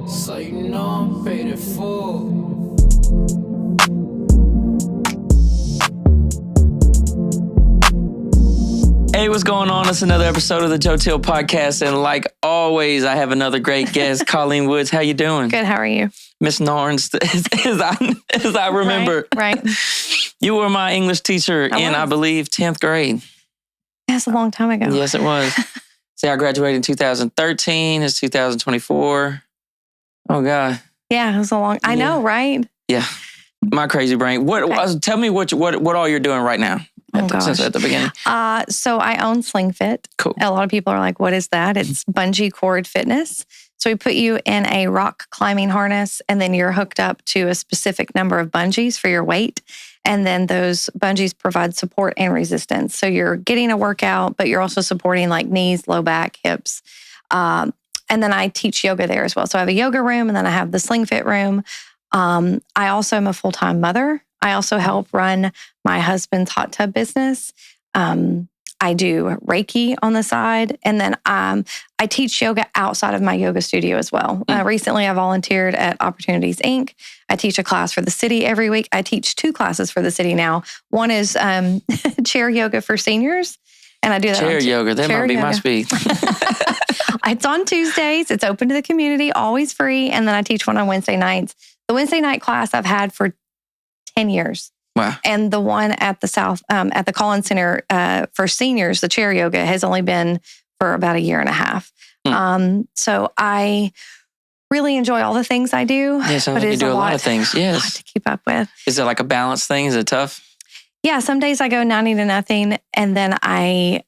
So you know I'm paid in full. Hey, what's going on? It's another episode of the Teel podcast, and like always, I have another great guest, Colleen Woods. How you doing? Good. How are you? Miss Norns, as I remember. Right. You were my English teacher I believe, 10th grade. That's a long time ago. Yes, it was. See, I graduated in 2013. It's 2024. Oh, God. Yeah, it was a long... I know, right? Yeah. My crazy brain. Tell me what all you're doing right now. Since at the beginning. So I own Sling Fit. Cool. A lot of people are like, what is that? It's bungee cord fitness. So we put you in a rock climbing harness, and then you're hooked up to a specific number of bungees for your weight. And then those bungees provide support and resistance. So you're getting a workout, but you're also supporting like knees, low back, hips. And then I teach yoga there as well. So I have a yoga room, and then I have the Sling Fit room. I also am a full-time mother. I also help run my husband's hot tub business. I do Reike on the side. And then I teach yoga outside of my yoga studio as well. Recently, I volunteered at Opportunities, Inc. I teach a class for the city every week. I teach 2 classes for the city now. One is chair yoga for seniors. And I do that chair yoga. That might be my speed. It's on Tuesdays. It's open to the community, always free. And then I teach one on Wednesday nights. The Wednesday night class I've had for 10 years. Wow. And the one at the South, at the Collins Center for seniors, the chair yoga has only been for about a year and a half. So I really enjoy all the things I do. Yeah, sounds like you do a lot of things. Yes. A lot to keep up with. Is it like a balance thing? Is it tough? Yeah, some days I go 90 to nothing, and then I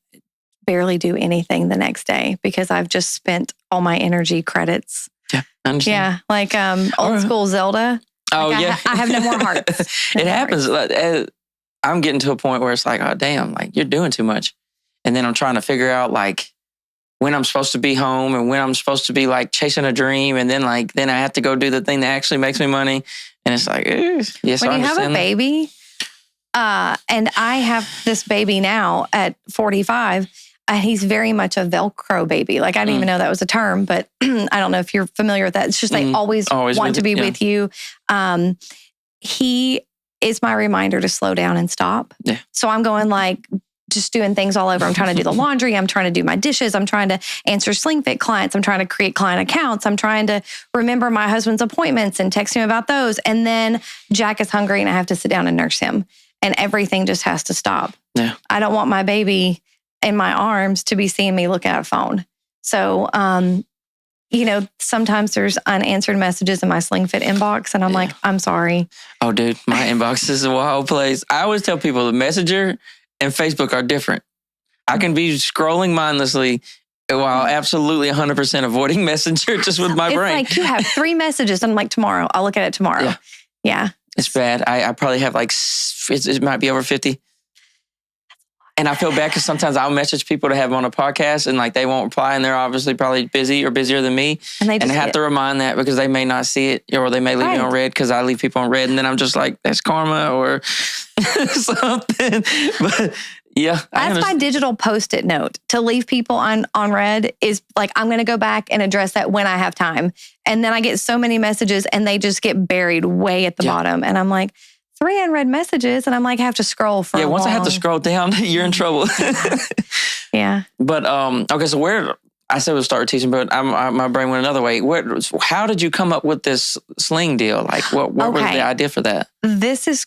barely do anything the next day because I've just spent all my energy credits. Yeah, I understand. Yeah, like old school Zelda. Oh, like yeah. I have no more hearts. It happens. I'm getting to a point where it's like, oh, damn, like you're doing too much. And then I'm trying to figure out like when I'm supposed to be home and when I'm supposed to be like chasing a dream. And then I have to go do the thing that actually makes me money. And it's like, yes, when you have a baby, and I have this baby now at 45, he's very much a Velcro baby. Like, I didn't even know that was a term, but I don't know if you're familiar with that. It's just they always want to be with you. He is my reminder to slow down and stop. Yeah. So I'm going like just doing things all over. I'm trying to do the laundry. I'm trying to do my dishes. I'm trying to answer Sling Fit clients. I'm trying to create client accounts. I'm trying to remember my husband's appointments and text him about those. And then Jack is hungry and I have to sit down and nurse him. And everything just has to stop. Yeah. I don't want my baby in my arms to be seeing me look at a phone. So, sometimes there's unanswered messages in my Sling Fit inbox, and I'm like, I'm sorry. Oh, dude, my inbox is a wild place. I always tell people the Messenger and Facebook are different. I can be scrolling mindlessly while absolutely 100% avoiding Messenger just with my brain. It's like you have 3 messages, and I'm like, tomorrow. I'll look at it tomorrow. Yeah. It's bad. I probably have it might be over 50. And I feel bad because sometimes I'll message people to have them on a podcast and like they won't reply and they're obviously probably busy or busier than me. And I have to remind that because they may not see it or they may leave me on red because I leave people on red. And then I'm just like, that's karma or something. But yeah. That's my digital Post-it note. To leave people on red is like, I'm going to go back and address that when I have time. And then I get so many messages and they just get buried way at the bottom. And I'm like, 3 unread messages, and I'm like, I have to scroll for once I have to scroll down, you're in trouble. Yeah. But, okay, so I said we'll start teaching, but my brain went another way. How did you come up with this sling deal? Like, what was the idea for that? This is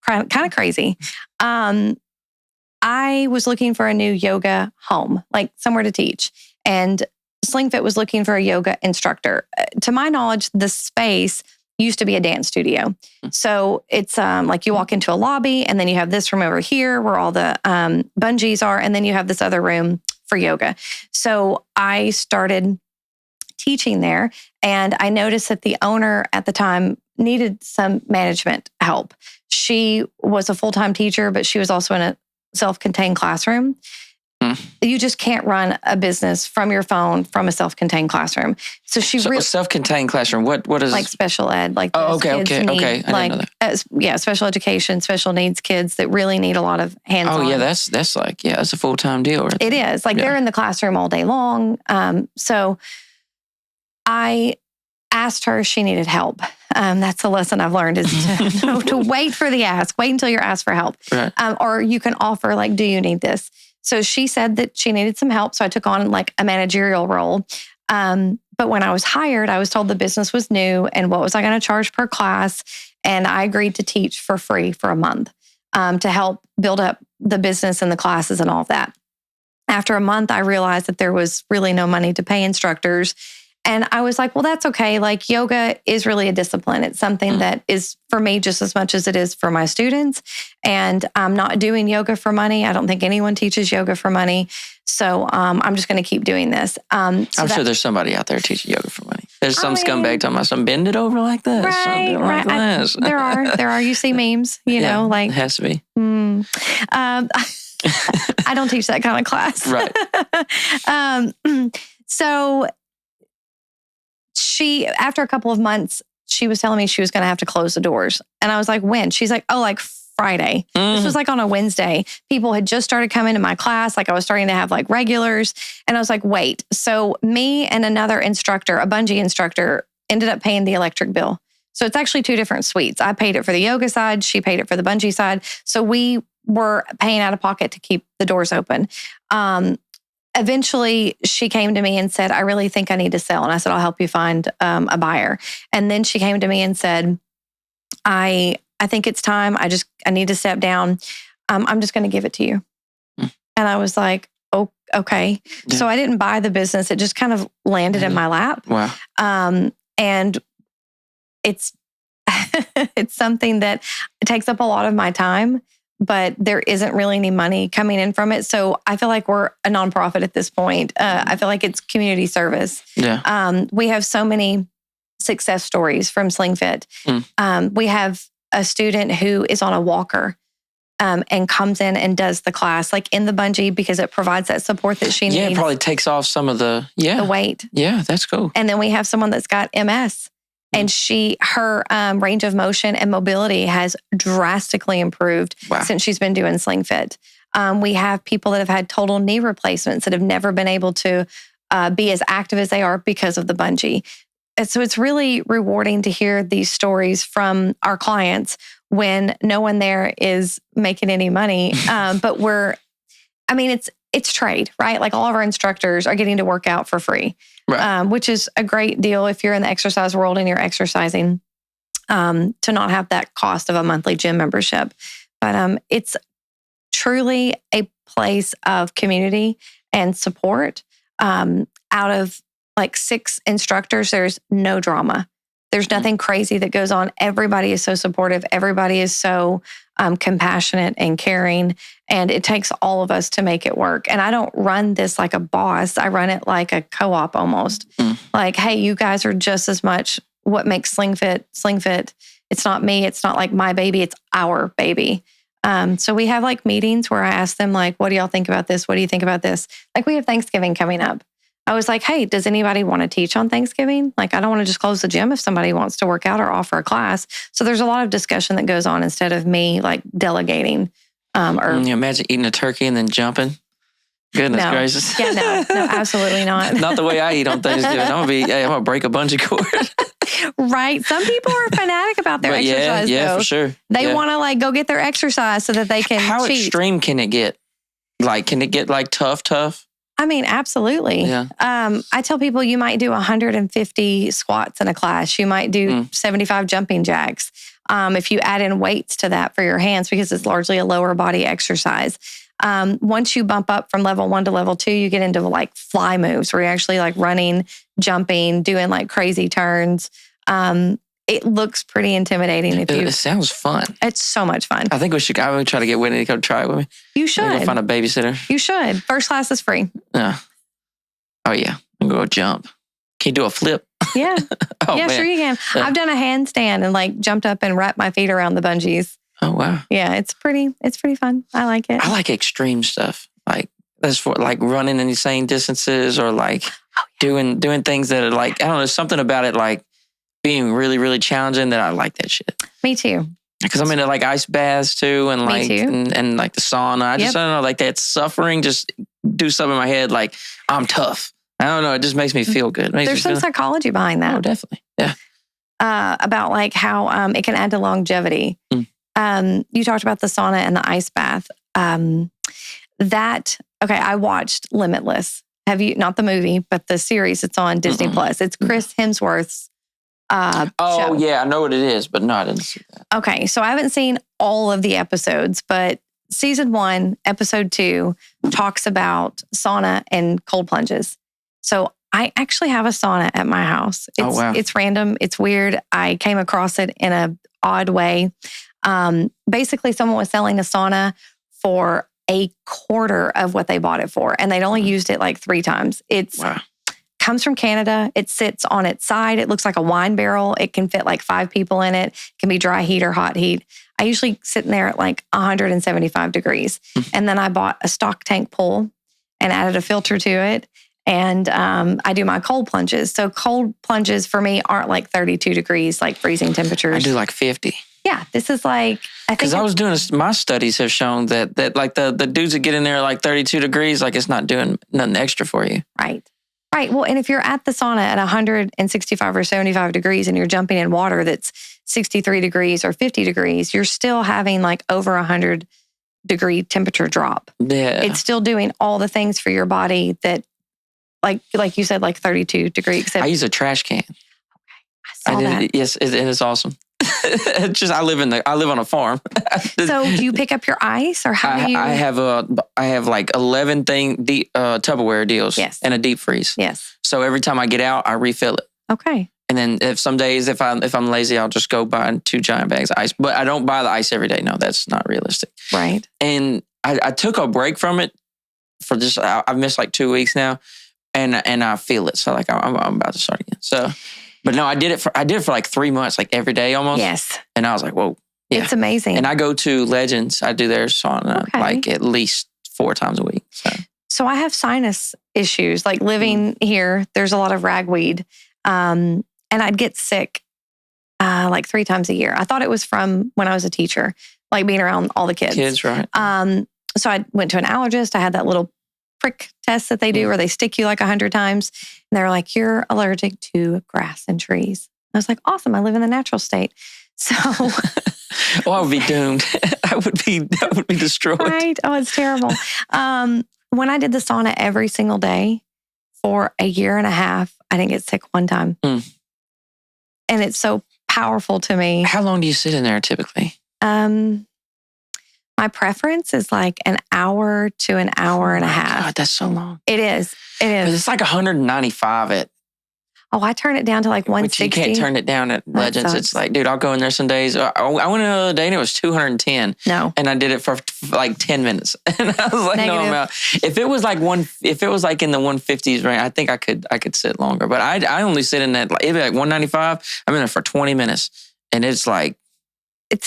kind of crazy. I was looking for a new yoga home, like somewhere to teach. And Sling Fit was looking for a yoga instructor. To my knowledge, the space used to be a dance studio. So it's like you walk into a lobby and then you have this room over here where all the bungees are. And then you have this other room for yoga. So I started teaching there and I noticed that the owner at the time needed some management help. She was a full-time teacher, but she was also in a self-contained classroom. You just can't run a business from your phone from a self-contained classroom. So self-contained classroom. What is like special ed? Like okay. I didn't know that. Special education, special needs kids that really need a lot of hands-on. Oh yeah, that's like that's a full-time deal. Right? It is like they're in the classroom all day long. So I asked her if she needed help. That's a lesson I've learned is to wait for the ask. Wait until you're asked for help. Right. Or you can offer like, do you need this? So she said that she needed some help. So I took on like a managerial role. But when I was hired, I was told the business was new and what was I going to charge per class? And I agreed to teach for free for a month to help build up the business and the classes and all of that. After a month, I realized that there was really no money to pay instructors. And I was like, well, that's okay. Like yoga is really a discipline. It's something that is for me just as much as it is for my students. And I'm not doing yoga for money. I don't think anyone teaches yoga for money. So I'm just going to keep doing this. I'm sure there's somebody out there teaching yoga for money. There's some scumbag talking about some bend it over like this. Right. Like this. There are. You see memes, you know, like. It has to be. I don't teach that kind of class. Right. So she, after a couple of months, she was telling me she was going to have to close the doors. And I was like, when? She's like, oh, like Friday. This was like on a Wednesday. People had just started coming to my class. Like I was starting to have like regulars. And I was like, wait. So me and another instructor, a bungee instructor, ended up paying the electric bill. So it's actually two different suites. I paid it for the yoga side. She paid it for the bungee side. So we were paying out of pocket to keep the doors open. Eventually, she came to me and said, I really think I need to sell. And I said, I'll help you find a buyer. And then she came to me and said, I think it's time. I need to step down. I'm just going to give it to you. And I was like, oh, okay. Yeah. So I didn't buy the business. It just kind of landed in my lap. Wow. And it's it's something that takes up a lot of my time, but there isn't really any money coming in from it. So I feel like we're a nonprofit at this point. I feel like it's community service. Yeah. We have so many success stories from Sling Fit. We have a student who is on a walker and comes in and does the class, like in the bungee, because it provides that support that she needs. Yeah, it probably takes off some of the weight. Yeah, that's cool. And then we have someone that's got MS. And her range of motion and mobility has drastically improved since she's been doing Sling Fit. We have people that have had total knee replacements that have never been able to be as active as they are because of the bungee. And so it's really rewarding to hear these stories from our clients when no one there is making any money. But it's trade, right? Like all of our instructors are getting to work out for free. Right. Which is a great deal if you're in the exercise world and you're exercising, to not have that cost of a monthly gym membership. But it's truly a place of community and support. Out of like 6 instructors, there's no drama. There's nothing crazy that goes on. Everybody is so supportive. Everybody is so compassionate and caring. And it takes all of us to make it work. And I don't run this like a boss. I run it like a co-op almost. Like, hey, you guys are just as much what makes Sling Fit. It's not me. It's not like my baby. It's our baby. So we have like meetings where I ask them like, what do y'all think about this? What do you think about this? Like we have Thanksgiving coming up. I was like, hey, does anybody want to teach on Thanksgiving? Like, I don't want to just close the gym if somebody wants to work out or offer a class. So there's a lot of discussion that goes on instead of me like delegating. Can you imagine eating a turkey and then jumping? Goodness gracious. Yeah, no, absolutely not. Not the way I eat on Thanksgiving. I'm gonna break a bungee cord. Right. Some people are fanatic about their exercise. Yeah, though. For sure. They want to like go get their exercise so that they can How cheat. Extreme can it get? Like, can it get like tough? I mean, absolutely. Yeah. I tell people you might do 150 squats in a class. You might do 75 jumping jacks. If you add in weights to that for your hands, because it's largely a lower body exercise. Once you bump up from level 1 to level 2, you get into like fly moves where you're actually like running, jumping, doing like crazy turns. It looks pretty intimidating. It sounds fun. It's so much fun. I think I would try to get Whitney to come try it with me. You should. Maybe find a babysitter. You should. First class is free. Yeah. Oh yeah. I'm going to go jump. Can you do a flip? Yeah. Man. Sure you can. Yeah. I've done a handstand and like jumped up and wrapped my feet around the bungees. Oh wow. Yeah, it's pretty fun. I like it. I like extreme stuff. Like that's for like running insane distances or like doing things that are like, I don't know, something about it like being really, really challenging that I like that shit. Me too. Because I'm into like ice baths too and like and like the sauna. I don't know, like that suffering just do something in my head like I'm tough. I don't know, it just makes me feel good. There's some psychology behind that. Oh, definitely. Yeah. About like how it can add to longevity. You talked about the sauna and the ice bath. I watched Limitless. Have you, not the movie, but the series? It's on Disney Plus. It's Chris Hemsworth's show. Yeah, I know what it is, but no, I didn't see that. Okay, so I haven't seen all of the episodes, but season 1, episode 2 talks about sauna and cold plunges. So I actually have a sauna at my house. It's random. It's weird. I came across it in an odd way. Basically, someone was selling a sauna for a quarter of what they bought it for, and they'd only used it like 3 times. Comes from Canada. It sits on its side. It looks like a wine barrel. It can fit like 5 people in it. It can be dry heat or hot heat. I usually sit in there at like 175 degrees. And then I bought a stock tank pool and added a filter to it. And I do my cold plunges. So cold plunges for me aren't like 32 degrees, like freezing temperatures. I do like 50. Yeah, this is like, I think. Because I was doing my studies have shown that like the dudes that get in there like 32 degrees, like it's not doing nothing extra for you. Right. Well, and if you're at the sauna at 165 or 75 degrees and you're jumping in water that's 63 degrees or 50 degrees, you're still having like over 100 degree temperature drop. Yeah. It's still doing all the things for your body that, like you said, like 32 degrees. Except I use a trash can. Okay, I saw that. Yes, it is awesome. It's just I live on a farm. So do you pick up your ice or how do you? I have like 11 Tupperware deals. Yes. And a deep freeze. Yes. So every time I get out, I refill it. Okay. And then if some days if I'm lazy, I'll just go buy 2 giant bags of ice. But I don't buy the ice every day. No, that's not realistic. Right. And I took a break from it for just I've missed like 2 weeks now, and I feel it. So like I'm about to start again. So. But no, I did it for like 3 months, like every day almost. Yes. And I was like, whoa. Yeah. It's amazing. And I go to Legends. I do their sauna like at least 4 times a week. So I have sinus issues. Like living here, there's a lot of ragweed. And I'd get sick like 3 times a year. I thought it was from when I was a teacher, like being around all the kids. Kids, right. So I went to an allergist. I had that little prick test that they do where they stick you like 100 times. And they're like, you're allergic to grass and trees. I was like, awesome. I live in the natural state. So. Well, I would be doomed. I would be destroyed. Right. Oh, it's terrible. When I did the sauna every single day for a year and a half, I didn't get sick one time. And it's so powerful to me. How long do you sit in there typically? My preference is like an hour to an hour and a half. God, that's so long. It is. But it's like 195 at. Oh, I turn it down to like 160. But you can't turn it down at Legends. It's like, dude, I'll go in there some days. I went another day and it was 210. No. And I did it for like 10 minutes. And I was like, Negative. no, I'm out. If it was like in the 150s range, I think I could sit longer. But I only sit in that, it'd be like 195. I'm in there for 20 minutes. And it's like,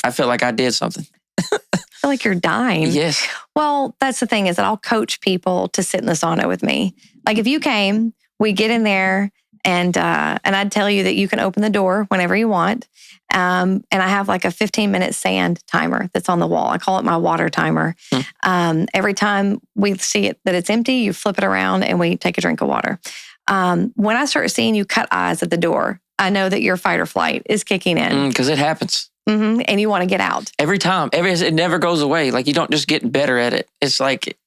I feel like I did something. I feel like you're dying. Yes. Well, that's the thing is that I'll coach people to sit in the sauna with me. Like if you came, we get in there and I'd tell you that you can open the door whenever you want. And I have like a 15-minute sand timer that's on the wall. I call it my water timer. Every time we see it that it's empty, you flip it around and we take a drink of water. When I start seeing you cut eyes at the door, I know that your fight or flight is kicking in. Because it happens. And you want to get out. Every time. It never goes away. Like you don't just get better at it. It's like,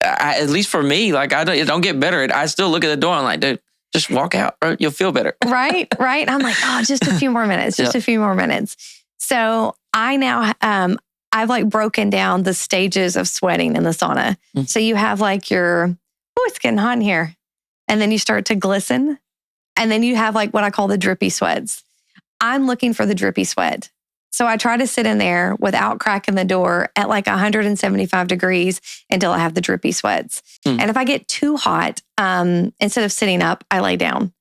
at least for me, like I don't get better at it. I still look at the door and I'm like, dude, just walk out or you'll feel better. Right. I'm like, oh, just a few more minutes, a few more minutes. So I now, I've like broken down the stages of sweating in the sauna. So you have like it's getting hot in here. And then you start to glisten. And then you have like what I call the drippy sweats. I'm looking for the drippy sweat. So I try to sit in there without cracking the door at like 175 degrees until I have the drippy sweats. And if I get too hot, instead of sitting up, I lay down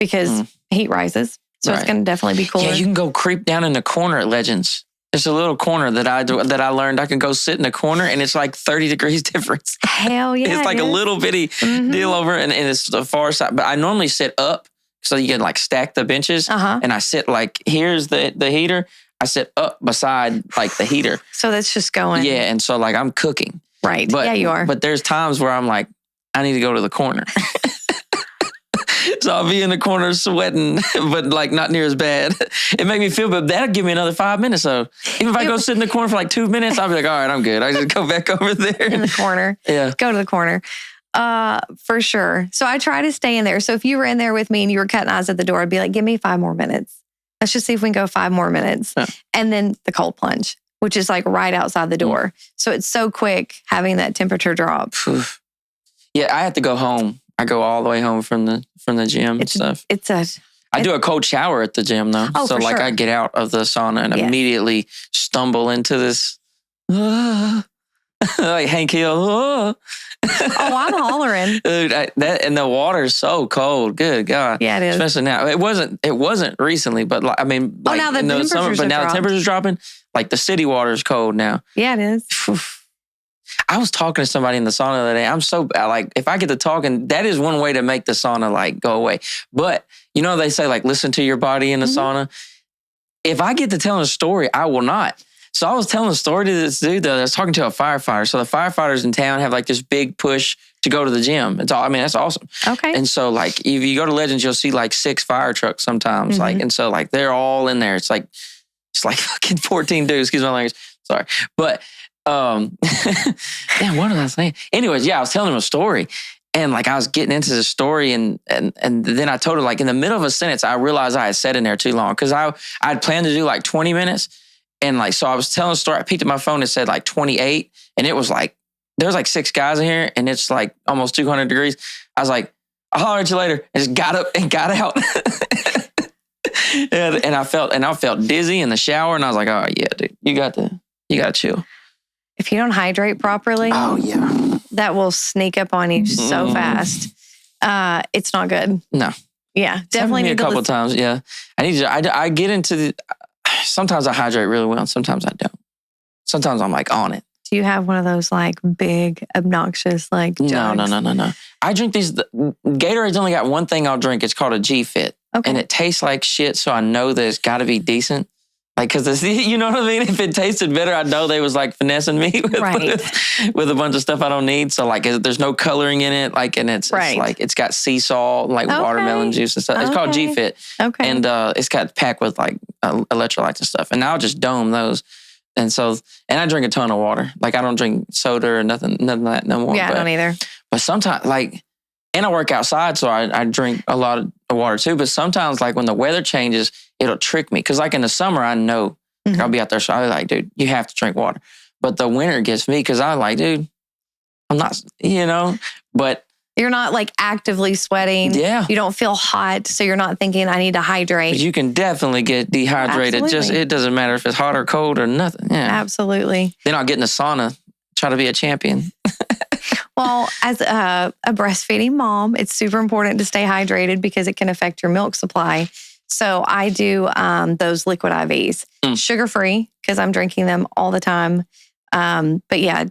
because heat rises. So it's going to definitely be cooler. Yeah, you can go creep down in the corner at Legends. There's a little corner that I learned I can go sit in the corner and it's like 30 degrees difference. Hell yeah. It's like a little bitty deal over and it's the far side. But I normally sit up so you can like stack the benches. And I sit like, here's the heater. I sit up beside like the heater. So that's just going. Yeah. And so like I'm cooking. Right. Yeah, you are. But there's times where I'm like, I need to go to the corner. So I'll be in the corner sweating, but like not near as bad. It made me feel, but that'll give me another 5 minutes. So even if I go sit in the corner for like 2 minutes, I'll be like, all right, I'm good. I just go back over there. In the corner. Yeah. Go to the corner. For sure. So I try to stay in there. So if you were in there with me and you were cutting eyes at the door, I'd be like, give me 5 more minutes. Let's just see if we can go 5 more minutes. Yeah. And then the cold plunge, which is like right outside the door. So it's so quick having that temperature drop. Yeah, I have to go home. I go all the way home from the gym and stuff. I do a cold shower at the gym though. Oh, so for like sure. I get out of the sauna and immediately stumble into this like Hank Hill. Oh, I'm hollering. Dude, and the water is so cold. Good God. Yeah, it is. Especially now. It wasn't recently, but like, I mean, like now the in the summer, temperatures but have now the dropped. temperature's dropping. Like the city water is cold now. Yeah, it is. I was talking to somebody in the sauna the other day. I'm so like, if I get to talking, that is one way to make the sauna like go away. But you know, they say like, listen to your body in the sauna. If I get to telling a story, I will not. So I was telling a story to this dude that I was talking to a firefighter. So the firefighters in town have like this big push to go to the gym. It's all, I mean, that's awesome. Okay. And so like, if you go to Legends, you'll see like 6 fire trucks sometimes. Like, and so like, they're all in there. It's like fucking 14 dudes. Excuse my language. Sorry. But, damn, what was I saying? Anyways, yeah, I was telling him a story. And like I was getting into the story and then I told her like in the middle of a sentence, I realized I had sat in there too long because I'd planned to do like 20 minutes. And like, so I was telling a story. I picked up my phone and said like 28. And it was like, there's like 6 guys in here and it's like almost 200 degrees. I was like, I'll holler at you later. And just got up and got out. and I felt dizzy in the shower. And I was like, oh yeah, dude, you got to chill. If you don't hydrate properly, that will sneak up on you so fast. It's not good. No. Yeah, definitely need need a couple to times. Yeah, I need to. I get into the. Sometimes I hydrate really well. And sometimes I don't. Sometimes I'm like on it. Do you have one of those like big, obnoxious like jugs? No. I drink these. Gatorade's only got one thing I'll drink. It's called a G Fit. Okay. And it tastes like shit, so I know that it's got to be decent. Like, because you know what I mean? If it tasted better, I know they was like finessing me with a bunch of stuff I don't need. So like, there's no coloring in it. Like, and it's like, it's got sea salt, like watermelon juice and stuff. It's called G Fit. Okay. And it's got packed with like electrolytes and stuff. And now I'll just dome those. And so, and I drink a ton of water. Like I don't drink soda or nothing of that no more. Yeah, I don't either. But sometimes like, and I work outside, so I drink a lot of water too. But sometimes like when the weather changes, it'll trick me. Because like in the summer, I know I'll be out there. So I'll be like, dude, you have to drink water. But the winter gets me because I'm like, dude, I'm not, but. You're not like actively sweating. Yeah. You don't feel hot. So you're not thinking I need to hydrate. But you can definitely get dehydrated. Absolutely. It doesn't matter if it's hot or cold or nothing. Yeah. Absolutely. Then I'll get in the sauna, try to be a champion. Well, as a breastfeeding mom, it's super important to stay hydrated because it can affect your milk supply. So I do those liquid IVs, sugar-free, because I'm drinking them all the time. But yeah,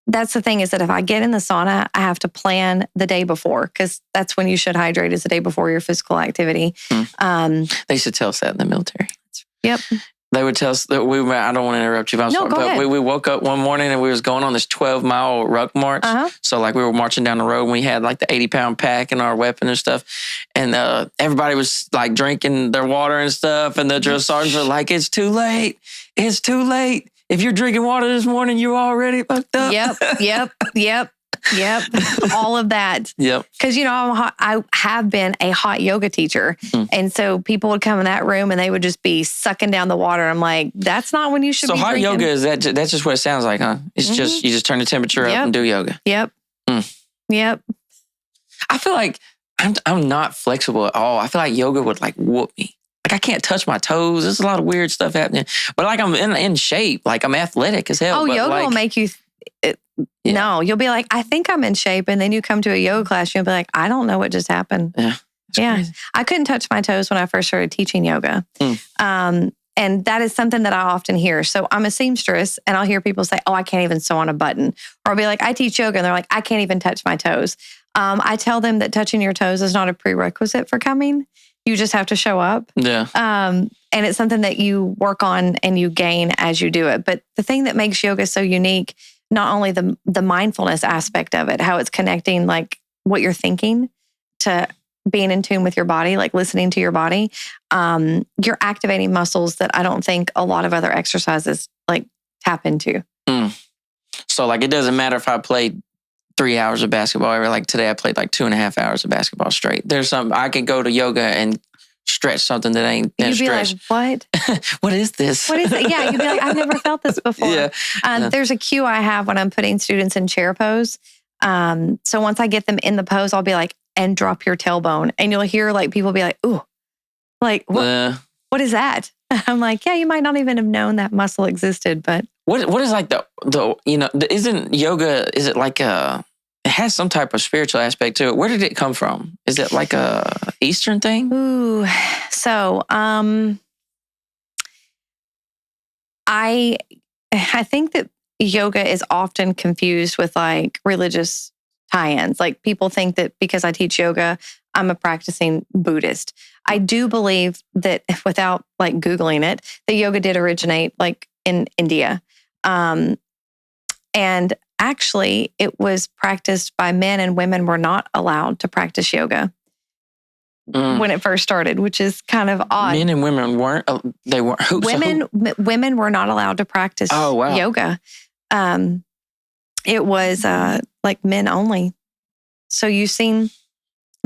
that's the thing is that if I get in the sauna, I have to plan the day before because that's when you should hydrate is the day before your physical activity. They used to tell us that in the military. Yep. They would tell us that I don't want to interrupt you, but I'm sorry. But we woke up one morning and we was going on this 12-mile ruck march. So like we were marching down the road and we had like the 80-pound pack and our weapon and stuff. And everybody was like drinking their water and stuff. And the drill sergeants were like, it's too late. It's too late. If you're drinking water this morning, you're already fucked up. Yep. All of that. Yep. Because, I have been a hot yoga teacher. And so people would come in that room and they would just be sucking down the water. I'm like, that's not when you should be drinking. So hot drinking. yoga, that's just what it sounds like, huh? It's just, you just turn the temperature up and do yoga. Yep. Yep. I feel like I'm not flexible at all. I feel like yoga would like whoop me. Like I can't touch my toes. There's a lot of weird stuff happening. But like I'm in shape. Like I'm athletic as hell. Oh, but yoga will make you... No, you'll be like, I think I'm in shape. And then you come to a yoga class, you'll be like, I don't know what just happened. Yeah. Crazy. I couldn't touch my toes when I first started teaching yoga. And that is something that I often hear. So I'm a seamstress and I'll hear people say, oh, I can't even sew on a button. Or I'll be like, I teach yoga. And they're like, I can't even touch my toes. I tell them that touching your toes is not a prerequisite for coming. You just have to show up. Yeah. And it's something that you work on and you gain as you do it. But the thing that makes yoga so unique, not only the mindfulness aspect of it, how it's connecting like what you're thinking to being in tune with your body, like listening to your body, you're activating muscles that I don't think a lot of other exercises like tap into. So like, it doesn't matter if I played 3 hours of basketball, or like today I played like 2.5 hours of basketball straight. There's some, I can go to yoga and stretch something that ain't You'd be stretch. like, what? What is this? What is it? Yeah, you'd be like, I've never felt this before. Yeah. There's a cue I have when I'm putting students in chair pose. So once I get them in the pose, I'll be like, and drop your tailbone. And you'll hear like people be like, ooh, like, what is that? I'm like, yeah, you might not even have known that muscle existed, but. What is like isn't yoga, is it like it has some type of spiritual aspect to it. Where did it come from? Is it like a Eastern thing? Ooh, so I think that yoga is often confused with like religious tie-ins. Like people think that because I teach yoga, I'm a practicing Buddhist. I do believe that without like Googling it, that yoga did originate like in India. And actually it was practiced by men, and women were not allowed to practice yoga when it first started, which is kind of odd. Men and women weren't, they weren't. Women were not allowed to practice yoga. It was like men only. So you've seen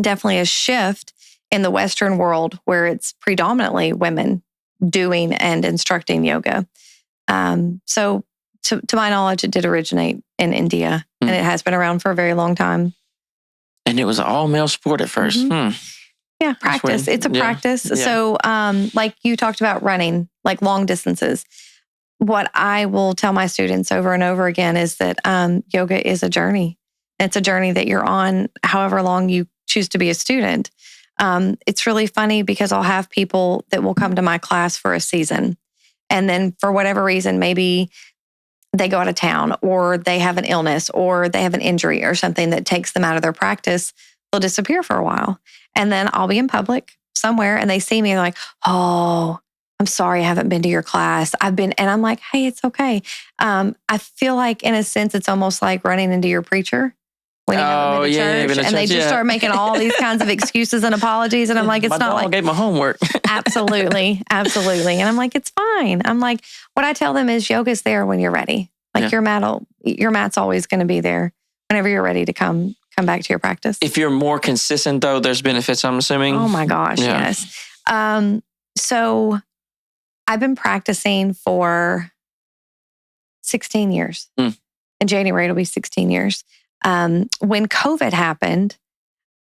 definitely a shift in the Western world where it's predominantly women doing and instructing yoga. So to my knowledge, it did originate in India, and it has been around for a very long time. And it was an all-male sport at first. Yeah, practice. It's a practice. Yeah. So like you talked about running, like long distances. What I will tell my students over and over again is that yoga is a journey. It's a journey that you're on however long you choose to be a student. It's really funny because I'll have people that will come to my class for a season. And then for whatever reason, maybe they go out of town, or they have an illness, or they have an injury or something that takes them out of their practice. They'll disappear for a while. And then I'll be in public somewhere and they see me and they're like, oh, I'm sorry, I haven't been to your class. And I'm like, hey, it's okay. I feel like in a sense, it's almost like running into your preacher when you haven't been to church. And they just start making all these kinds of excuses and apologies. And I'm like, it's my not dog like. gave my homework. Absolutely. And I'm like, it's fine. I'm like, what I tell them is yoga's there when you're ready. Like your mat's always going to be there whenever you're ready to come back to your practice. If you're more consistent though, there's benefits, I'm assuming. Oh my gosh, yes. So I've been practicing for 16 years. In January, it'll be 16 years. When COVID happened,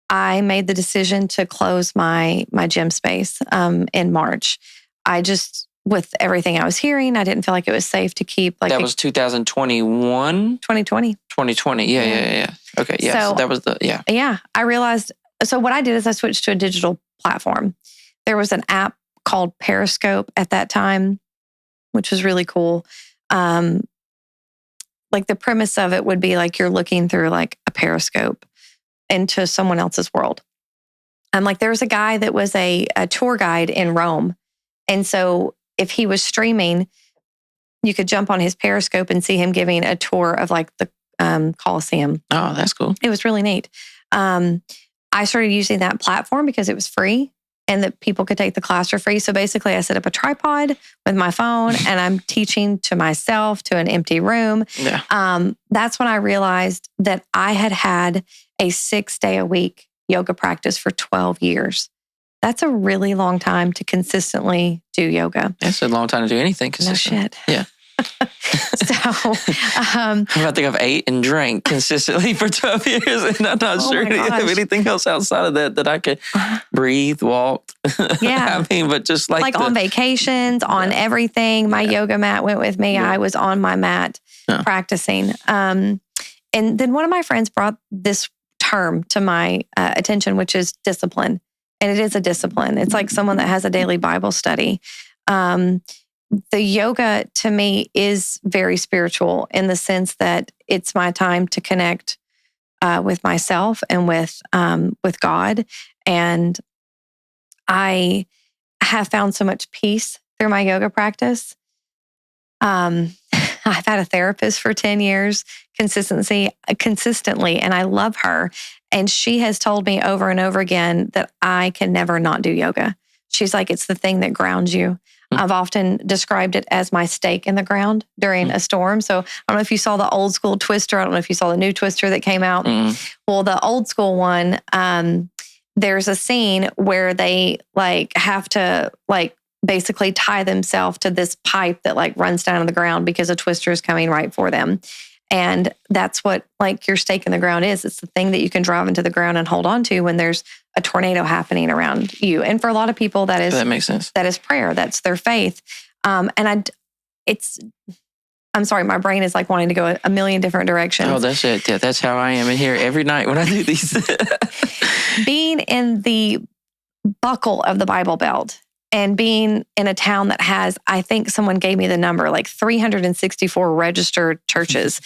I made the decision to close my gym space in March. I just, with everything I was hearing, I didn't feel like it was safe to keep like... That was 2021? 2020. 2020, yeah. Okay, yeah, so that was Yeah, I realized, so what I did is I switched to a digital platform. There was an app called Periscope at that time, which was really cool. Like the premise of it would be like you're looking through like a periscope into someone else's world. Like there was a guy that was a tour guide in Rome. And so if he was streaming, you could jump on his Periscope and see him giving a tour of like the Colosseum. Oh, that's cool. It was really neat. I started using that platform because it was free and that people could take the class for free. So basically I set up a tripod with my phone and I'm teaching to myself to an empty room. Yeah. That's when I realized that I had a 6-day-a-week yoga practice for 12 years. That's a really long time to consistently do yoga. That's a long time to do anything consistently. No shit. Yeah. So, I think I've ate and drank consistently for 12 years, and I'm not sure of anything else outside of that I could breathe, walk. Yeah. I mean, but just like on vacations, on everything. My yoga mat went with me. Yeah. I was on my mat practicing. And then one of my friends brought this term to my attention, which is discipline. And it is a discipline. It's like someone that has a daily Bible study. The yoga to me is very spiritual in the sense that it's my time to connect with myself and with God. And I have found so much peace through my yoga practice. I've had a therapist for 10 years consistently, and I love her. And she has told me over and over again that I can never not do yoga. She's like, it's the thing that grounds you. I've often described it as my stake in the ground during a storm. So I don't know if you saw the old school Twister. I don't know if you saw the new Twister that came out. Well, the old school one, there's a scene where they like have to like basically tie themselves to this pipe that like runs down on the ground because a Twister is coming right for them. And that's what like your stake in the ground is. It's the thing that you can drive into the ground and hold on to when there's a tornado happening around you. And for a lot of people, that makes sense. That is prayer. That's their faith. I'm sorry, my brain is like wanting to go a million different directions. Oh, that's it. Yeah, that's how I am in here every night when I do these. Being in the buckle of the Bible Belt and being in a town that has, I think someone gave me the number, like 364 registered churches,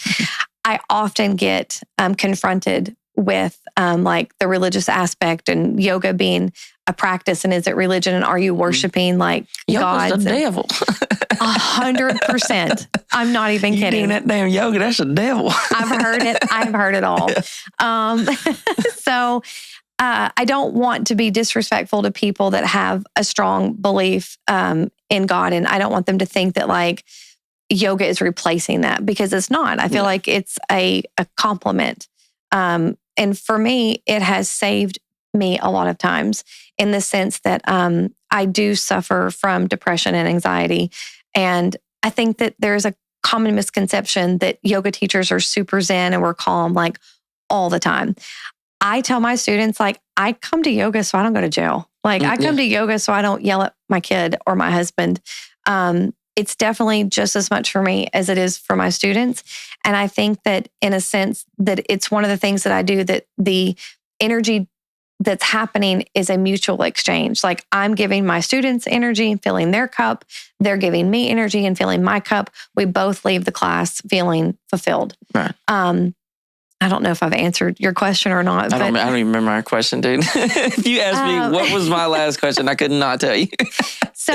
I often get confronted with like the religious aspect and yoga being a practice. And is it religion? And are you worshiping like gods? The devil. 100%. I'm not even kidding. Doing that damn yoga, that's the devil. I've heard it. I've heard it all. So I don't want to be disrespectful to people that have a strong belief in God. And I don't want them to think that like yoga is replacing that, because it's not. I feel like it's a complement. And for me, it has saved me a lot of times in the sense that I do suffer from depression and anxiety. And I think that there's a common misconception that yoga teachers are super zen and we're calm like all the time. I tell my students, like, I come to yoga so I don't go to jail. Like, I come to yoga so I don't yell at my kid or my husband. It's definitely just as much for me as it is for my students. And I think that in a sense that it's one of the things that I do, that the energy that's happening is a mutual exchange. Like, I'm giving my students energy and filling their cup. They're giving me energy and filling my cup. We both leave the class feeling fulfilled. Right. I don't know if I've answered your question or not. I don't even remember my question, dude. If you asked me what was my last question, I could not tell you. So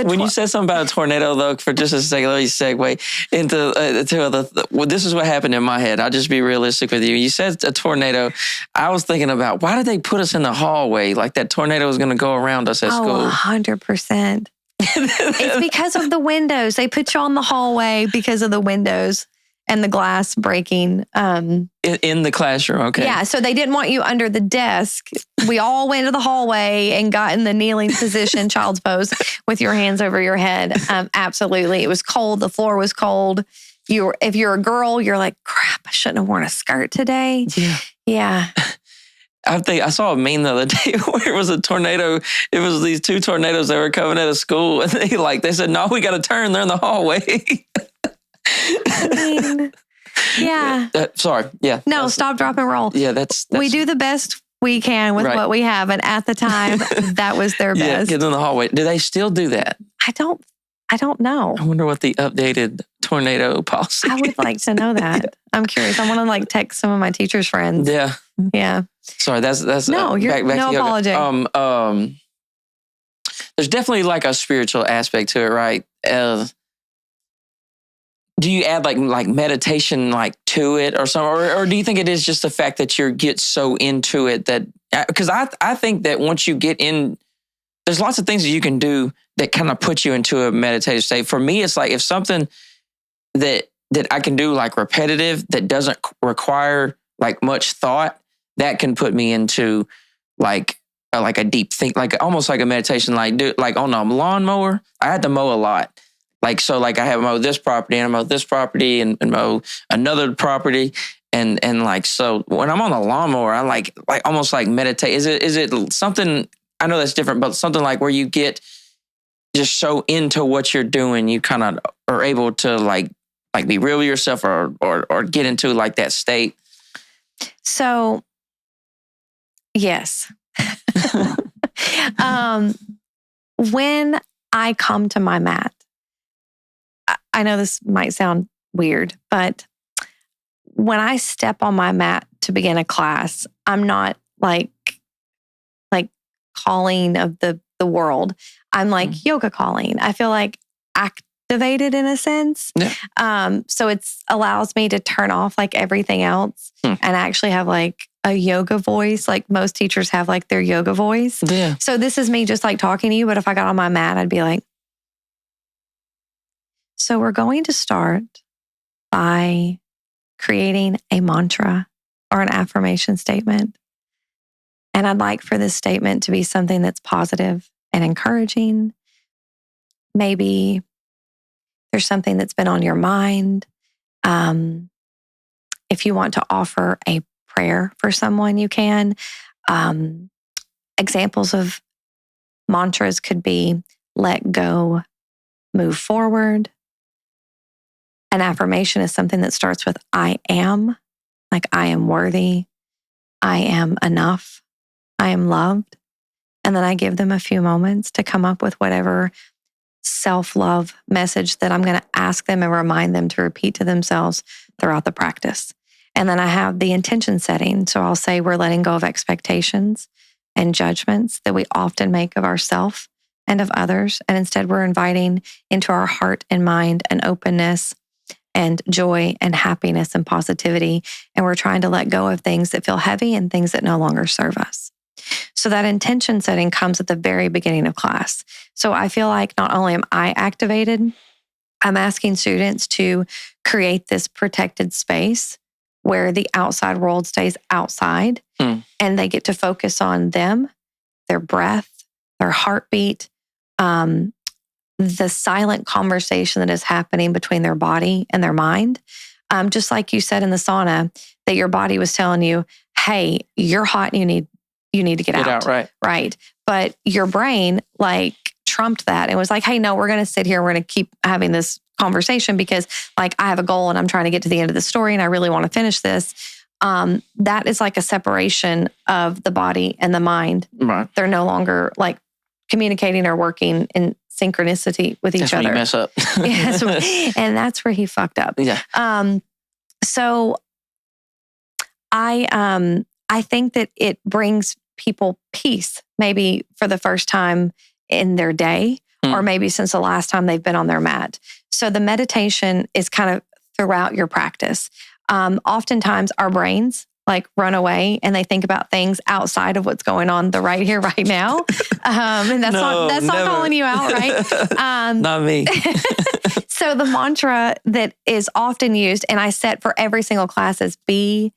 when you said something about a tornado, though, for just a second, let me segue into this is what happened in my head. I'll just be realistic with you. You said a tornado. I was thinking about, why did they put us in the hallway? Like that tornado was going to go around us at school. 100%. It's because of the windows. They put you on the hallway because of the windows and the glass breaking. In the classroom, okay. Yeah, so they didn't want you under the desk. We all went to the hallway and got in the kneeling position, child's pose, with your hands over your head. Absolutely. It was cold. The floor was cold. If you're a girl, you're like, crap, I shouldn't have worn a skirt today. Yeah. I saw a meme the other day where it was a tornado. It was these two tornadoes that were coming out of school. And they said, no, we got to turn. They're in the hallway. I mean, yeah. Sorry. Yeah. No, stop, drop, and roll. Yeah, that's we do the best we can with what we have, and at the time, that was their best. Yeah, get in the hallway. Do they still do that? I don't know. I wonder what the updated tornado policy. I would like to know that. I'm curious. I want to like text some of my teachers' friends. Yeah. Sorry, that's no. You're back no apology. There's definitely like a spiritual aspect to it, right? Do you add like meditation like to it or something, or do you think it is just the fact that you get so into it that? Because I think that once you get in, there's lots of things that you can do that kind of put you into a meditative state. For me, it's like if something that I can do like repetitive that doesn't require like much thought, that can put me into like a deep think, like almost like a meditation. Like on a lawnmower, I had to mow a lot. I have mow this property and I mow this property and mow another property. And like, so when I'm on the lawnmower, I like almost like meditate. Is it something, I know that's different, but something like where you get just so into what you're doing, you kind of are able to like be real with yourself or get into like that state. So, yes. When I come to my mat, I know this might sound weird, but when I step on my mat to begin a class, I'm not like calling of the world. I'm like yoga calling. I feel like active activated in a sense. Yeah. So it allows me to turn off like everything else and actually have like a yoga voice. Like most teachers have like their yoga voice. Yeah. So this is me just like talking to you, but if I got on my mat, I'd be like, so we're going to start by creating a mantra or an affirmation statement. And I'd like for this statement to be something that's positive and encouraging. Maybe there's something that's been on your mind. If you want to offer a prayer for someone, you can. Examples of mantras could be let go, move forward. An affirmation is something that starts with I am, like I am worthy, I am enough, I am loved. And then I give them a few moments to come up with whatever self-love message that I'm going to ask them and remind them to repeat to themselves throughout the practice. And then I have the intention setting. So I'll say we're letting go of expectations and judgments that we often make of ourselves and of others. And instead we're inviting into our heart and mind an openness and joy and happiness and positivity. And we're trying to let go of things that feel heavy and things that no longer serve us. So that intention setting comes at the very beginning of class. So I feel like not only am I activated, I'm asking students to create this protected space where the outside world stays outside and they get to focus on them, their breath, their heartbeat, the silent conversation that is happening between their body and their mind. Just like you said in the sauna, that your body was telling you, hey, you're hot and you need to get out. Right. But your brain like trumped that and was like, hey, no, we're going to sit here. We're going to keep having this conversation because like I have a goal and I'm trying to get to the end of the story and I really want to finish this. That is like a separation of the body and the mind. Right. They're no longer like communicating or working in synchronicity with each other. That's when you mess up. And that's where he fucked up. Yeah. So I think that it brings people peace, maybe for the first time in their day, or maybe since the last time they've been on their mat. So the meditation is kind of throughout your practice. Oftentimes our brains like run away and they think about things outside of what's going on the right here, right now. And that's not calling you out, right? Not me. So the mantra that is often used, and I set for every single class, is be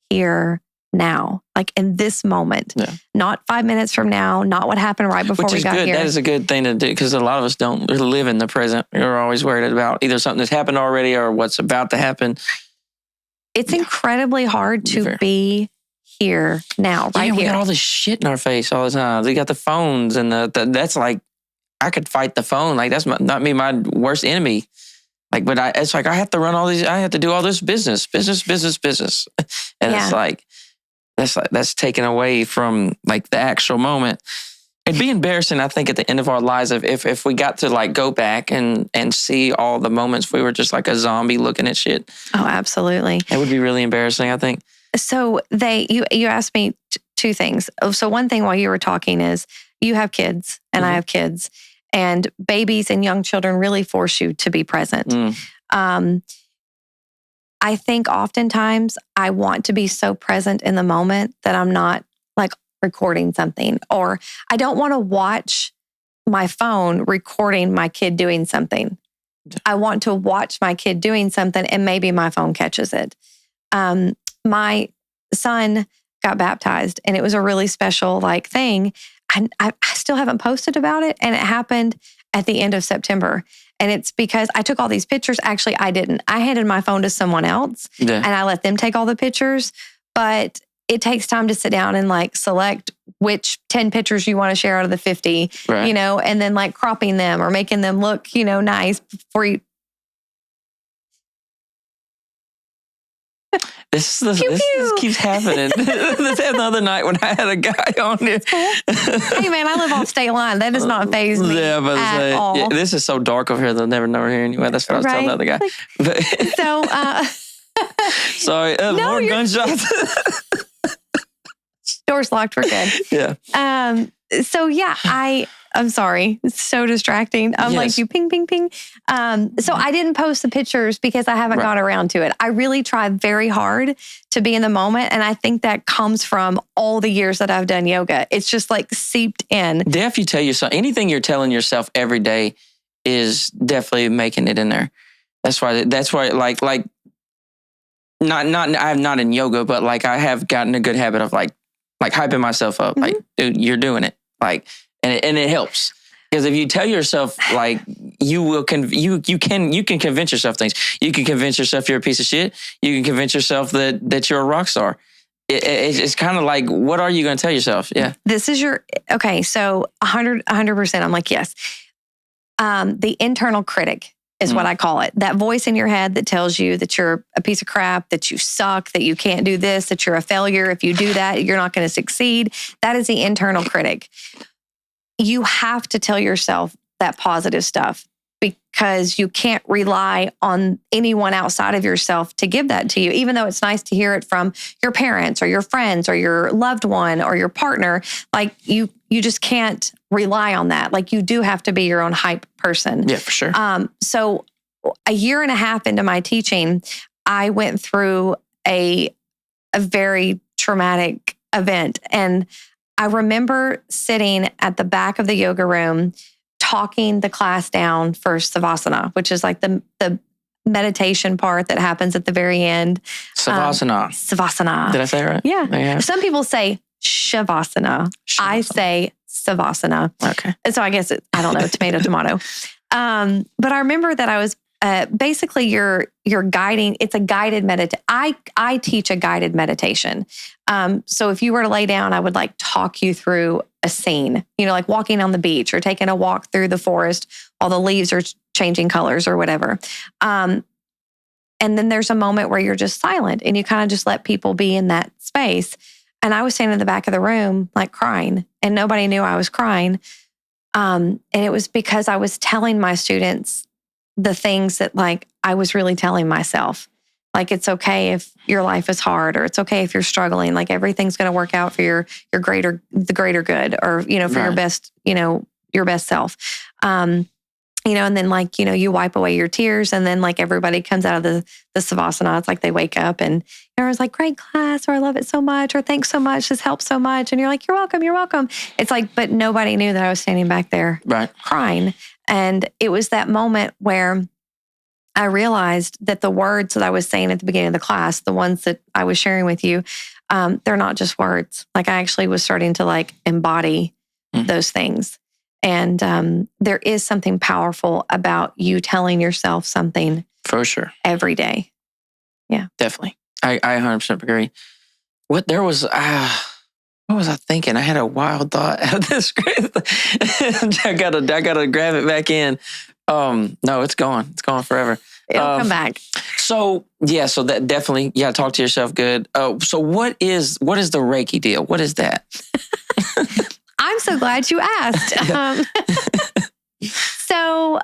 here now, like in this moment, not 5 minutes from now, not what happened right before we got here. That is a good thing to do because a lot of us don't live in the present. We're always worried about either something that's happened already or what's about to happen. It's incredibly hard to be here now, right here. We got all this shit in our face all the time. We got the phones and that's like, I could fight the phone. Like that's not me, my worst enemy. Like, but it's like, I have to run all these, I have to do all this business. And it's like, that's taken away from like the actual moment. It'd be embarrassing, I think, at the end of our lives if we got to like go back and see all the moments we were just like a zombie looking at shit. Oh, absolutely. It would be really embarrassing, I think. So you asked me two things. So one thing while you were talking is you have kids and I have kids, and babies and young children really force you to be present. I think oftentimes I want to be so present in the moment that I'm not like recording something, or I don't want to watch my phone recording my kid doing something. I want to watch my kid doing something and maybe my phone catches it. My son got baptized and it was a really special like thing. I still haven't posted about it, and it happened at the end of September. And it's because I took all these pictures. Actually, I didn't. I handed my phone to someone else and I let them take all the pictures. But it takes time to sit down and like select which 10 pictures you want to share out of the 50, you know, and then like cropping them or making them look, you know, nice before you. This keeps happening. This happened the other night when I had a guy on here. Hey man, I live off state line. That does not faze me at all. Yeah, this is so dark over here. They'll never know we're here anyway. That's what I was telling the other guy. Sorry, more gunshots. Door's locked. We're good. Yeah. So yeah, I'm sorry. It's so distracting. I'm like you ping, ping, ping. So I didn't post the pictures because I haven't got around to it. I really try very hard to be in the moment. And I think that comes from all the years that I've done yoga. It's just like seeped in. If you tell yourself, anything you're telling yourself every day is definitely making it in there. That's why like I'm not in yoga, but like I have gotten a good habit of like hyping myself up. Like, dude, you're doing it. Like, and it helps. Because if you tell yourself, like, you can convince yourself things. You can convince yourself you're a piece of shit. You can convince yourself that you're a rock star. It's kind of like, what are you going to tell yourself? Yeah. This is okay. So 100%. I'm like, yes. The internal critic is what I call it. That voice in your head that tells you that you're a piece of crap, that you suck, that you can't do this, that you're a failure. If you do that, you're not going to succeed. That is the internal critic. You have to tell yourself that positive stuff because you can't rely on anyone outside of yourself to give that to you, even though it's nice to hear it from your parents or your friends or your loved one or your partner. Like you just can't rely on that. Like you do have to be your own hype person. Yeah, for sure. So a year and a half into my teaching, I went through a very traumatic event. And I remember sitting at the back of the yoga room, talking the class down for Savasana, which is like the meditation part that happens at the very end. Savasana. Savasana. Did I say it right? Yeah. Some people say Shavasana. I say Savasana. Okay. And so I guess I don't know, tomato. But I remember that I was basically you're guiding. It's a guided meditation. I teach a guided meditation. So if you were to lay down, I would like talk you through a scene, like walking on the beach or taking a walk through the forest while the leaves are changing colors or whatever. And then there's a moment where you're just silent and you kind of just let people be in that space. And I was standing in the back of the room, like crying, and nobody knew I was crying. And it was because I was telling my students the things that like I was really telling myself. Like, it's okay if your life is hard, or it's okay if you're struggling. Like everything's going to work out for the greater good, or, for your best, your best self. And then like, you wipe away your tears, and then like everybody comes out of the Savasana. It's like they wake up and everyone's like, great class, or I love it so much, or thanks so much. This helps so much. And you're like, you're welcome. You're welcome. It's like, but nobody knew that I was standing back there crying. And it was that moment where I realized that the words that I was saying at the beginning of the class, the ones that I was sharing with you, they're not just words. Like I actually was starting to like embody those things. And there is something powerful about you telling yourself something for sure every day. Yeah, definitely. I 100% agree. What was I thinking? I had a wild thought out of this. I gotta grab it back in. No, it's gone. It's gone forever. It'll come back. So that definitely, talk to yourself good. So what is the Reike deal? What is that? I'm so glad you asked. So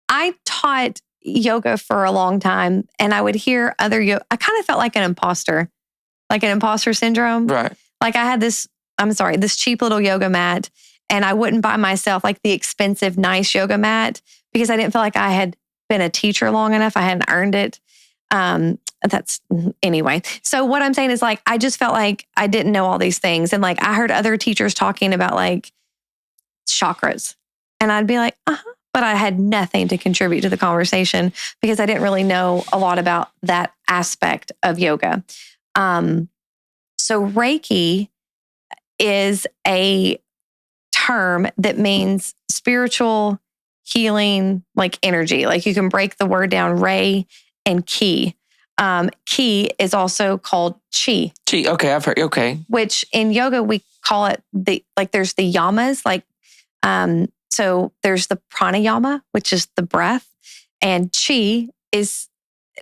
I taught yoga for a long time, and I would hear other yoga. I kind of felt like an imposter syndrome. Right. Like I had this cheap little yoga mat, and I wouldn't buy myself like the expensive, nice yoga mat because I didn't feel like I had been a teacher long enough. I hadn't earned it. Anyway. So what I'm saying is like, I just felt like I didn't know all these things. And like, I heard other teachers talking about like chakras, and I'd be like, but I had nothing to contribute to the conversation because I didn't really know a lot about that aspect of yoga. So Reiki is a term that means spiritual healing, like energy. Like you can break the word down, Rei and Ki. Ki is also called Chi. Chi, okay, I've heard, okay. Which in yoga, we call it there's the yamas, so there's the pranayama, which is the breath, and Chi is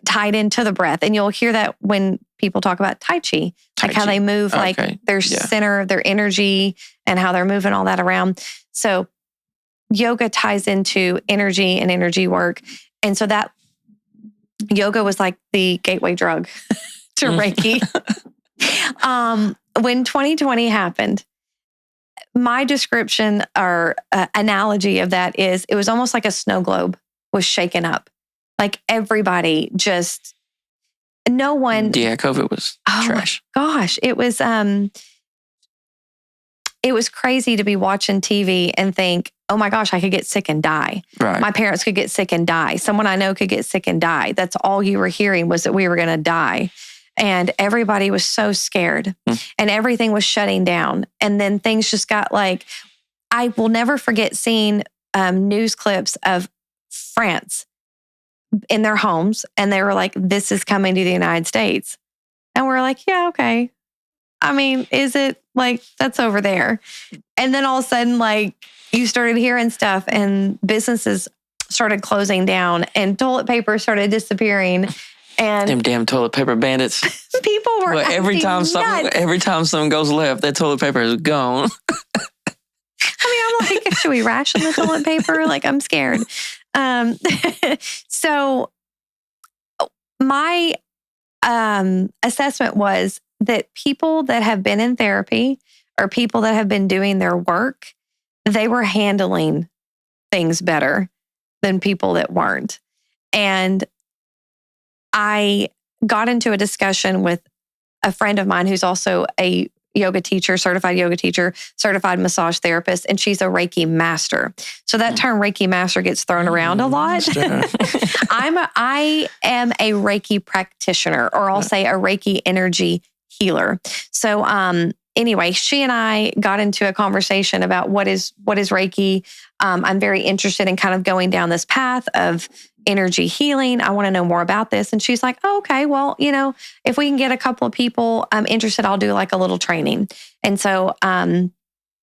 tied into the breath. And you'll hear that when people talk about Tai Chi, like how they move, like their center of their energy and how they're moving all that around. So yoga ties into energy and energy work. And so that yoga was like the gateway drug to Reiki. When 2020 happened, my description or analogy of that is it was almost like a snow globe was shaken up. Like everybody just, no one. Yeah, COVID was trash. Gosh, it was crazy to be watching TV and think, oh my gosh, I could get sick and die. Right. My parents could get sick and die. Someone I know could get sick and die. That's all you were hearing was that we were going to die. And everybody was so scared and everything was shutting down. And then things just got like, I will never forget seeing news clips of France in their homes. And they were like, this is coming to the United States. And we're like, yeah, okay. I mean, is it like, that's over there? And then all of a sudden, like, you started hearing stuff and businesses started closing down and toilet paper started disappearing. And them damn toilet paper bandits. People were every time something goes left, that toilet paper is gone. I mean, I'm like, should we ration the toilet paper? Like, I'm scared. So my assessment was that people that have been in therapy or people that have been doing their work, they were handling things better than people that weren't. And I got into a discussion with a friend of mine who's also a yoga teacher, certified massage therapist, and she's a Reike master. So that term Reike master gets thrown around a lot. I am a Reiki practitioner, or I'll say a Reiki energy healer. So anyway, she and I got into a conversation about what is Reiki. I'm very interested in kind of going down this path of energy healing. I want to know more about this. And she's like, oh, okay, well, if we can get a couple of people interested, I'll do like a little training. And so I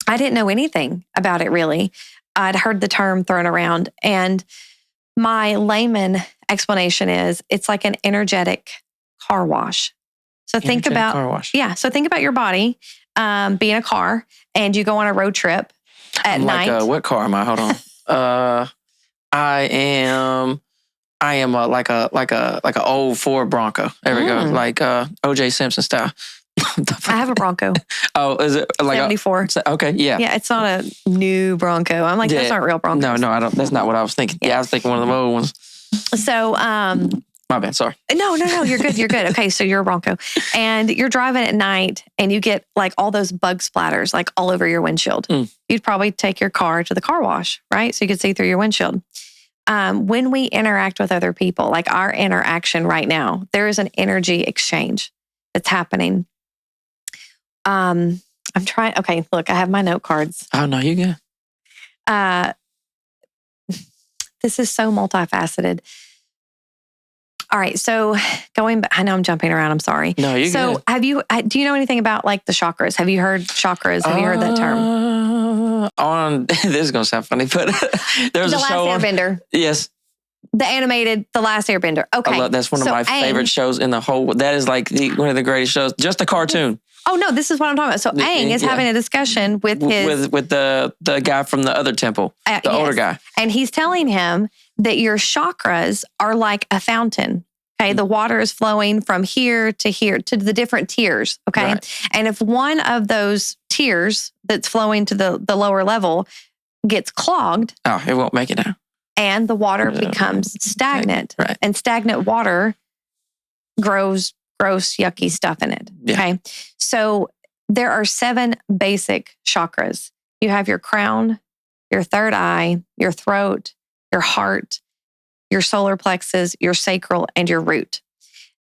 didn't know anything about it really. I'd heard the term thrown around. And my layman explanation is it's like an energetic car wash. So think about car wash. Yeah. So think about your body being a car, and you go on a road trip at night. What car am I? Hold on. I am like a old Ford Bronco. There we go. Like O.J. Simpson style. I have a Bronco. Oh, is it like 74? Okay, yeah. Yeah, it's not a new Bronco. I'm like, those aren't real Broncos. No, I don't. That's not what I was thinking. Yeah, I was thinking one of the old ones. So, my bad. Sorry. No, you're good. You're good. Okay, so you're a Bronco, and you're driving at night, and you get like all those bug splatters like all over your windshield. You'd probably take your car to the car wash, right? So you could see through your windshield. When we interact with other people, like our interaction right now, there is an energy exchange that's happening. I'm trying. Okay, look, I have my note cards. Oh no, you good. This is so multifaceted. All right, so going back, I know I'm jumping around. I'm sorry. No, you're good. So do you know anything about like the chakras? Have you heard chakras? Have you heard that term? This is going to sound funny, but there's a show. The Last Airbender. Yes. The animated The Last Airbender. Okay. That's one of my favorite shows in the whole, that is like one of the greatest shows, just a cartoon. Oh no, this is what I'm talking about. So Aang is having a discussion with the guy from the other temple, the older guy. And he's telling him that your chakras are like a fountain. Okay. The water is flowing from here to the different tiers. Okay. Right. And if one of those tiers that's flowing to the lower level gets clogged. Oh, it won't make it out. And the water becomes stagnant. Right. And stagnant water grows gross, yucky stuff in it. Yeah. Okay. So there are 7 basic chakras. You have your crown, your third eye, your throat, your heart, your solar plexus, your sacral, and your root.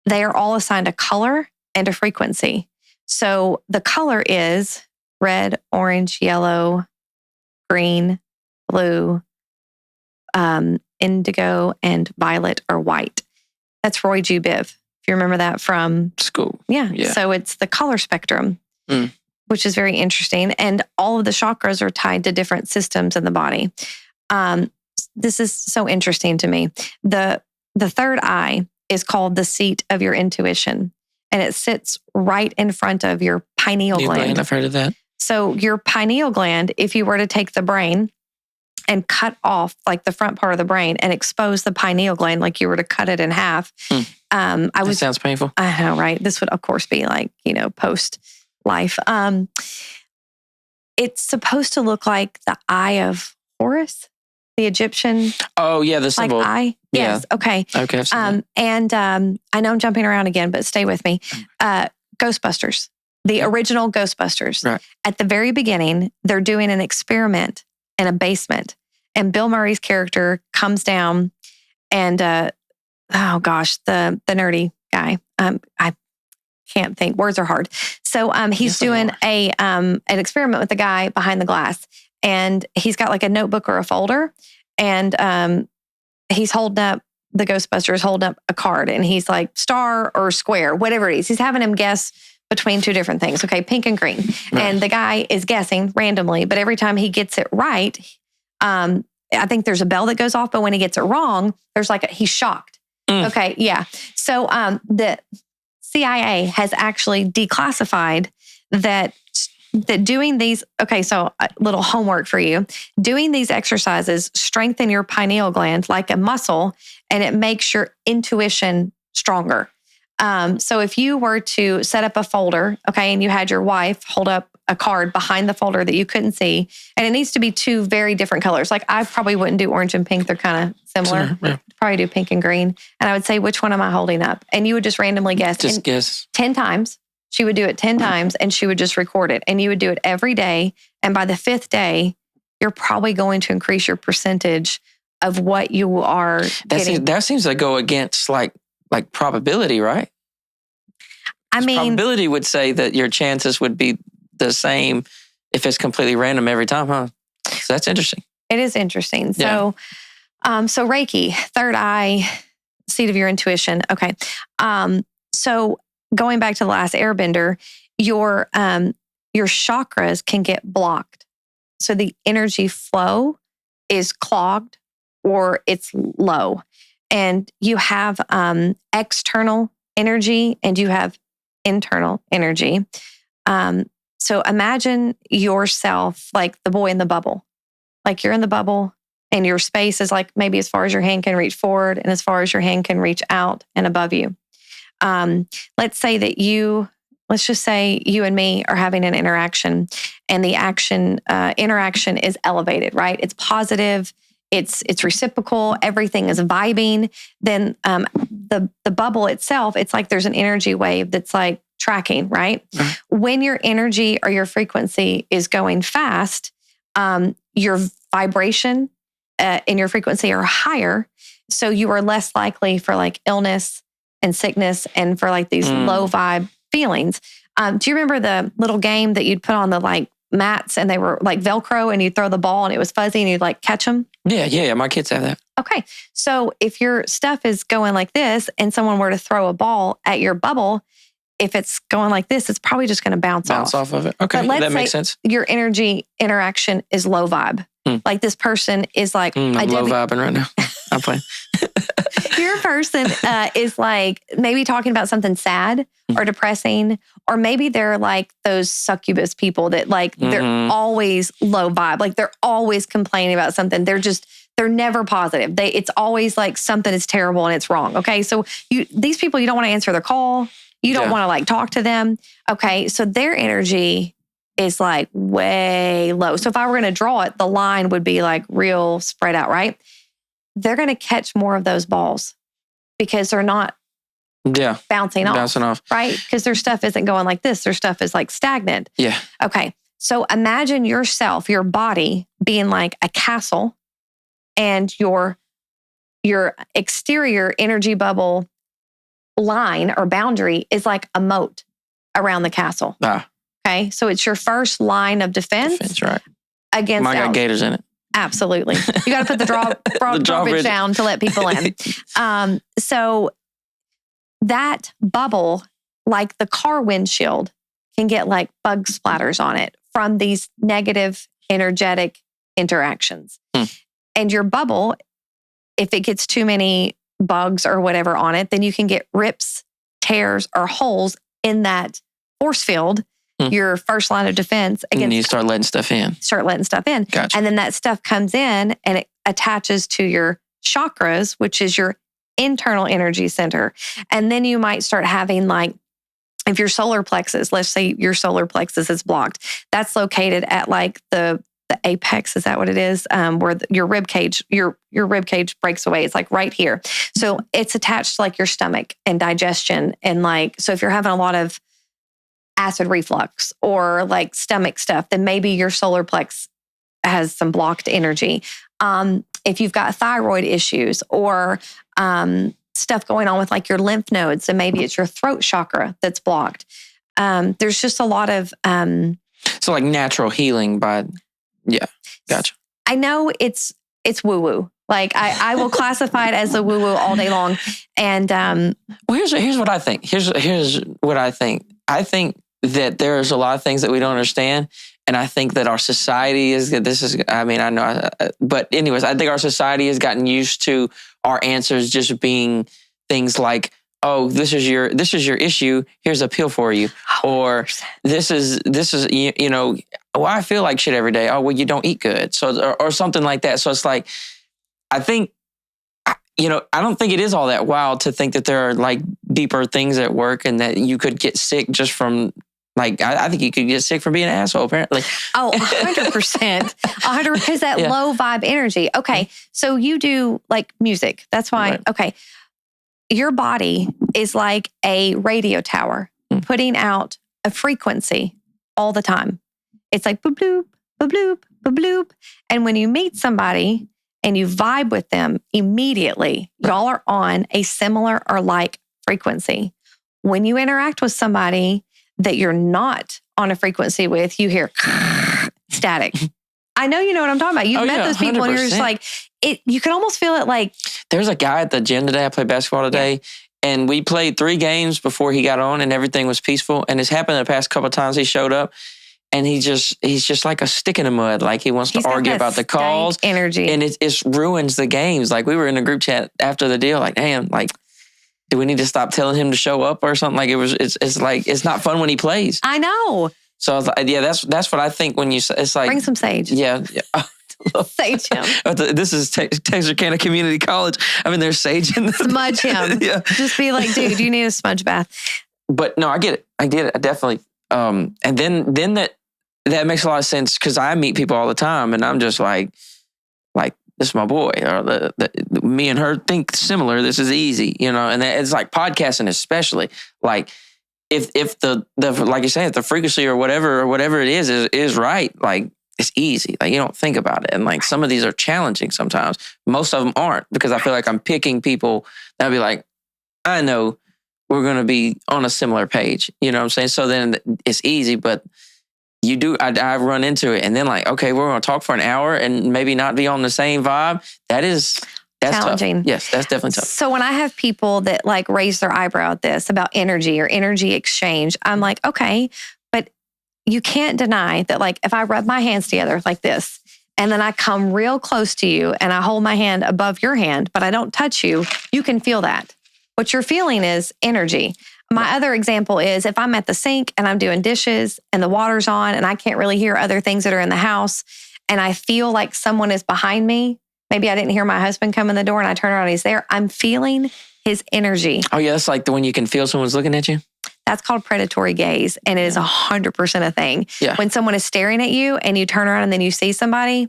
They are all assigned a color and a frequency. So the color is red, orange, yellow, green, blue, indigo, and violet or white. That's Roy G. Biv. If you remember that from school. Yeah. So it's the color spectrum, which is very interesting. And all of the chakras are tied to different systems in the body. This is so interesting to me. The third eye is called the seat of your intuition, and it sits right in front of your pineal gland. I've heard of that. So your pineal gland, if you were to take the brain and cut off like the front part of the brain and expose the pineal gland like you were to cut it in half. That sounds painful. I know, right? This would, of course, be like, post life. it's supposed to look like the eye of Horus, the Egyptian. Oh yeah, the symbol. Like eye. Yeah. Yes. Okay. Okay. I've seen that. I know I'm jumping around again, but stay with me. Ghostbusters, the original Ghostbusters. Right. At the very beginning, they're doing an experiment in a basement, and Bill Murray's character comes down, and oh gosh, the nerdy guy. I can't think. Words are hard. So he's doing an experiment with the guy behind the glass, and he's got like a notebook or a folder, and he's holding up, the Ghostbusters holding up a card, and he's like star or square, whatever it is. He's having him guess between two different things. Okay, pink and green. Right. And the guy is guessing randomly, but every time he gets it right, I think there's a bell that goes off, but when he gets it wrong, there's like he's shocked. Okay, yeah. So the CIA has actually declassified that doing these, okay, so a little homework for you. Doing these exercises strengthen your pineal gland like a muscle, and it makes your intuition stronger. So if you were to set up a folder, okay, and you had your wife hold up a card behind the folder that you couldn't see, and it needs to be two very different colors. Like I probably wouldn't do orange and pink. They're kind of similar. Yeah. Probably do pink and green. And I would say, which one am I holding up? And you would just randomly guess. Just guess. 10 times. She would do it 10 times and she would just record it. And you would do it every day. And by the 5th day, you're probably going to increase your percentage of what you are getting. That seems to go against like probability, right? I mean, probability would say that your chances would be the same if it's completely random every time, huh? So that's interesting. It is interesting. Yeah. So Reiki, third eye, seat of your intuition. Okay. So going back to the last airbender, your chakras can get blocked. So the energy flow is clogged or it's low. And you have external energy and you have internal energy. So imagine yourself like the boy in the bubble. Like you're in the bubble and your space is like maybe as far as your hand can reach forward and as far as your hand can reach out and above you. Let's just say you and me are having an interaction and the interaction is elevated, right? It's positive. It's reciprocal. Everything is vibing. Then the bubble itself, it's like there's an energy wave that's like tracking, right? Mm-hmm. When your energy or your frequency is going fast, your vibration and your frequency are higher. So you are less likely for like illness and sickness and for like these low vibe feelings. Do you remember the little game that you'd put on the like mats and they were like Velcro and you'd throw the ball and it was fuzzy and you'd like catch them? Yeah. My kids have that. Okay. So if your stuff is going like this and someone were to throw a ball at your bubble, if it's going like this, it's probably just going to bounce off of it. Okay, that makes sense. Your energy interaction is low vibe. Like this person is like... I'm low vibing right now. I'm playing. Your person is like maybe talking about something sad or depressing, or maybe they're like those succubus people that like they're always low vibe. Like they're always complaining about something. They're never positive. It's always like something is terrible and it's wrong. Okay, so these people, you don't want to answer their call. You don't want to like talk to them. Okay, so their energy is like way low. So if I were going to draw it, the line would be like real spread out, right? They're going to catch more of those balls because they're not bouncing off. Right? Because their stuff isn't going like this. Their stuff is like stagnant. Yeah. Okay. So imagine yourself, your body being like a castle and your exterior energy bubble line or boundary is like a moat around the castle. Okay. So it's your first line of defense. Right. Against mine got gators in it. Absolutely. You got to put the drawbridge down to let people in. So that bubble, like the car windshield, can get like bug splatters on it from these negative energetic interactions. And your bubble, if it gets too many bugs or whatever on it, then you can get rips, tears, or holes in that force field. Your first line of defense against. And you start letting stuff in. Gotcha. And then that stuff comes in and it attaches to your chakras, which is your internal energy center. And then you might start having like if your solar plexus, let's say your solar plexus is blocked, that's located at like the apex. Is that what it is? Where your rib cage, your rib cage breaks away. It's like right here. So it's attached to like your stomach and digestion. And like, so if you're having a lot of acid reflux or like stomach stuff, then maybe your solar plex has some blocked energy. If you've got thyroid issues or stuff going on with like your lymph nodes, and maybe it's your throat chakra that's blocked. There's just a lot of... so like natural healing by... Yeah, gotcha. I know it's woo-woo. Like I will classify it as a woo-woo all day long. And well, here's what I think. Here's what I think. I think that there's a lot of things that we don't understand. And I think that our society but anyways, I think our society has gotten used to our answers just being things like, oh, this is your issue. Here's a pill for you. 100%. Or this is, well, I feel like shit every day. Oh, well, you don't eat good. So, or something like that. So it's like, I think, I don't think it is all that wild to think that there are like deeper things at work and that you could get sick just from like, I think you could get sick from being an asshole, apparently. Oh, 100%. 100%, because that low vibe energy. Okay. So you do like music. That's why, right. Okay. Your body is like a radio tower putting out a frequency all the time. It's like boop, bloop, boop, bloop, boop, bloop. And when you meet somebody and you vibe with them immediately, y'all are on a similar or like frequency. When you interact with somebody that you're not on a frequency with, you hear static. I know you know what I'm talking about. You've met those people 100%. And you're just like, you can almost feel it like... There's a guy at the gym today. I played basketball today. And we played 3 games before he got on and everything was peaceful. And it's happened the past couple of times he showed up. And he's just like a stick in the mud. Like he wants to argue about the calls. Energy. And it ruins the games. Like we were in a group chat after the deal. Like, damn, like, do we need to stop telling him to show up or something? Like it's like, it's not fun when he plays. I know. So I was like, yeah, that's what I think when you say, it's like. Bring some sage. Yeah. Sage him. This is Texarkana Community College. I mean, there's sage in this. Smudge him. Yeah. Just be like, dude, you need a smudge bath. But no, I get it. I definitely. And then that makes a lot of sense because I meet people all the time and I'm just like this is my boy, or me and her think similar. This is easy, and it's like podcasting, especially like if the like you say, if the frequency or whatever it is right, like it's easy. Like you don't think about it. And like some of these are challenging sometimes. Most of them aren't because I feel like I'm picking people that'll be like, I know we're going to be on a similar page. You know what I'm saying? So then it's easy, but you do, I run into it and then like, okay, we're going to talk for an hour and maybe not be on the same vibe. That's challenging. Tough. Yes, that's definitely tough. So when I have people that like raise their eyebrow at this about energy or energy exchange, I'm like, okay, but you can't deny that like if I rub my hands together like this and then I come real close to you and I hold my hand above your hand, but I don't touch you, you can feel that. What you're feeling is energy. My other example is if I'm at the sink and I'm doing dishes and the water's on and I can't really hear other things that are in the house and I feel like someone is behind me. Maybe I didn't hear my husband come in the door and I turn around and he's there. I'm feeling his energy. Oh yeah, that's like the one you can feel someone's looking at you? That's called predatory gaze and it is 100% a thing. Yeah. When someone is staring at you and you turn around and then you see somebody,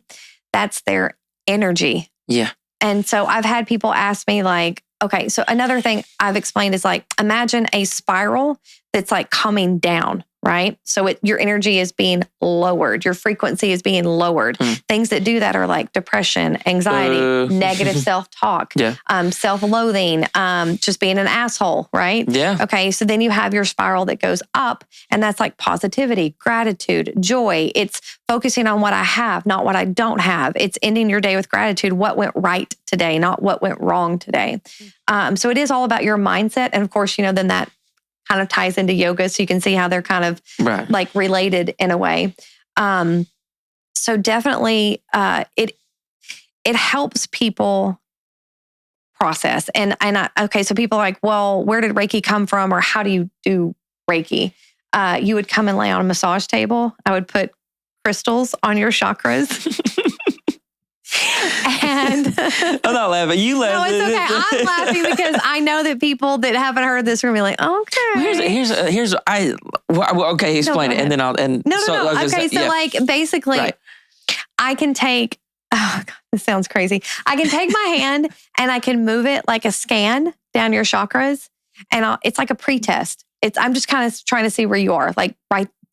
that's their energy. Yeah. And so I've had people ask me like, okay, so another thing I've explained is like, imagine a spiral that's like coming down, right? So your energy is being lowered. Your frequency is being lowered. Things that do that are like depression, anxiety, negative self-talk, self-loathing, just being an asshole, right? Yeah. Okay, so then you have your spiral that goes up and that's like positivity, gratitude, joy. It's focusing on what I have, not what I don't have. It's ending your day with gratitude. What went right today, not what went wrong today. So it is all about your mindset. And of course, then that kind of ties into yoga. So you can see how they're kind of like related in a way. So definitely it helps people process. Okay, so people are like, well, where did Reiki come from? Or how do you do Reiki? You would come and lay on a massage table. I would put crystals on your chakras. And I'm not laughing. You No, laugh. it's okay. I'm laughing because I know that people that haven't heard this are gonna be like, okay. Okay, explain it, and then I'll. No. Okay, so like basically, Right. I can take. Oh God, this sounds crazy. I can take my hand and I can move it like a scan down your chakras, and it's like a pre-test. I'm just kind of trying to see where you are, like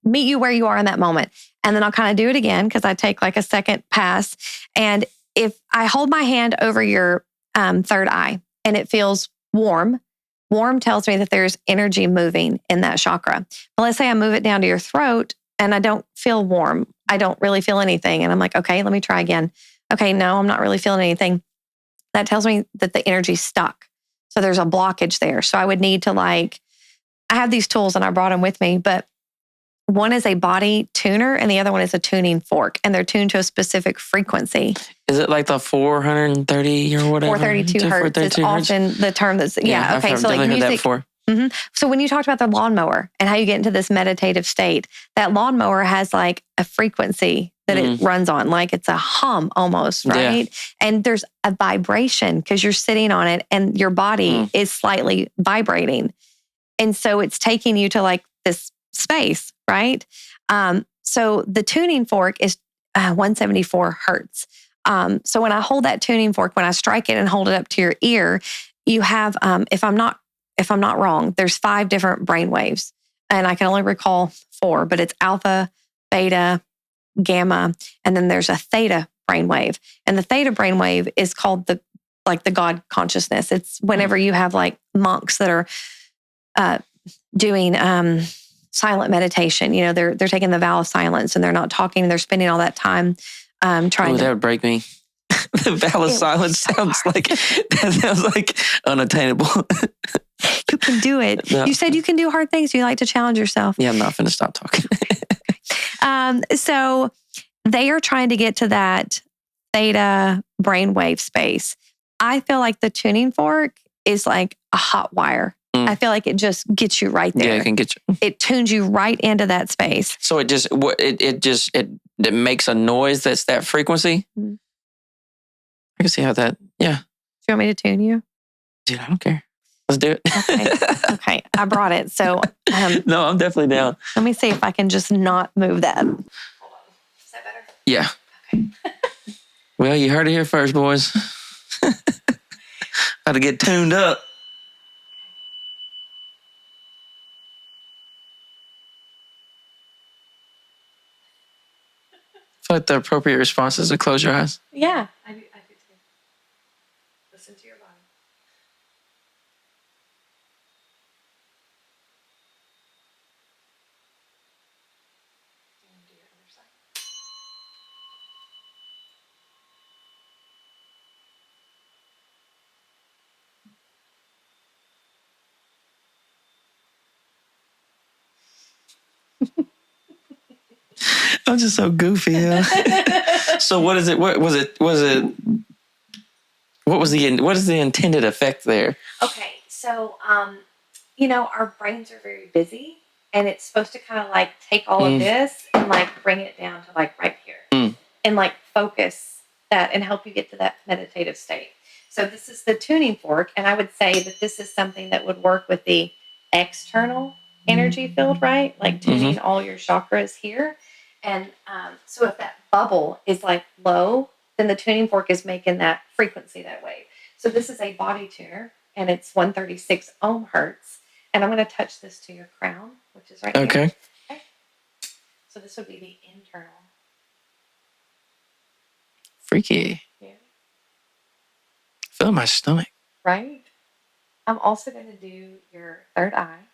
meet you where you are in that moment, and then I'll kind of do it again because I take like a second pass, and if I hold my hand over your third eye and it feels warm tells me that there's energy moving in that chakra. But let's say I move it down to your throat and I don't feel warm. I don't really feel anything. And I'm like, okay, let me try again. Okay, no, I'm not really feeling anything. That tells me that the energy's stuck. So there's a blockage there. So I would need to I have these tools and I brought them with me, but one is a body tuner and the other one is a tuning fork, and they're tuned to a specific frequency. Is it like the 430 or whatever? 432 hertz is often the term that's, yeah. Okay. So like music. Heard that before. Mm-hmm. So when you talked about the lawnmower and how you get into this meditative state, that lawnmower has like a frequency that it runs on, like it's a hum almost, right? Yeah. And there's a vibration because you're sitting on it and your body is slightly vibrating. And so it's taking you to like this space, right? So the tuning fork is 174 hertz. So when I hold that tuning fork, when I strike it and hold it up to your ear, you have, if I'm not wrong, there's 5 different brain waves, and I can only recall 4, but it's alpha, beta, gamma, and then there's a theta brainwave. And the theta brainwave is called the God consciousness. It's whenever you have like monks that are doing silent meditation. You know, they're taking the vow of silence and they're not talking. They're spending all that time trying to. That would break me. The vow of silence sounds like unattainable. You can do it. No. You said you can do hard things. You like to challenge yourself. Yeah, I'm not going to stop talking. So they are trying to get to that theta brainwave space. I feel like the tuning fork is like a hot wire. I feel like it just gets you right there. Yeah, it can get you. It tunes you right into that space. So it makes a noise that's that frequency. Mm-hmm. I can see how that. Yeah. Do you want me to tune you? Dude, I don't care. Let's do it. Okay. I brought it. So no, I'm definitely down. Let me see if I can just not move that. Hold on. Is that better? Yeah. Okay. Well, you heard it here first, boys. Got to get tuned up. I feel like the appropriate response is to close your eyes. Yeah, I do too. Listen to your body. And do your other side. I'm just so goofy. Yeah. So what is it? What was it? What is the intended effect there? Okay, so our brains are very busy, and it's supposed to kind of like take all of this and like bring it down to like right here and like focus that and help you get to that meditative state. So this is the tuning fork, and I would say that this is something that would work with the external energy field, right? Like tuning all your chakras here. And so if that bubble is like low, then the tuning fork is making that frequency, that wave. So this is a body tuner, and it's 136 ohm hertz. And I'm going to touch this to your crown, which is right here. Okay. So this would be the internal. Freaky. Yeah. Feel my stomach. Right? I'm also going to do your third eye.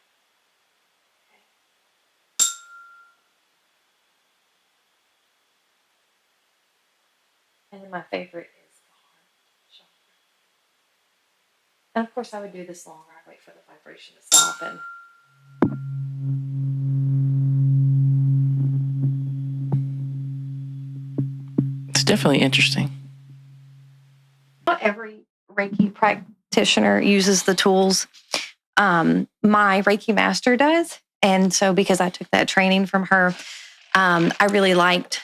And then my favorite is the heart chakra. And of course, I would do this longer. I'd wait for the vibration to stop. And it's definitely interesting. Not every Reiki practitioner uses the tools. My Reiki master does. And so because I took that training from her, I really liked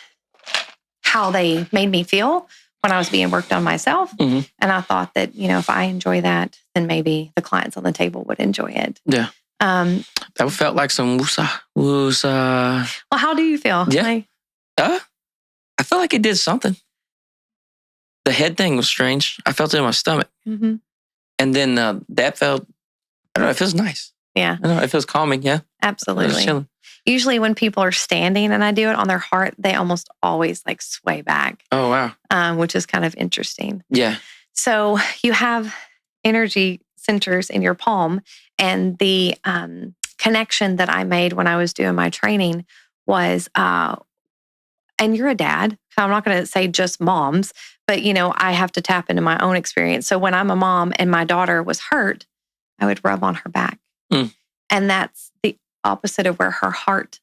how they made me feel when I was being worked on myself. Mhm. And I thought that, if I enjoy that, then maybe the clients on the table would enjoy it. Yeah. That felt like some woosah. Well, how do you feel? Yeah. I felt like it did something. The head thing was strange. I felt it in my stomach. Mm-hmm. And then that felt, I don't know, it feels nice. Yeah. I don't know, it feels calming. Yeah. Absolutely. Usually when people are standing and I do it on their heart, they almost always like sway back. Oh, wow. Which is kind of interesting. Yeah. So you have energy centers in your palm, and the connection that I made when I was doing my training was, and you're a dad, so I'm not going to say just moms, but I have to tap into my own experience. So when I'm a mom and my daughter was hurt, I would rub on her back. And that's the opposite of where her heart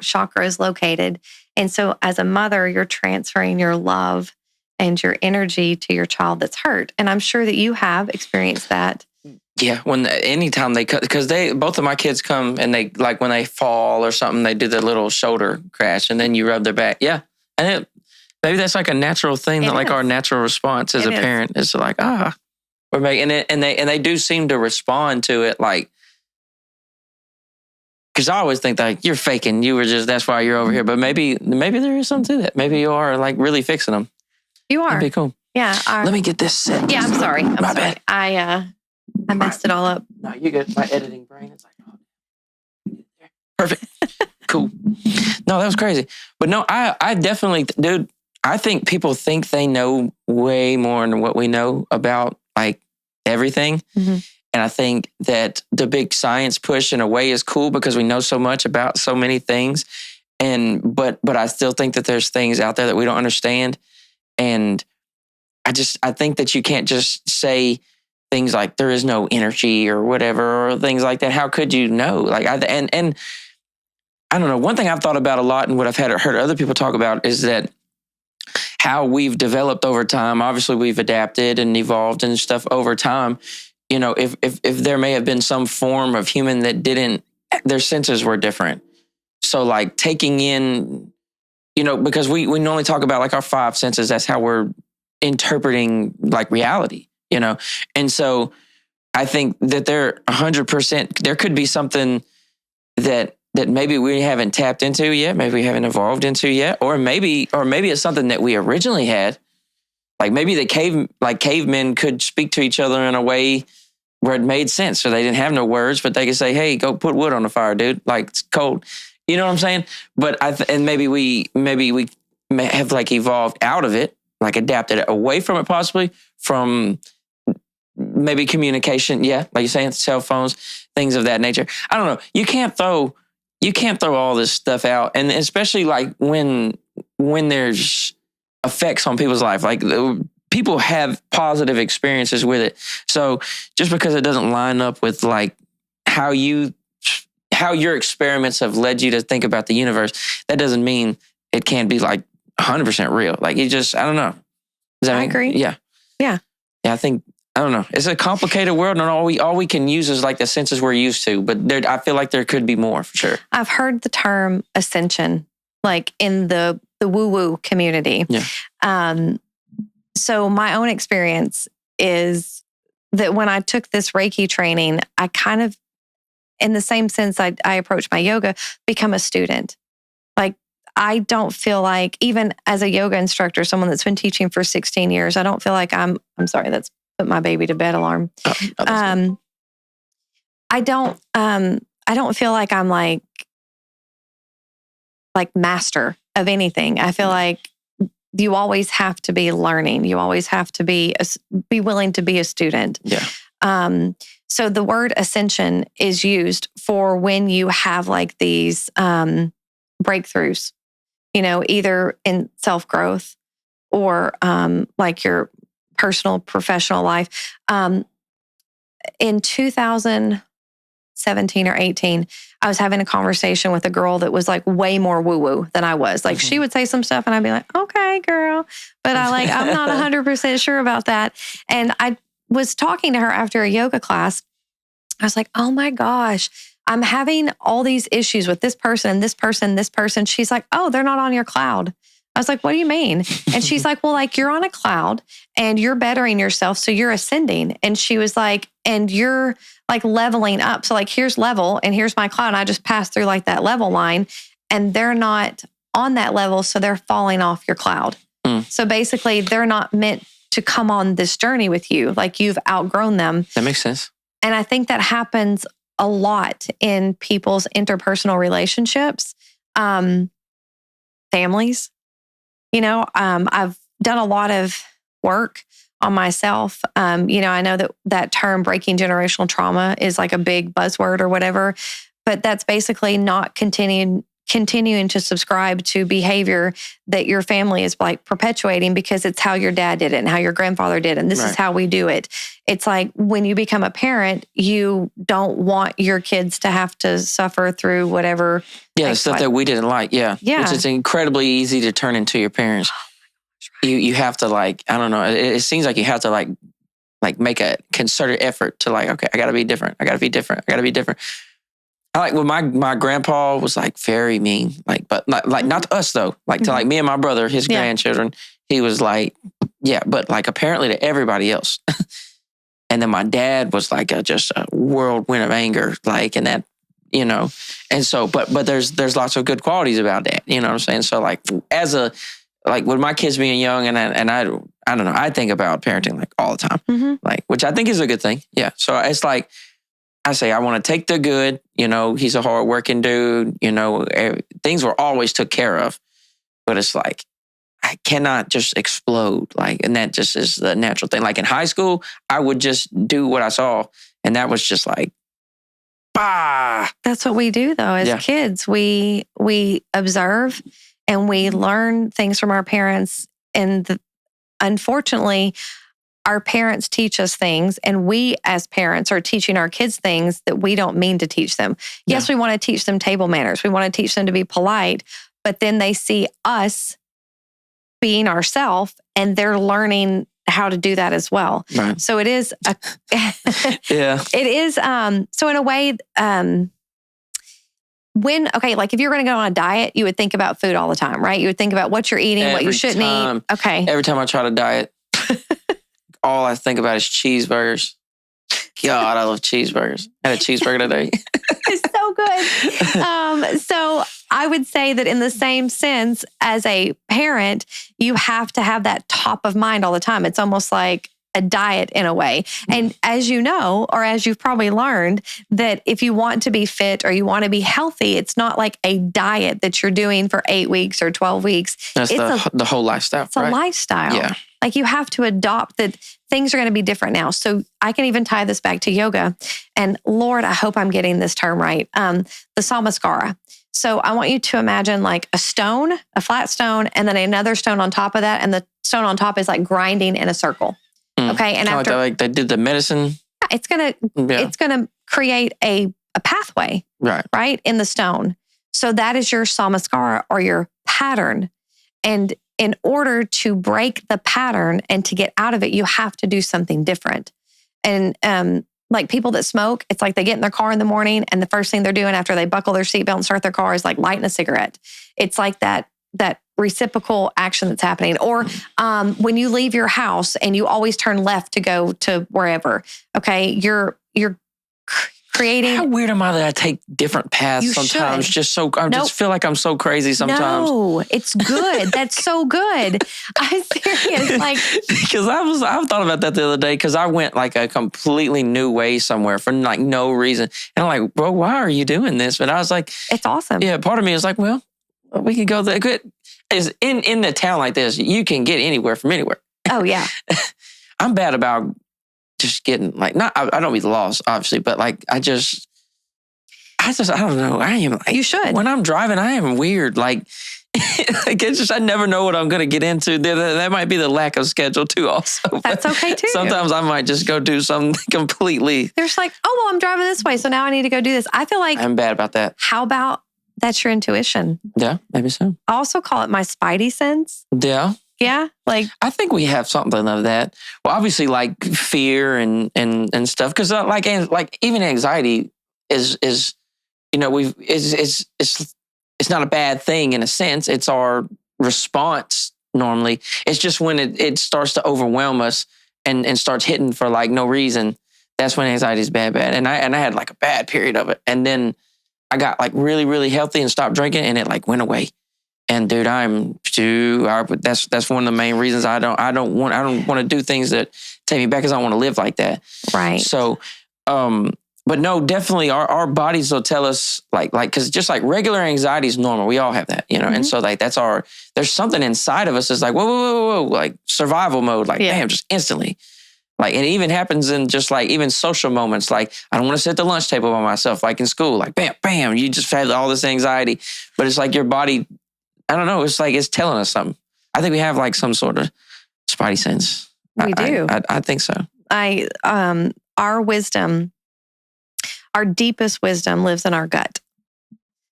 chakra is located. And so as a mother, you're transferring your love and your energy to your child that's hurt. And I'm sure that you have experienced that. Yeah, anytime they cut, because both of my kids come and they, like when they fall or something, they do the little shoulder crash and then you rub their back. Yeah. And maybe that's like a natural thing that like our natural response as a parent is like, we're making it. And they do seem to respond to it like, because I always think like you're faking. That's why you're over here. But maybe there is something to that. Maybe you are like really fixing them. You are. That'd be cool. Yeah. Let me get this set. Yeah, I'm sorry. My bad. I messed it all up. No, you get my editing brain. It's like, perfect. Cool. No, that was crazy. But no, I definitely, dude, I think people think they know way more than what we know about like everything. Mm-hmm. And I think that the big science push in a way is cool because we know so much about so many things. But I still think that there's things out there that we don't understand. And I think that you can't just say things like there is no energy or whatever, or things like that. How could you know? Like, and I don't know. One thing I've thought about a lot and what I've heard other people talk about is that how we've developed over time. Obviously, we've adapted and evolved and stuff over time. If there may have been some form of human that their senses were different. So like taking in, because we normally talk about like our five senses, that's how we're interpreting like reality, And so I think that 100%, there could be something that maybe we haven't tapped into yet, maybe we haven't evolved into yet, or maybe it's something that we originally had. Like maybe cavemen could speak to each other in a way where it made sense. So they didn't have no words, but they could say, hey, go put wood on the fire, dude. Like it's cold. You know what I'm saying? But and maybe we may have like evolved out of it, like adapted away from it, possibly from maybe communication. Yeah. Like you're saying, cell phones, things of that nature. I don't know. You can't throw all this stuff out. And especially like when there's effects on people's life, like people have positive experiences with it. So just because it doesn't line up with like how your experiments have led you to think about the universe, that doesn't mean it can't be like 100% real. Like I don't know. I agree. Yeah. Yeah. Yeah. I don't know. It's a complicated world, and all we can use is like the senses we're used to. But I feel like there could be more for sure. I've heard the term ascension, like in the woo-woo community. Yeah. So my own experience is that when I took this Reiki training, I kind of, in the same sense I approach my yoga, become a student. Like I don't feel like, even as a yoga instructor, someone that's been teaching for 16 years, I don't feel like I'm sorry, that's put my baby to bed alarm. I don't feel like I'm like master of anything. I feel like you always have to be learning. You always have to be willing to be a student. Yeah. So the word ascension is used for when you have like these breakthroughs, either in self-growth or like your personal, professional life. In 2017 or 18, I was having a conversation with a girl that was like way more woo-woo than I was. Like she would say some stuff and I'd be like, okay, girl. But I'm not 100% sure about that. And I was talking to her after a yoga class. I was like, oh my gosh, I'm having all these issues with this person, this person, this person. She's like, oh, they're not on your cloud. I was like, what do you mean? And she's like, well, like you're on a cloud and you're bettering yourself. So you're ascending. And she was like, and you're like leveling up. So like, here's level and here's my cloud. And I just passed through like that level line and they're not on that level. So they're falling off your cloud. So basically they're not meant to come on this journey with you. Like you've outgrown them. That makes sense. And I think that happens a lot in people's interpersonal relationships, families. I've done a lot of work on myself. I know that term breaking generational trauma is like a big buzzword or whatever, but that's basically not continuing to subscribe to behavior that your family is like perpetuating because it's how your dad did it and how your grandfather did it. And this is how we do it. It's like when you become a parent, you don't want your kids to have to suffer through whatever. Yeah, the stuff that we didn't like. Yeah. Yeah. It's incredibly easy to turn into your parents. You have to like, I don't know. It seems like you have to like make a concerted effort to like, okay, I got to be different. I got to be different. I got to be different. I like when my grandpa was like very mean, like, but like not to us though, like to like me and my brother, his grandchildren, he was like, yeah, but like apparently to everybody else. And then my dad was like just a whirlwind of anger, like, and that, and so, but there's lots of good qualities about that, you know what I'm saying? So like like with my kids being young and I don't know, I think about parenting like all the time, like, which I think is a good thing. Yeah. So it's like, I say, I want to take the good, he's a hardworking dude, things were always took care of, but it's like, I cannot just explode. Like, and that just is the natural thing. Like in high school, I would just do what I saw. And that was just like, bah. That's what we do though. As kids, we observe and we learn things from our parents. And unfortunately, our parents teach us things and we as parents are teaching our kids things that we don't mean to teach them. Yes, we want to teach them table manners. We want to teach them to be polite, but then they see us being ourselves and they're learning how to do that as well. Right. So it is, it is, so in a way, like if you're going to go on a diet, you would think about food all the time, right? You would think about what you're eating, what you shouldn't eat. Okay. Every time I try to diet, all I think about is cheeseburgers. God, I love cheeseburgers. I had a cheeseburger today. It's so good. So I would say that in the same sense, as a parent, you have to have that top of mind all the time. It's almost like a diet in a way. And as you know, or as you've probably learned, that if you want to be fit or you want to be healthy, it's not like a diet that you're doing for 8 weeks or 12 weeks. That's the whole lifestyle. It's a lifestyle. Yeah. Like you have to adopt that things are going to be different now. So I can even tie this back to yoga. And Lord, I hope I'm getting this term right. The Samaskara. So I want you to imagine like a stone, a flat stone, and then another stone on top of that. And the stone on top is like grinding in a circle. Okay. And after like they did the medicine. It's gonna create a pathway. Right. In the stone. So that is your Samaskara or your pattern. And in order to break the pattern and to get out of it, you have to do something different. And like people that smoke, it's like they get in their car in the morning and the first thing they're doing after they buckle their seatbelt and start their car is like lighting a cigarette. It's like that reciprocal action that's happening. Or when you leave your house and you always turn left to go to wherever, okay, you're creating. How weird am I that I take different paths sometimes? Should. Just feel like I'm so crazy sometimes. No, it's good. That's so good. I'm serious. Like, because I've thought about that the other day because I went like a completely new way somewhere for like no reason. And I'm like, bro, why are you doing this? But I was like, it's awesome. Yeah, part of me is like, well, we could go there. Good. Is in the town like this, you can get anywhere from anywhere. Oh yeah. I'm bad about just getting like I don't be lost obviously, but like I don't know. I am like, you should. When I'm driving, I am weird. Like I never know what I'm going to get into. That might be the lack of schedule too. Also, that's okay too. Sometimes I might just go do something completely. There's like, oh well, I'm driving this way, so now I need to go do this. I feel like I'm bad about that. How about that's your intuition? Yeah, maybe so. I also call it my spidey sense. Yeah. Yeah, like I think we have something of that. Well, obviously, like fear and stuff, because like even anxiety is it's not a bad thing in a sense. It's our response normally. It's just when it starts to overwhelm us and starts hitting for like no reason. That's when anxiety is bad. And I had like a bad period of it. And then I got like really, really healthy and stopped drinking, and it like went away. And dude, that's one of the main reasons I don't want to do things that take me back, because I don't want to live like that. Right. So, but no, definitely our bodies will tell us because just like regular anxiety is normal. We all have that, you know? And so like, there's something inside of us that's like, whoa, like survival mode, like bam, just instantly. Like, it even happens in just like even social moments. Like, I don't want to sit at the lunch table by myself, like in school, like bam, bam, you just have all this anxiety, but it's like your body, I don't know. It's like, it's telling us something. I think we have like some sort of spidey sense. We do. I think so. Our wisdom, our deepest wisdom lives in our gut.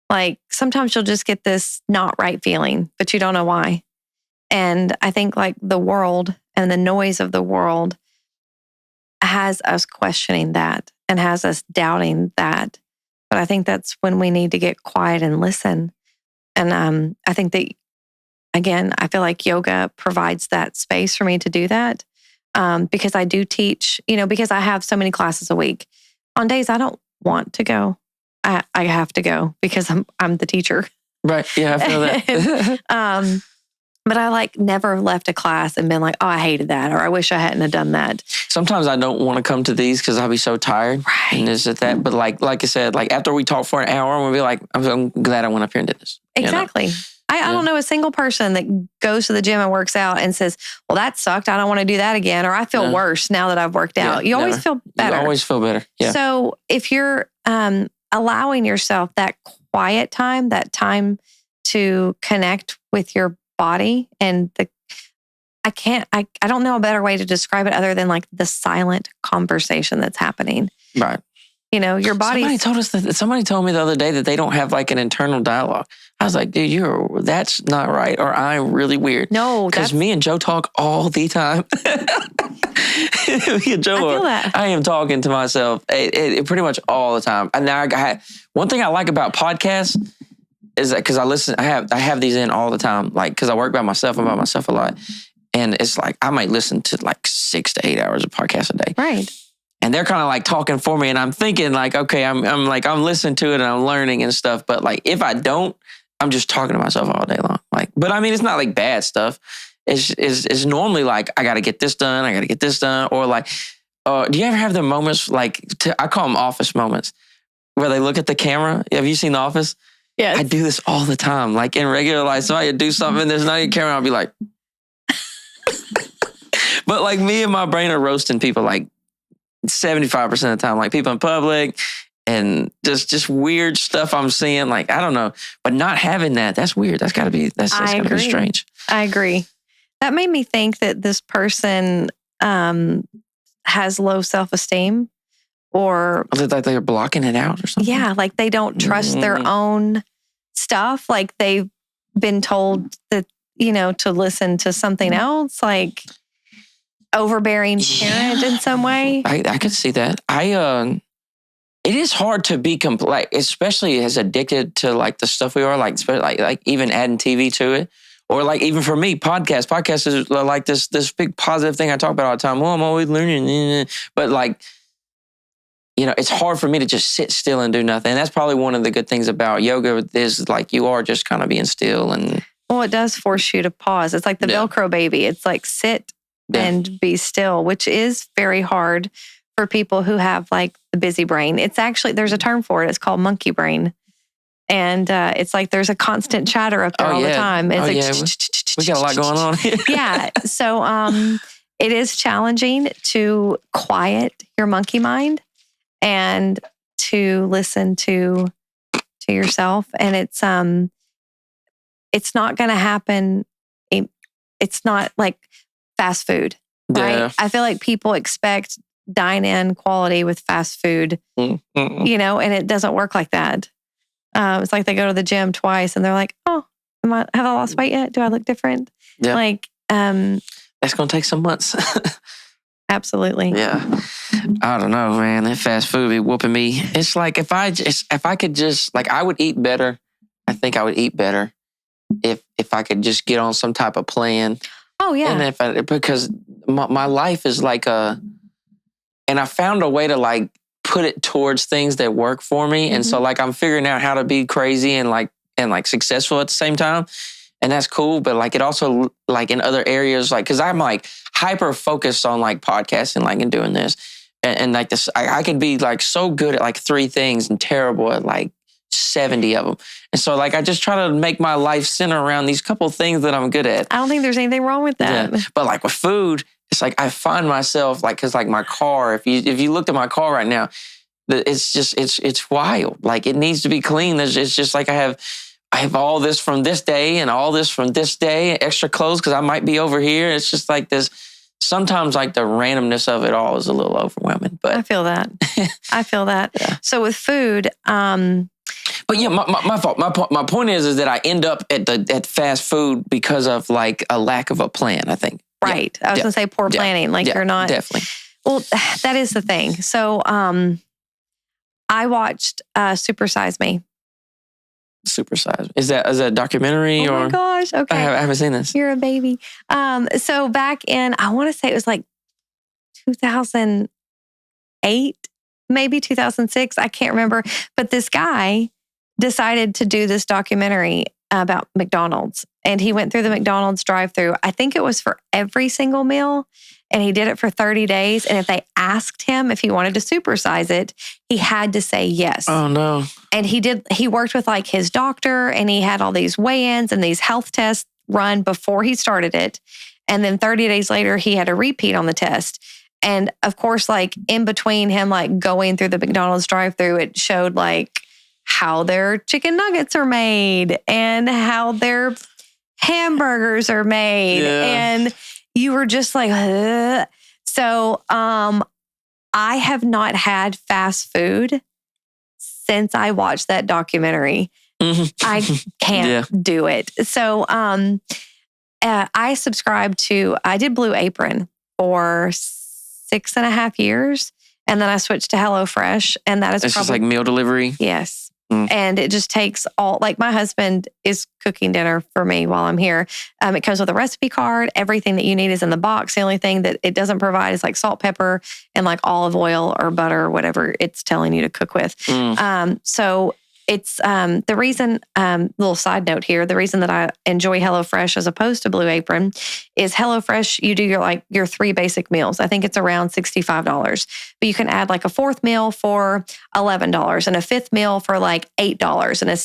Like sometimes you'll just get this not right feeling, but you don't know why. And I think like the world and the noise of the world has us questioning that and has us doubting that. But I think that's when we need to get quiet and listen. And I think that, again, I feel like yoga provides that space for me to do that, because I do teach, because I have so many classes a week. On days I don't want to go, I have to go because I'm the teacher. Right. Yeah, I feel that. But I like never left a class and been like, oh, I hated that, or I wish I hadn't have done that. Sometimes I don't want to come to these because I'll be so tired. Right. And this is that. But like I said, like after we talk for an hour, we'll be like, I'm glad I went up here and did this. Exactly. I don't know a single person that goes to the gym and works out and says, well, that sucked. I don't want to do that again. Or I feel worse now that I've worked out. You always feel better. You always feel better. Yeah. So if you're allowing yourself that quiet time, that time to connect with your body and I don't know a better way to describe it other than like the silent conversation that's happening. Right. Your body. Somebody told me the other day that they don't have like an internal dialogue. I was like, dude, that's not right, or I'm really weird. No, because me and Joe talk all the time. Me and Joe, I feel that. I am talking to myself it pretty much all the time. And now one thing I like about podcasts is that because I have these in all the time, like because I work by myself. I'm by myself a lot, and it's like I might listen to like 6 to 8 hours of podcasts a day. Right. And they're kind of like talking for me, and I'm thinking like, okay, I'm listening to it and I'm learning and stuff. But like, if I don't, I'm just talking to myself all day long. Like, but I mean, it's not like bad stuff. It's normally like, I got to get this done. I got to get this done. Or like, do you ever have the moments like, I call them office moments, where they look at the camera? Have you seen The Office? Yeah. I do this all the time. Like in regular life, somebody would do something, there's not even a camera, I'll be like, but like me and my brain are roasting people like 75% of the time, like people in public and just weird stuff I'm seeing. Like, I don't know, but not having that's weird. That's gotta be strange. I agree. That made me think that this person has low self-esteem, or like they're blocking it out or something. Yeah. Like they don't trust their own stuff. Like they've been told that, to listen to something else, like overbearing parent in some way. I could see that. It is hard to be like, especially as addicted to like the stuff we are, like even adding TV to it, or like even for me, podcast is like this big positive thing I talk about all the time. Well, I'm always learning, but like, it's hard for me to just sit still and do nothing. And that's probably one of the good things about yoga is like you are just kind of being still. And well, it does force you to pause. It's like the Velcro baby. It's like sit and be still, which is very hard for people who have like the busy brain. It's actually, there's a term for it. It's called monkey brain. And it's like there's a constant chatter up there all the time. It's we got a lot going on here. Yeah. So it is challenging to quiet your monkey mind and to listen to yourself. And it's not going to happen. It's not like fast food, right? Yeah. I feel like people expect dine-in quality with fast food, and it doesn't work like that. It's like they go to the gym twice and they're like, oh, have I lost weight yet? Do I look different? Yeah. Like, that's going to take some months. Absolutely. Yeah. I don't know, man. That fast food be whooping me. It's like if I could just like, I would eat better. I think I would eat better if I could just get on some type of plan. Oh yeah. And because my life is like and I found a way to like put it towards things that work for me. And so like I'm figuring out how to be crazy and like successful at the same time. And that's cool. But like it also like in other areas, like, cause I'm like hyper focused on like podcasting, like and doing this. And like this, I could be like so good at like 3 things and terrible at like 70 of them. And so like I just try to make my life center around these couple things that I'm good at. I don't think there's anything wrong with that. Yeah. But like with food, it's like I find myself like, cause like my car, if you looked at my car right now, it's wild. Like it needs to be clean. It's just like I have all this from this day and all this from this day, extra clothes because I might be over here. It's just like this. Sometimes like the randomness of it all is a little overwhelming. But I feel that. I feel that. Yeah. So with food, but yeah, my fault. My point is that I end up at fast food because of like a lack of a plan, I think. Right. I was going to say poor planning. Like you're not. Definitely. Well, that is the thing. So I watched Super Size Me. Super Size. Is that a documentary? Oh my gosh. Okay. I haven't seen this. You're a baby. So back in, I want to say it was like 2008, maybe 2006. I can't remember. But this guy decided to do this documentary about McDonald's. And he went through the McDonald's drive-thru. I think it was for every single meal. And he did it for 30 days. And if they asked him if he wanted to supersize it, he had to say yes. Oh, no. And he worked with like his doctor and he had all these weigh-ins and these health tests run before he started it. And then 30 days later, he had a repeat on the test. And of course, like in between him, like going through the McDonald's drive-thru, it showed like how their chicken nuggets are made and how their hamburgers are made. Yeah. And you were just like, ugh. So I have not had fast food since I watched that documentary. I can't do it. So I subscribed to, I did Blue Apron for 6.5 years. And then I switched to HelloFresh. And that is it's just like meal delivery? Yes. And it just takes all, like my husband is cooking dinner for me while I'm here. It comes with a recipe card. Everything that you need is in the box. The only thing that it doesn't provide is like salt, pepper, and like olive oil or butter or whatever it's telling you to cook with. So it's the reason, little side note here, the reason that I enjoy HelloFresh as opposed to Blue Apron is HelloFresh, you do your 3 basic meals. I think it's around $65, but you can add like a 4th meal for $11 and a 5th meal for like $8 and a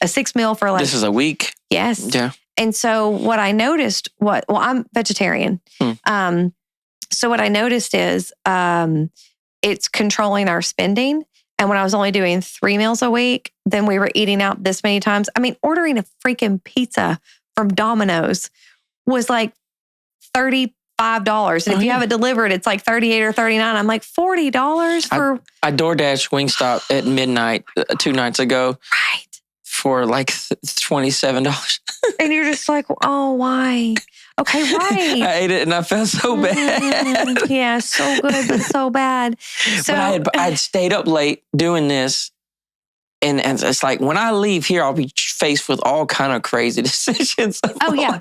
6th meal for like... This is a week? Yes. Yeah. And so what I noticed, I'm vegetarian. So what I noticed is it's controlling our spending. And when I was only doing 3 meals a week, then we were eating out this many times. I mean, ordering a freaking pizza from Domino's was like $35. And if you have it delivered, it's like $38 or $39. I'm like, $40 for... I DoorDash Wingstop at midnight 2 nights ago. Right. For like $27. And you're just like, oh, why? Okay, right. I ate it and I felt so bad. Yeah, so good, but so bad. So but I'd stayed up late doing this. And it's like, when I leave here, I'll be faced with all kind of crazy decisions. Oh, yeah.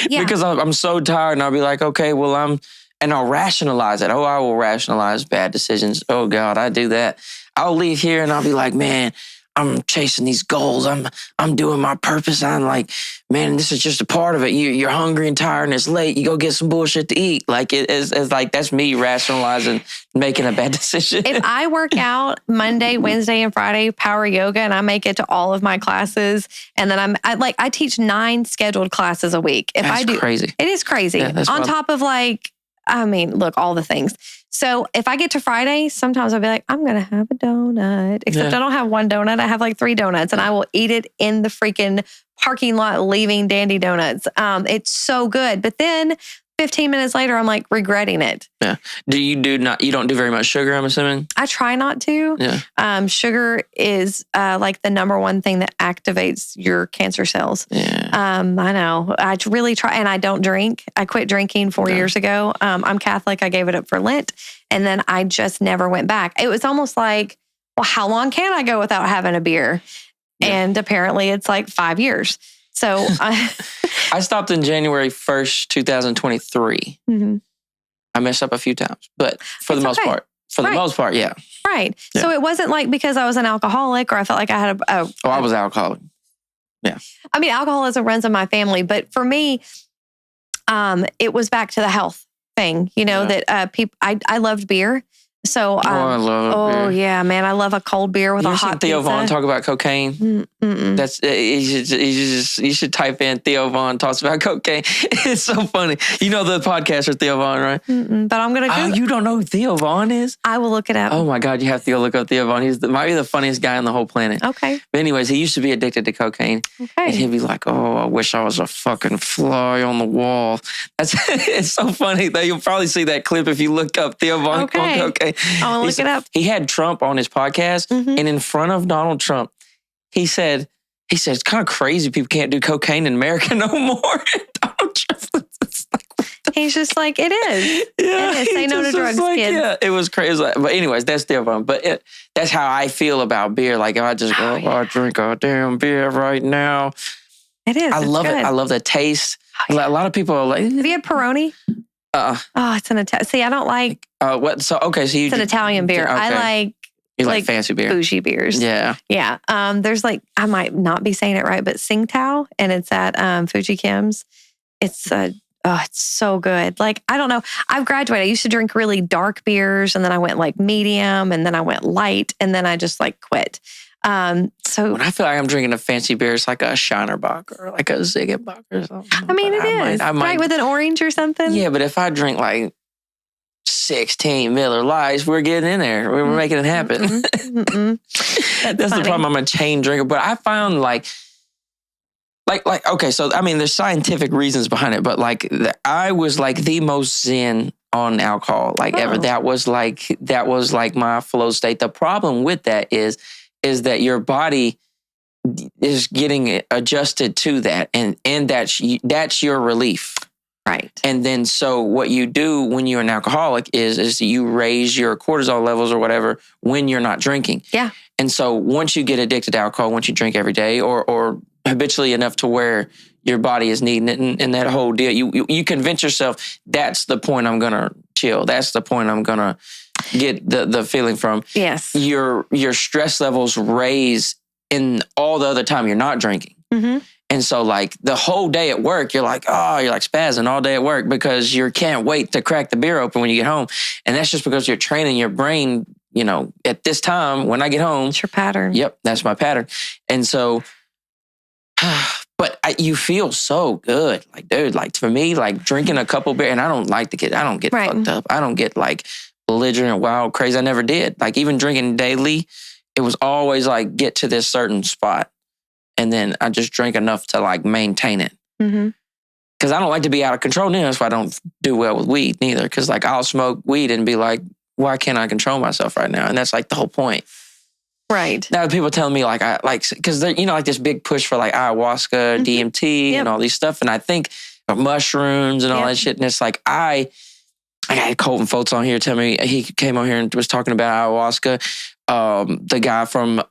Because I'm so tired and I'll be like, okay, well, and I'll rationalize it. Oh, I will rationalize bad decisions. Oh, God, I do that. I'll leave here and I'll be like, man, I'm chasing these goals. I'm doing my purpose. I'm like, man, this is just a part of it. You're hungry and tired and it's late. You go get some bullshit to eat. Like it's like, that's me rationalizing, making a bad decision. If I work out Monday, Wednesday, and Friday, power yoga, and I make it to all of my classes, and then I teach 9 scheduled classes a week. If that's I do, crazy. It is crazy. Yeah, on top of look, all the things. So if I get to Friday, sometimes I'll be like, I'm going to have a donut. Except I don't have 1 donut. I have like 3 donuts and I will eat it in the freaking parking lot leaving Dandy Donuts. It's so good. But then 15 minutes later, I'm like regretting it. Yeah. You don't do very much sugar, I'm assuming? I try not to. Yeah. Sugar is like the number 1 thing that activates your cancer cells. Yeah. I know. I really try, and I don't drink. I quit drinking 4 years ago. I'm Catholic. I gave it up for Lent, and then I just never went back. It was almost like, well, how long can I go without having a beer? Yeah. And apparently it's like 5 years. So I stopped in January 1st, 2023. Mm-hmm. I messed up a few times, but for the most part, yeah. Right. Yeah. So it wasn't like because I was an alcoholic or I felt like I had I was alcoholic. Yeah. I mean, alcoholism runs in my family, but for me, it was back to the health thing, that people, I loved beer. So, I love beer. Yeah, man, I love a cold beer with a hot Theo pizza. Vaughn talk about cocaine? Mm-mm. That's you should type in Theo Vaughn talks about cocaine. It's so funny. You know the podcaster Theo Vaughn, right? But I'm gonna. You don't know who Theo Vaughn is? I will look it up. Oh my God, you have to go look up Theo Vaughn. Might be the funniest guy on the whole planet. Okay. But anyways, he used to be addicted to cocaine. Okay. And he'd be like, "Oh, I wish I was a fucking fly on the wall." It's so funny that you'll probably see that clip if you look up Theo Vaughn on cocaine. I want to look it up. He had Trump on his podcast, and in front of Donald Trump, he said, it's kind of crazy people can't do cocaine in America no more. Donald Trump, he's just like, it is. Yeah, it is. Say no to drugs, kids. Yeah, it was crazy. But anyways, that's their fun. But that's how I feel about beer. Like if I just go, I drink a damn beer right now. It is. I love it. I love the taste. A lot of people are like, have you had Peroni? It's an Italian. See, I don't like. What? So okay, so it's an Italian beer. Okay. I like fancy beer, bougie beers. Yeah, yeah. There's I might not be saying it right, but Tsingtao, and it's at Fuji Kim's. It's it's so good. Like I don't know. I've graduated. I used to drink really dark beers, and then I went medium, and then I went light, and then I just quit. So when I feel like I'm drinking a fancy beer, it's like a Shinerbach or like a Ziegenbach or something. I mean, it is right with an orange or something. Yeah, but if I drink 16 Miller Lights, we're getting in there. We're making it happen. That's the problem. I'm a chain drinker, but I found okay, so I mean, there's scientific reasons behind it, but I was the most zen on alcohol ever. That was my flow state. The problem with that is that your body is getting adjusted to that, and that's your relief. Right. And then so what you do when you're an alcoholic is you raise your cortisol levels or whatever when you're not drinking. Yeah. And so once you get addicted to alcohol, once you drink every day or habitually enough to where your body is needing it and that whole deal, you convince yourself that's the point I'm going to chill. That's the point I'm going to get the feeling from. Yes. Your stress levels raise in all the other time you're not drinking. Mm-hmm. And so the whole day at work, you're spazzing all day at work because you can't wait to crack the beer open when you get home. And that's just because you're training your brain, at this time when I get home. It's your pattern. Yep, that's my pattern. And so, but you feel so good. Dude, for me, drinking a couple beer, and I don't get right. fucked up. I don't get belligerent, wild, crazy. I never did. Even drinking daily, it was always get to this certain spot. And then I just drink enough to maintain it. Mm-hmm. Because I don't like to be out of control. That's why I don't do well with weed neither. Because I'll smoke weed and be like, why can't I control myself right now? And that's the whole point. Right. Now people telling me because this big push for ayahuasca, DMT, and all these stuff. And I think mushrooms and all that shit. And it's I got Colton Foltz on here telling me, he came on here and was talking about ayahuasca. The guy from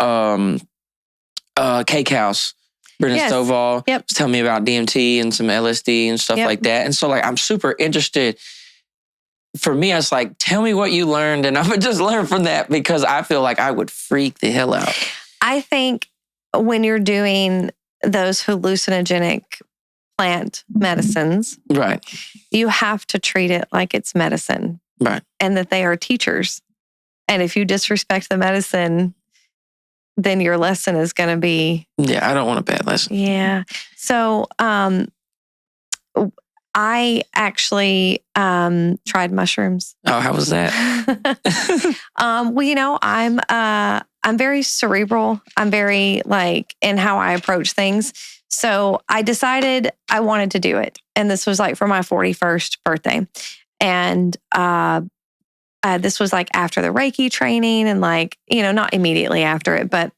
Cake House, Brendan Stovall, was telling me about DMT and some LSD and stuff like that. And so I'm super interested. For me, I was tell me what you learned and I would just learn from that because I feel I would freak the hell out. I think when you're doing those hallucinogenic plant medicines, right, you have to treat it like it's medicine. Right. And that they are teachers. And if you disrespect the medicine, then your lesson is going to be... Yeah, I don't want a bad lesson. Yeah. So I actually tried mushrooms. Oh, how was that? I'm very cerebral. I'm very in how I approach things. So I decided I wanted to do it. And this was for my 41st birthday. And this was after the Reike training and not immediately after it, but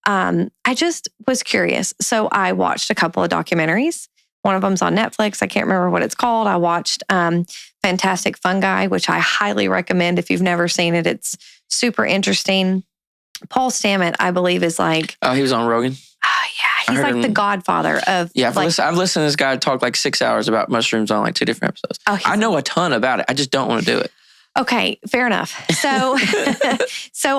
I just was curious. So I watched a couple of documentaries. One of them's on Netflix. I can't remember what it's called. I watched Fantastic Fungi, which I highly recommend if you've never seen it. It's super interesting. Paul Stamets, I believe, is Oh, he was on Rogan? yeah, he's like the godfather of. Yeah, I've listened to this guy talk like 6 hours about mushrooms on like 2 different episodes. Oh, I know a ton about it. I just don't want to do it. Okay, fair enough. So,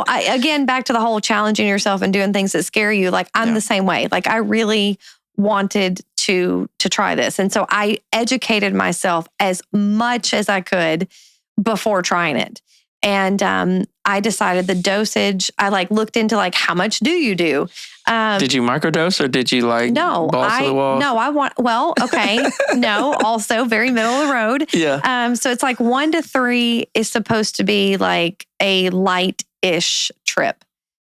again, back to the whole challenging yourself and doing things that scare you. Like I'm the same way. Like I really wanted to try this. And so I educated myself as much as I could before trying it. And I decided the dosage, I like looked into like, how much do you do? Did you microdose or did you like balls to the wall? No, no, also very middle of the road. Yeah. So it's like 1 to 3 is supposed to be like a light-ish trip,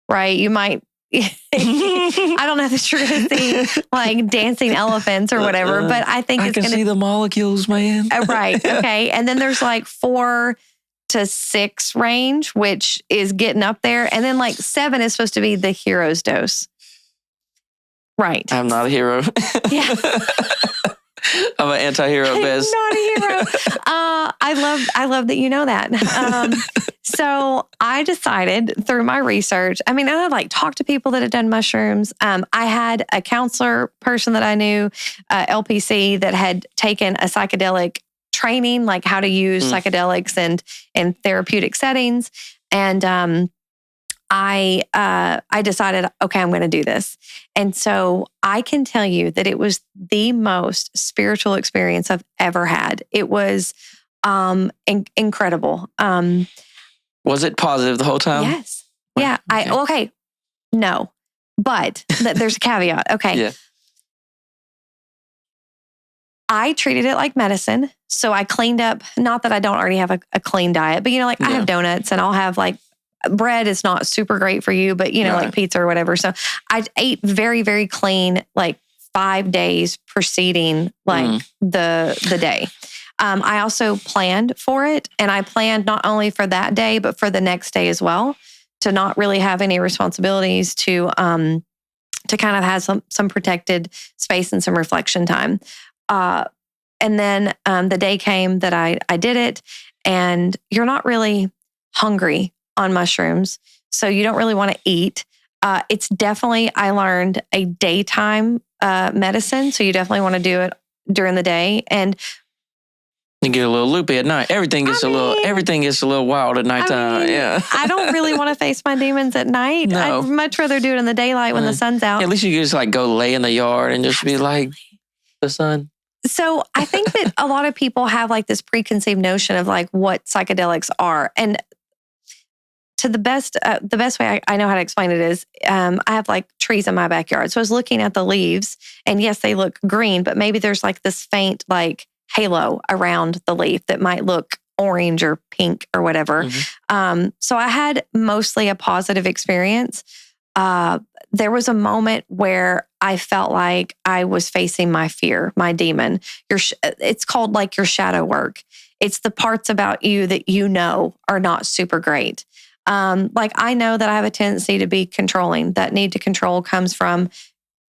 right? You might, I don't know if you're going to see like dancing elephants or whatever, but I think it's going to see the molecules, man. Right. Okay. And then there's like 4 to 6 range, which is getting up there. And then like 7 is supposed to be the hero's dose. Right. I'm not a hero. Yeah. I'm an anti-hero, Biz. Not a hero. I love that you know that. So I decided through my research, I mean, I had like talked to people that had done mushrooms. I had a counselor person that I knew, LPC, that had taken a psychedelic training, like how to use psychedelics and in therapeutic settings. And I decided, okay, I'm going to do this. And so I can tell you that it was the most spiritual experience I've ever had. It was incredible. Was it positive the whole time? Yes. Yeah. Okay. No, but there's a caveat. Okay. Yeah. I treated it like medicine. So I cleaned up, not that I don't already have a clean diet, but like I have donuts and I'll have like bread is not super great for you, but like pizza or whatever. So I ate very, very clean, like 5 days preceding like the day. I also planned for it, and I planned not only for that day, but for the next day as well, to not really have any responsibilities, to kind of have some protected space and some reflection time. And then the day came that I did it, and you're not really hungry on mushrooms, so you don't really want to eat. It's definitely, I learned, a daytime medicine, so you definitely want to do it during the day. And you get a little loopy at night. Everything gets a little wild at nighttime. Yeah. I don't really want to face my demons at night. No. I'd much rather do it in the daylight when the sun's out. At least you can just like go lay in the yard and just be like the sun. So I think that a lot of people have like this preconceived notion of like what psychedelics are. And to the best way I know how to explain it is, I have like trees in my backyard. So I was looking at the leaves, and yes, they look green, but maybe there's like this faint like halo around the leaf that might look orange or pink or whatever. So I had mostly a positive experience. There was a moment where I felt like I was facing my fear, my demon. It's called like your shadow work. It's the parts about you that are not super great. Like I know that I have a tendency to be controlling. That need to control comes from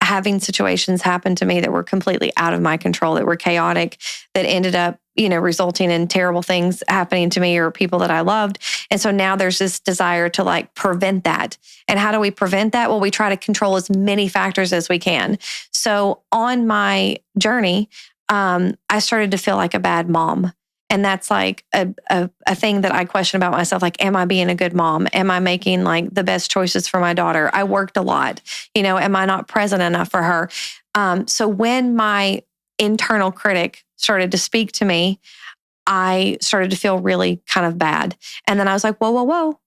having situations happen to me that were completely out of my control, that were chaotic, that ended up, resulting in terrible things happening to me or people that I loved. And so now there's this desire to like prevent that. And how do we prevent that? Well, we try to control as many factors as we can. So on my journey, I started to feel like a bad mom. And that's like a thing that I question about myself. Like, am I being a good mom? Am I making like the best choices for my daughter? I worked a lot, am I not present enough for her? So when my internal critic started to speak to me, I started to feel really kind of bad. And then I was like, whoa.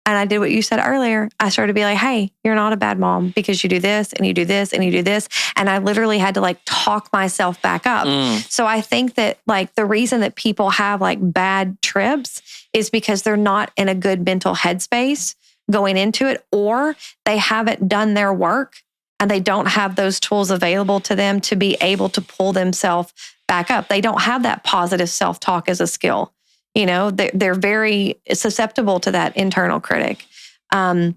And I did what you said earlier. I started to be like, hey, you're not a bad mom because you do this and you do this and you do this. And I literally had to like talk myself back up. So I think that like the reason that people have like bad trips is because they're not in a good mental headspace going into it, or they haven't done their work and they don't have those tools available to them to be able to pull themselves back up. They don't have that positive self-talk as a skill. They're very susceptible to that internal critic. So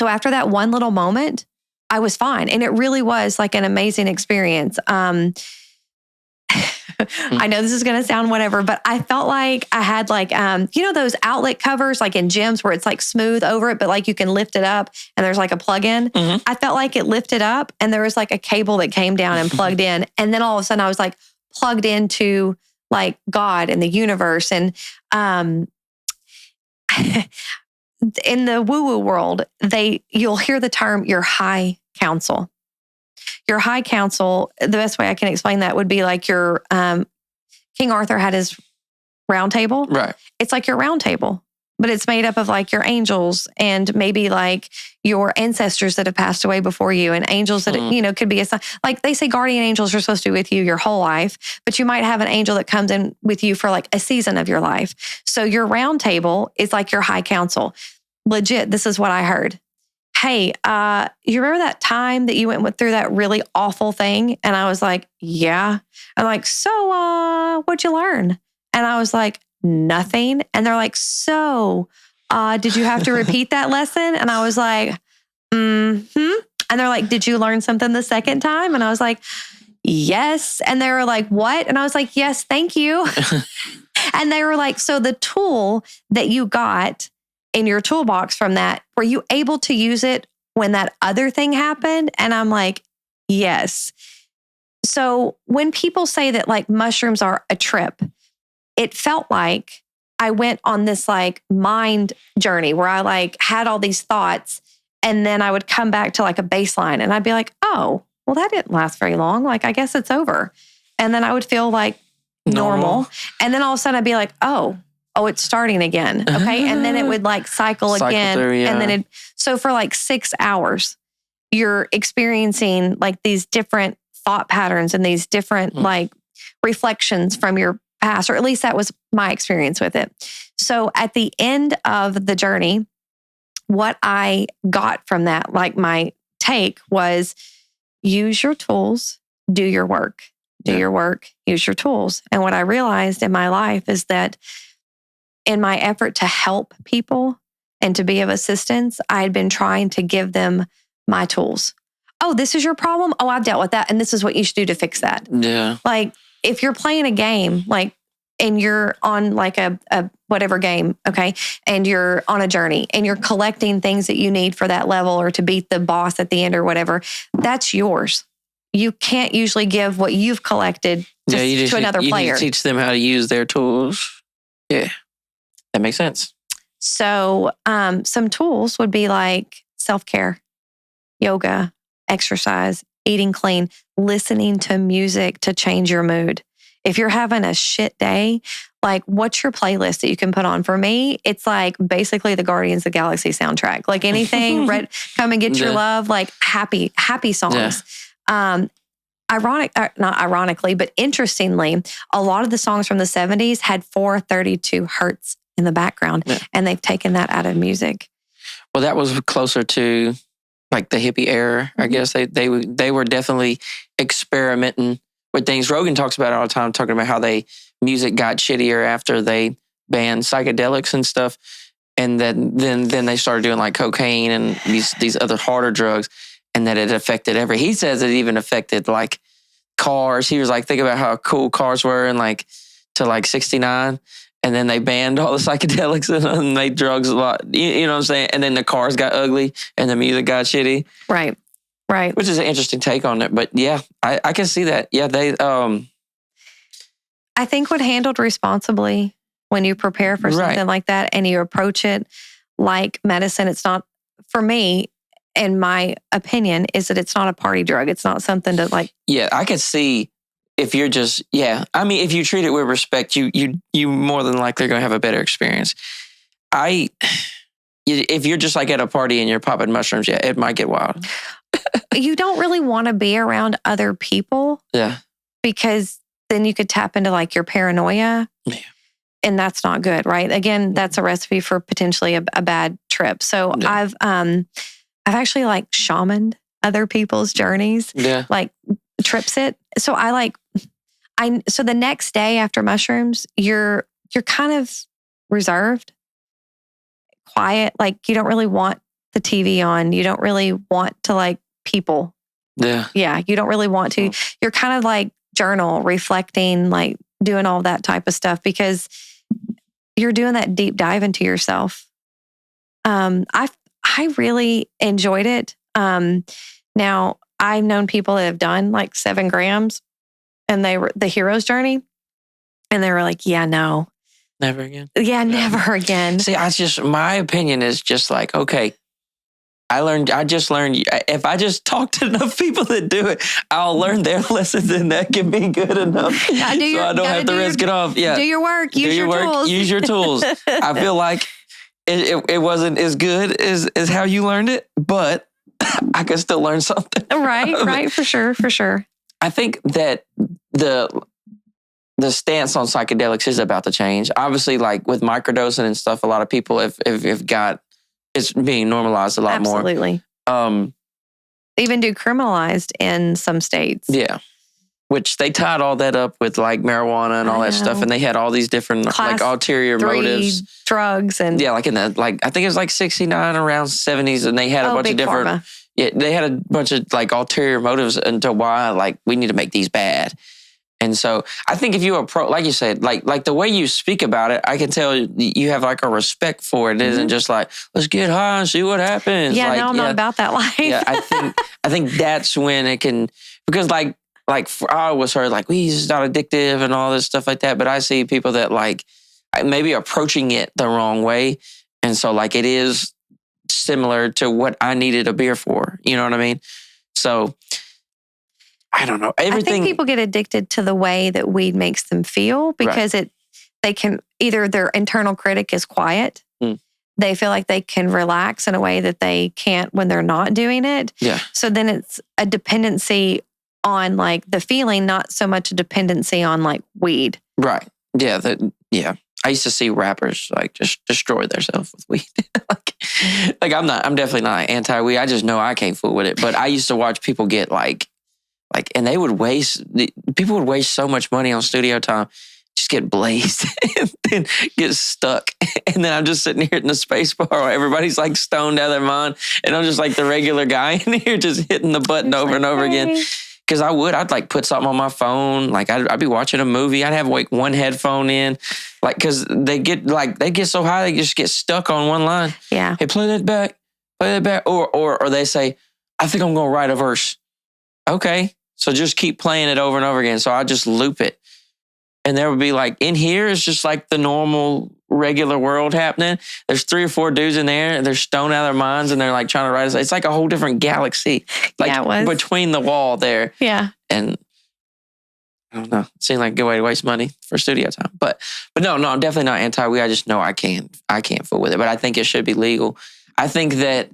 after that one little moment, I was fine. And it really was like an amazing experience. I know this is going to sound whatever, but I felt like I had like, those outlet covers like in gyms where it's like smooth over it, but like you can lift it up and there's like a plug in. Mm-hmm. I felt like it lifted up and there was like a cable that came down and plugged in. And then all of a sudden I was like plugged into like God and the universe. And in the woo-woo world, you'll hear the term your high council. Your high council, the best way I can explain that would be like your King Arthur had his round table. Right. It's like your round table, but it's made up of like your angels and maybe like your ancestors that have passed away before you and angels that, could be like they say guardian angels are supposed to be with you your whole life, but you might have an angel that comes in with you for like a season of your life. So your round table is like your high council. Legit, this is what I heard. Hey, you remember that time that you went through that really awful thing? And I was like, yeah. I'm like, so what'd you learn? And I was like, nothing. And they're like, so did you have to repeat that lesson? And I was like, mm-hmm. And they're like, did you learn something the second time? And I was like, yes. And they were like, what? And I was like, yes, thank you. And they were like, so the tool that you got in your toolbox from that, were you able to use it when that other thing happened? And I'm like, yes. So when people say that like mushrooms are a trip, it felt like I went on this like mind journey where I like had all these thoughts and then I would come back to like a baseline and I'd be like, oh, well, that didn't last very long. Like, I guess it's over. And then I would feel like normal. And then all of a sudden I'd be like, oh, it's starting again. Okay. And then it would like cycle again. Through, yeah. And then so for like 6 hours, you're experiencing like these different thought patterns and these different like reflections from your past, or at least that was my experience with it. So at the end of the journey, what I got from that, like my take was use your tools, do your work, your work, use your tools. And what I realized in my life is that in my effort to help people and to be of assistance, I had been trying to give them my tools. Oh, this is your problem? Oh, I've dealt with that. And this is what you should do to fix that. Yeah. Like if you're playing a game, like, and you're on like a whatever game, okay, and you're on a journey and you're collecting things that you need for that level or to beat the boss at the end or whatever, that's yours. You can't usually give what you've collected to another player. You teach them how to use their tools. Yeah. That makes sense. So some tools would be like self-care, yoga, exercise, eating clean, listening to music to change your mood. If you're having a shit day, like what's your playlist that you can put on? For me, it's like basically the Guardians of the Galaxy soundtrack. Like anything, Come and Get Your Love, like happy songs. Yeah. Not ironically, but interestingly, a lot of the songs from the 70s had 432 hertz in the background, and they've taken that out of music. Well, that was closer to like the hippie era, I guess. They were definitely experimenting with things. Rogan talks about it all the time, talking about how music got shittier after they banned psychedelics and stuff, and then they started doing like cocaine and these other harder drugs, and that it affected he says it even affected like cars. He was like, think about how cool cars were in like to like 69. And then they banned all the psychedelics and made drugs a lot. You know what I'm saying? And then the cars got ugly and the music got shitty. Right. Which is an interesting take on it. But yeah, I can see that. Yeah, I think when handled responsibly, when you prepare for something like that and you approach it like medicine, it's not, for me, in my opinion, is that it's not a party drug. It's not something to like. Yeah, I could see. If you're just, if you treat it with respect, you more than likely are going to have a better experience. If you're just like at a party and you're popping mushrooms, it might get wild. You don't really want to be around other people. Yeah. Because then you could tap into like your paranoia. Yeah. And that's not good, right? Again, that's a recipe for potentially a bad trip. So I've actually like shamaned other people's journeys. Yeah. Like trips it. So so the next day after mushrooms, you're kind of reserved, quiet. Like you don't really want the TV on. You don't really want to like people. Yeah. Yeah. You don't really want to. You're kind of like journal, reflecting, like doing all that type of stuff, because you're doing that deep dive into yourself. I really enjoyed it. Now I've known people that have done like 7 grams and they were the hero's journey, and they were like, yeah, no. Never again. Yeah, never again. See, my opinion is just like, okay, I just learned, if I just talk to enough people that do it, I'll learn their lessons, and that can be good enough. So I don't have to risk it off. Yeah. Do your work. Use your tools. Use your tools. I feel like it wasn't as good as how you learned it, but I could still learn something. Right. For sure. I think that the stance on psychedelics is about to change. Obviously, like with microdosing and stuff, a lot of people have got, it's being normalized a lot more. Absolutely. Even do criminalized in some states. Yeah. Which they tied all that up with like marijuana and all that stuff. And they had all these different Class like ulterior 3 motives. Drugs and yeah, like in the, like, I think it was like 69 around 70s. And they had a bunch of different, pharma. Yeah, they had a bunch of like ulterior motives into why like we need to make these bad. And so I think if you approach, like you said, like the way you speak about it, I can tell you have like a respect for it. It isn't just like, let's get high and see what happens. Yeah, like, no, I'm not about that life. Yeah, I think that's when it can, because like I always heard like weed's is not addictive and all this stuff like that. But I see people that like maybe approaching it the wrong way. And so like it is similar to what I needed a beer for. You know what I mean? So I don't know. Everything. I think people get addicted to the way that weed makes them feel, because they can, either their internal critic is quiet. They feel like they can relax in a way that they can't when they're not doing it. Yeah. So then it's a dependency on like the feeling, not so much a dependency on like weed. Right. Yeah. Yeah. I used to see rappers like just destroy themselves with weed. like I'm definitely not anti-weed. I just know I can't fool with it. But I used to watch people get like, and they would people would waste so much money on studio time, just get blazed and then get stuck. And then I'm just sitting here in the space bar where everybody's like stoned out of their mind. And I'm just like the regular guy in here just hitting the button over and over again. Because I'd like put something on my phone. Like I'd be watching a movie. I'd have like one headphone in. Like, because they get so high, they just get stuck on one line. Yeah. Hey, play that back. Or they say, I think I'm going to write a verse. Okay. So just keep playing it over and over again. So I just loop it. And there would be like, in here is just like the normal, regular world happening. There's 3 or 4 dudes in there, and they're stoned out of their minds, and they're like trying to write. It's like a whole different galaxy. Like yeah, it was. Between the wall there. Yeah. And I don't know. It seemed like a good way to waste money for studio time. But no, I'm definitely not anti-weed. I just know I can't fool with it. But I think it should be legal. I think that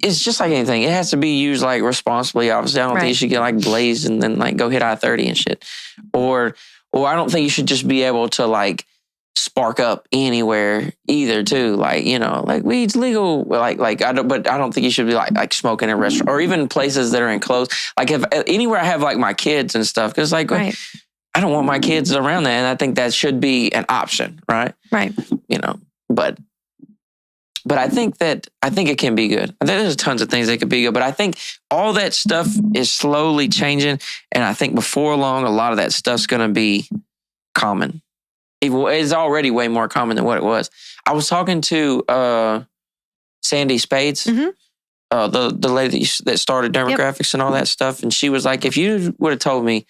it's just like anything. It has to be used like responsibly. Obviously, I don't think you should get like blazed and then like go hit I-30 and shit. Or I don't think you should just be able to like spark up anywhere either too. Like, you know, like weed's legal. But I don't think you should be like smoking in restaurants or even places that are enclosed. Like if anywhere I have like my kids and stuff, because like I don't want my kids around that, and I think that should be an option, right? Right. You know, but I think it can be good. I think there's tons of things that could be good, but I think all that stuff is slowly changing, and I think before long, a lot of that stuff's going to be common. It's already way more common than what it was. I was talking to Sandy Spades, the lady that started Demographics and all that stuff, and she was like, if you would have told me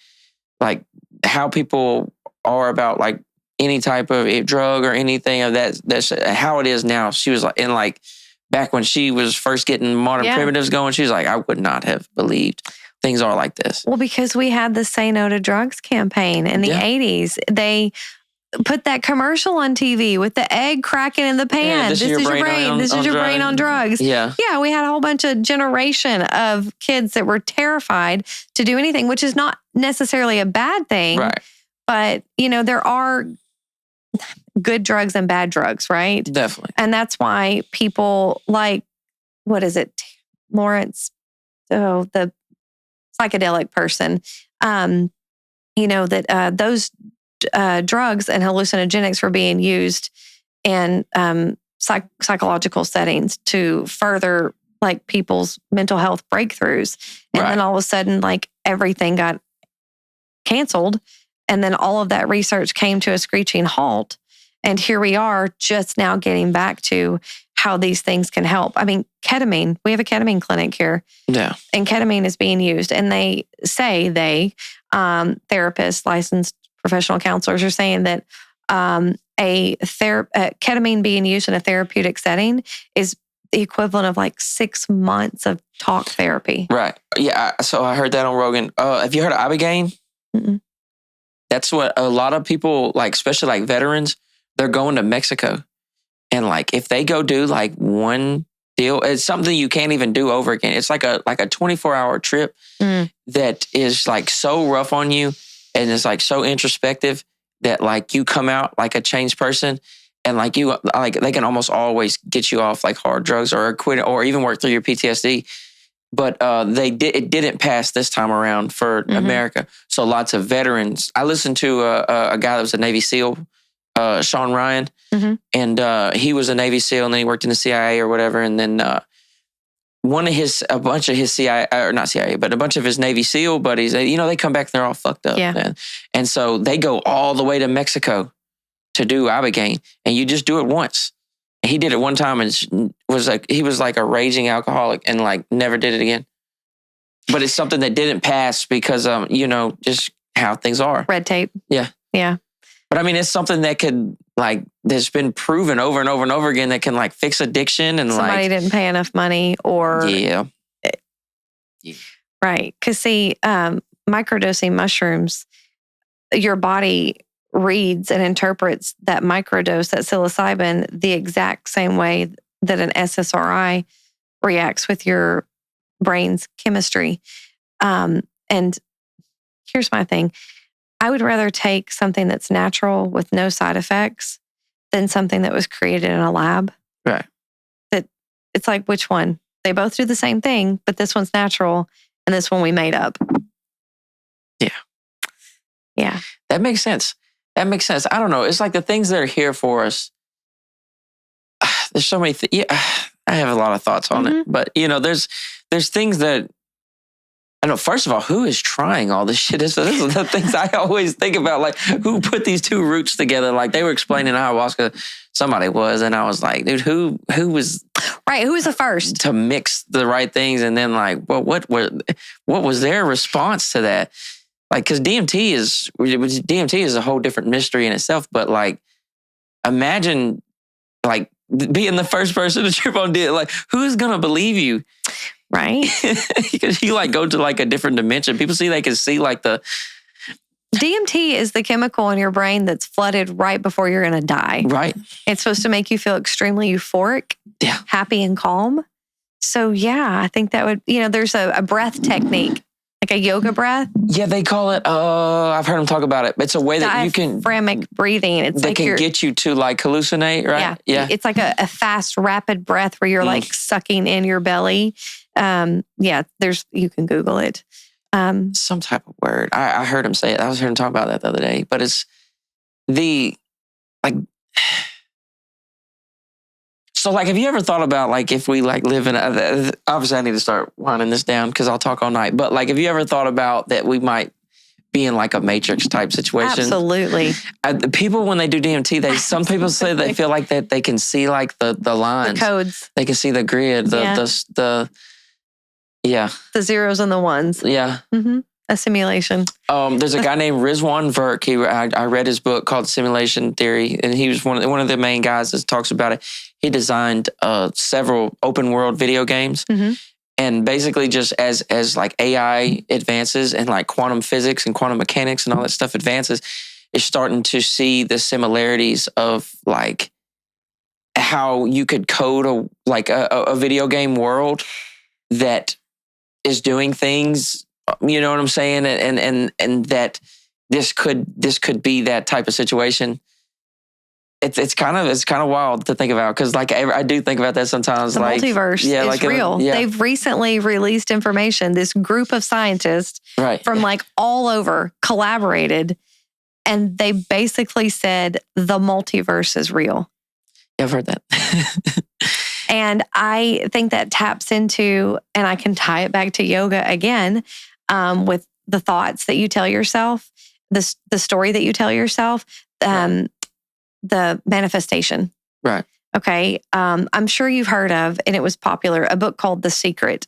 like how people are about like any type of drug or anything of that's how it is now. She was like, and like back when she was first getting modern primitives going, she was like, I would not have believed things are like this. Well, because we had the Say No to Drugs campaign in the 80s. They put that commercial on TV with the egg cracking in the pan. This is your brain. This is your brain on drugs. Yeah. Yeah. We had a whole bunch of generation of kids that were terrified to do anything, which is not necessarily a bad thing. Right. But, you know, there are good drugs and bad drugs, right? Definitely. And that's why people like, what is it? Lawrence, the psychedelic person, you know, that those drugs and hallucinogenics were being used in psychological settings to further like people's mental health breakthroughs. And then all of a sudden, like everything got canceled. And then all of that research came to a screeching halt. And here we are just now getting back to how these things can help. I mean, ketamine, we have a ketamine clinic here. Yeah. And ketamine is being used. And they say therapists, licensed professional counselors are saying that ketamine being used in a therapeutic setting is the equivalent of like 6 months of talk therapy. Right. Yeah. So I heard that on Rogan. Have you heard of Ibogaine? Mm-mm. That's what a lot of people, like, especially like veterans, they're going to Mexico. And like, if they go do like one deal, it's something you can't even do over again. It's like a 24-hour trip that is like so rough on you and it's like so introspective that like you come out like a changed person. And like they can almost always get you off like hard drugs or quit or even work through your PTSD. But it didn't pass this time around for America. So lots of veterans. I listened to a guy that was a Navy SEAL, Sean Ryan, and he was a Navy SEAL, and then he worked in the CIA or whatever. And then a bunch of his CIA, or not CIA, but a bunch of his Navy SEAL buddies, they come back and they're all fucked up. Yeah. Man. And so they go all the way to Mexico to do Ibogaine, and you just do it once. And he did it one time and he was like a raging alcoholic and like never did it again. But it's something that didn't pass because, just how things are. Red tape. Yeah. Yeah. But I mean, it's something that could like, that's been proven over and over and over again that can like fix addiction and somebody didn't pay enough money or. Yeah. Right. Because see, microdosing mushrooms, your body reads and interprets that microdose, that psilocybin, the exact same way that an SSRI reacts with your brain's chemistry. And here's my thing. I would rather take something that's natural with no side effects than something that was created in a lab. Right. That it's like, which one? They both do the same thing, but this one's natural and this one we made up. Yeah. Yeah. That makes sense. I don't know. It's like the things that are here for us. There's so many I have a lot of thoughts on it, but there's things that I know. First of all, who is trying all this shit? This is the things I always think about. Like, who put these two roots together? Like they were explaining ayahuasca, somebody was, and I was like, dude, who was right? Who was the first to mix the right things? And then like, well, what was their response to that? Like, because DMT is a whole different mystery in itself. But like, imagine like being the first person to trip on DMT. Like, who's gonna believe you? Right? Because you like go to like a different dimension. People they can see like the DMT is the chemical in your brain that's flooded right before you're gonna die. Right. It's supposed to make you feel extremely euphoric, happy and calm. So yeah, I think that would there's a breath technique. Like a yoga breath? Yeah, they call it, I've heard them talk about it. It's a way that you can... Diaphragmic breathing. It's they like can get you to like hallucinate, right? Yeah. It's like a fast, rapid breath where you're like sucking in your belly. You can Google it. Some type of word. I heard him say it. I heard him talk about that the other day. But it's So like, have you ever thought about like if we like live in obviously I need to start winding this down because I'll talk all night. But like, have you ever thought about that we might be in like a Matrix type situation? Absolutely. People, when they do DMT, some people say they feel like that they can see like the lines. The codes. They can see the grid, the zeros and the ones. Yeah. Mm-hmm. A simulation. There's a guy named Rizwan Virk. I read his book called Simulation Theory, and he was one of the main guys that talks about it. He designed several open world video games, and basically just as like AI advances and like quantum physics and quantum mechanics and all that stuff advances, is starting to see the similarities of like how you could code a video game world that is doing things. You know what I'm saying? And that this could be that type of situation. It's kind of wild to think about because like I do think about that sometimes. The multiverse is real. Yeah. They've recently released information. This group of scientists from like all over collaborated, and they basically said the multiverse is real. Yeah, I've heard that. And I think that taps into, and I can tie it back to yoga again, with the thoughts that you tell yourself, the story that you tell yourself, the manifestation. Right. Okay. I'm sure you've heard of, and it was popular, a book called The Secret.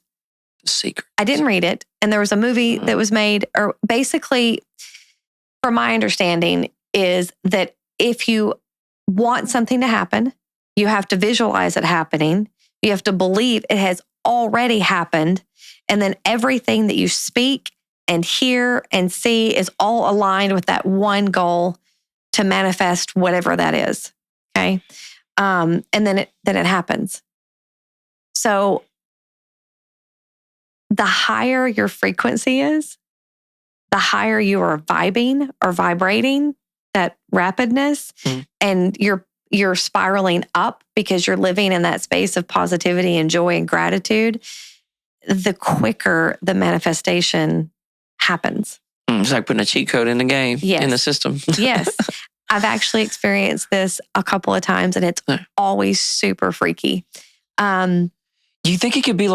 The Secret. I didn't read it. And there was a movie that was made, or basically, from my understanding, is that if you want something to happen, you have to visualize it happening. You have to believe it has already happened. And then everything that you speak and hear and see is all aligned with that one goal to manifest whatever that is. Okay. And then it happens. So the higher your frequency is, the higher you are vibing or vibrating, that rapidness, and you're spiraling up because you're living in that space of positivity and joy and gratitude, the quicker the manifestation happens. It's like putting a cheat code in the game, in the system. Yes. I've actually experienced this a couple of times, and it's always super freaky. You think it could be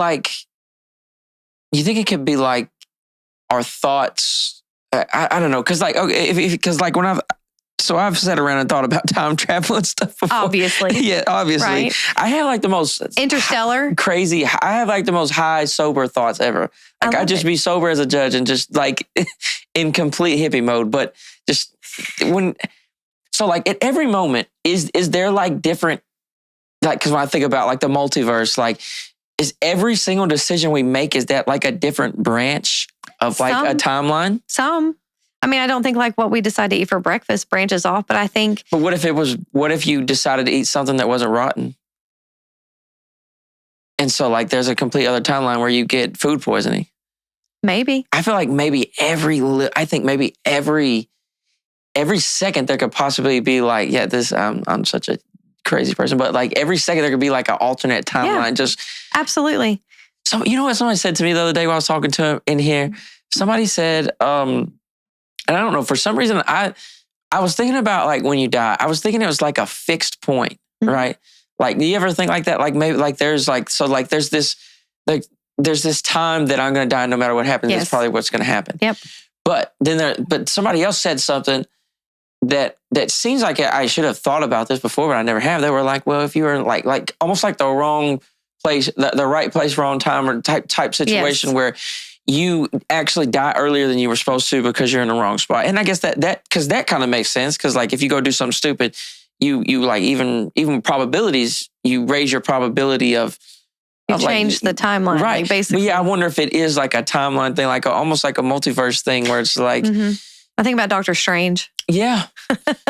like our thoughts? I don't know, because like, okay, because like when I've sat around and thought about time travel and stuff before. Obviously. Yeah, obviously. Right? I have like the most Interstellar. Crazy. I have like the most high sober thoughts ever. Like I'd just be sober as a judge and just like in complete hippie mode. But just so like at every moment, is there like different, like, because when I think about like the multiverse, like is every single decision we make, is that like a different branch of like a timeline? Some. I mean, I don't think like what we decide to eat for breakfast branches off, but I think. But what if you decided to eat something that wasn't rotten? And so like there's a complete other timeline where you get food poisoning. Maybe. I feel like maybe every second there could possibly be like, I'm such a crazy person, but like every second there could be like an alternate timeline. Just absolutely. So you know what somebody said to me the other day while I was talking to him in here? Somebody said, and I don't know, for some reason I was thinking about like when you die, I was thinking it was like a fixed point, right? Like, do you ever think like that? Like maybe like there's like, so like there's this time that I'm going to die no matter what happens. That's probably what's going to happen. Yep. But but somebody else said something that seems like I should have thought about this before, but I never have. They were like, well, if you were like almost like the wrong place, the right place, wrong time, or type situation where you actually die earlier than you were supposed to because you're in the wrong spot. And I guess that because that kind of makes sense, because like if you go do something stupid, you like even probabilities, you raise your probability of change the timeline, right? Like basically. But I wonder if it is like a timeline thing, like almost like a multiverse thing, where it's like. I think about Doctor Strange. Yeah.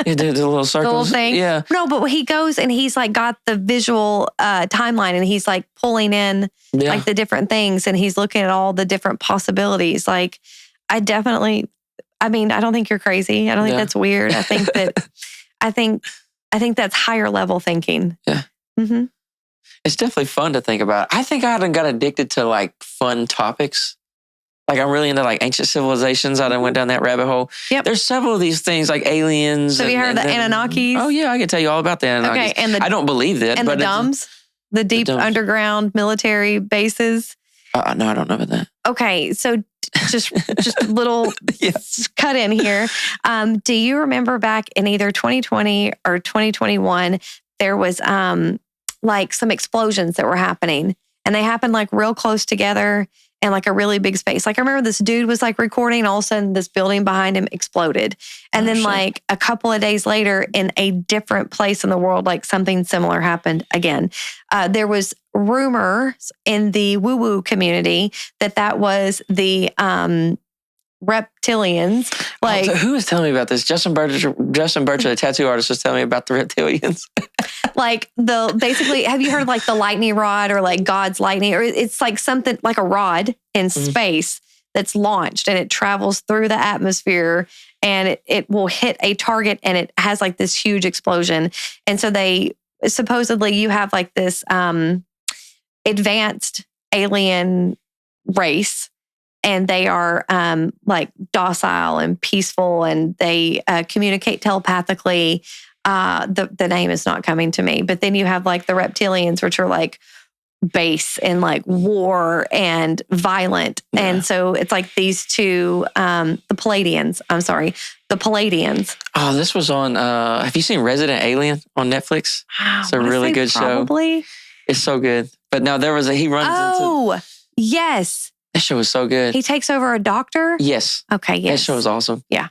The little circles. The little thing. Yeah. No, but he goes and he's like got the visual timeline, and he's like pulling in like the different things, and he's looking at all the different possibilities. Like I don't think you're crazy. I don't think that's weird. I think that, I think that's higher level thinking. Yeah. Mm-hmm. It's definitely fun to think about. I think I got addicted to like fun topics. Like I'm really into like ancient civilizations. I done went down that rabbit hole. Yep. There's several of these things like aliens. So have you heard of the Anunnakis? Oh yeah, I can tell you all about the Anunnakis. Okay, and I don't believe that. And but the DUMBs, the deep underground military bases. No, I don't know about that. Okay, so just a little cut in here. Do you remember back in either 2020 or 2021, there was like some explosions that were happening, and they happened like real close together in like a really big space. Like I remember this dude was like recording, and all of a sudden this building behind him exploded. And then like a couple of days later in a different place in the world, like something similar happened again. There was rumors in the woo-woo community that was the reptilians. Like who was telling me about this? Justin Birch, the tattoo artist, was telling me about the reptilians. Like basically, have you heard of like the lightning rod or like God's lightning? Or it's like something like a rod in space that's launched, and it travels through the atmosphere, and it will hit a target, and it has like this huge explosion. And so supposedly you have like this advanced alien race, and they are like docile and peaceful, and they communicate telepathically. the name is not coming to me. But then you have like the reptilians, which are like base and like war and violent. Yeah. And so it's like these two, the Palladians. The Palladians. Oh, this was on, have you seen Resident Alien on Netflix? It's a really good show. Probably. It's so good. But no, he runs into. Yes. That show was so good. He takes over a doctor? Yes. Okay, yes. That show was awesome. Yeah.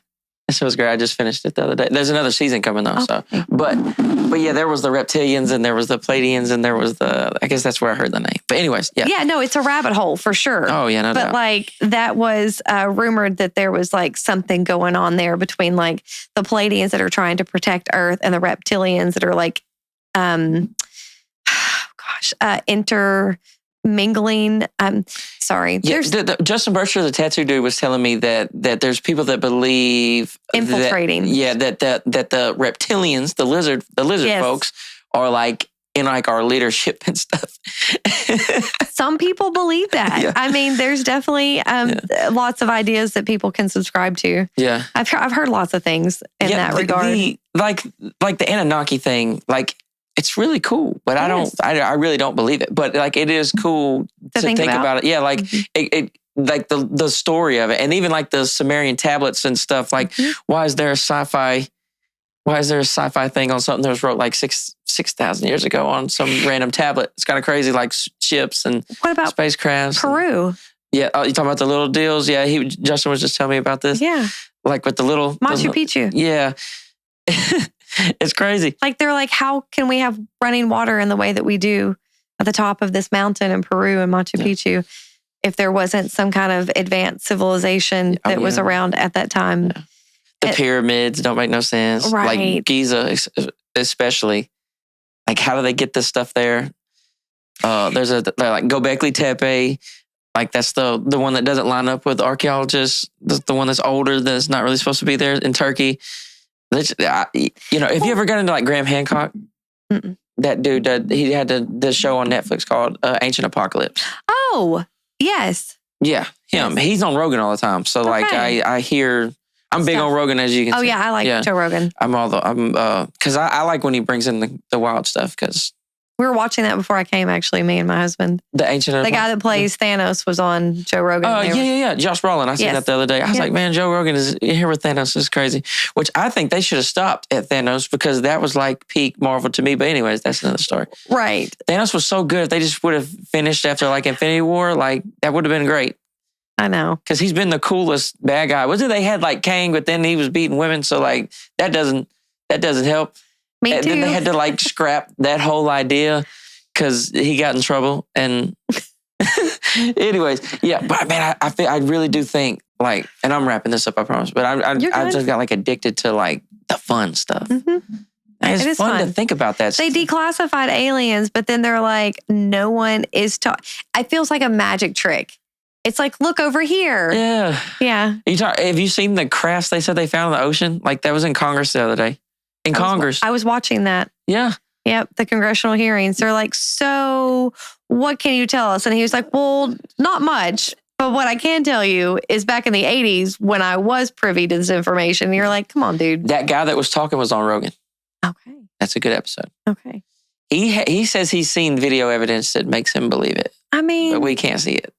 That show was great. I just finished it the other day. There's another season coming though. Okay. So, but yeah, there was the reptilians and there was the Palladians and there was I guess that's where I heard the name. But anyways, yeah. Yeah, no, it's a rabbit hole for sure. Oh yeah, no doubt. But like that was rumored that there was like something going on there between like the Palladians that are trying to protect Earth and the reptilians that are like, intermingling. Sorry. Yeah, Justin Bircher, the tattoo dude, was telling me that there's people that believe infiltrating. That the reptilians, the lizard yes. folks, are like in like our leadership and stuff. Some people believe that. Yeah. I mean, there's definitely lots of ideas that people can subscribe to. Yeah, I've heard lots of things in that regard. Like the Anunnaki thing, like. It's really cool, but I really don't believe it. But like, it is cool to think about it. Yeah, like it like the story of it, and even like the Sumerian tablets and stuff. Like, why is there a sci-fi thing on something that was wrote like 6,000 years ago on some random tablet? It's kind of crazy, like ships and what about spacecrafts. Peru? Yeah, you talking about the little deals? Yeah, Justin was just telling me about this. Yeah, like with the little Machu Picchu. Yeah. It's crazy. Like they're like, how can we have running water in the way that we do at the top of this mountain in Peru and Machu Picchu if there wasn't some kind of advanced civilization that was around at that time? Yeah. The pyramids don't make no sense. Right. Like Giza especially. Like how do they get this stuff there? There's like Göbekli Tepe. Like that's the one that doesn't line up with archaeologists. The one that's older that's not really supposed to be there in Turkey. If you ever got into like Graham Hancock, that dude, he had the show on Netflix called Ancient Apocalypse. Oh, yes. Yeah, him. Yes. He's on Rogan all the time. So like I hear, I'm big on Rogan as you can see. Oh yeah, I like Joe Rogan. Because I like when he brings in the wild stuff because. We were watching that before I came, actually, me and my husband. The guy that plays Thanos was on Joe Rogan. Yeah. Josh Brolin. I seen that the other day. I was like, man, Joe Rogan is here with Thanos. This is crazy. Which I think they should have stopped at Thanos because that was like peak Marvel to me. But anyways, that's another story. Right. Thanos was so good. If they just would have finished after like Infinity War, like that would have been great. I know. Because he's been the coolest bad guy. Wasn't they had like Kang, but then he was beating women. So like that doesn't help. Me and too. Then they had to like scrap that whole idea. Because he got in trouble, and anyways, yeah. But man, I really do think like, and I'm wrapping this up, I promise. But I just got like addicted to like the fun stuff. Mm-hmm. It's fun to think about that. They declassified aliens, but then they're like, no one is talking. It feels like a magic trick. It's like, look over here. Yeah. Have you seen the crafts they said they found in the ocean? Like that was in Congress the other day. I was watching that. Yeah. Yep, the congressional hearings. They're like, so what can you tell us? And he was like, well, not much. But what I can tell you is back in the 80s when I was privy to this information, and you're like, come on, dude. That guy that was talking was on Rogan. Okay. That's a good episode. Okay. He says he's seen video evidence that makes him believe it. I mean. But we can't see it.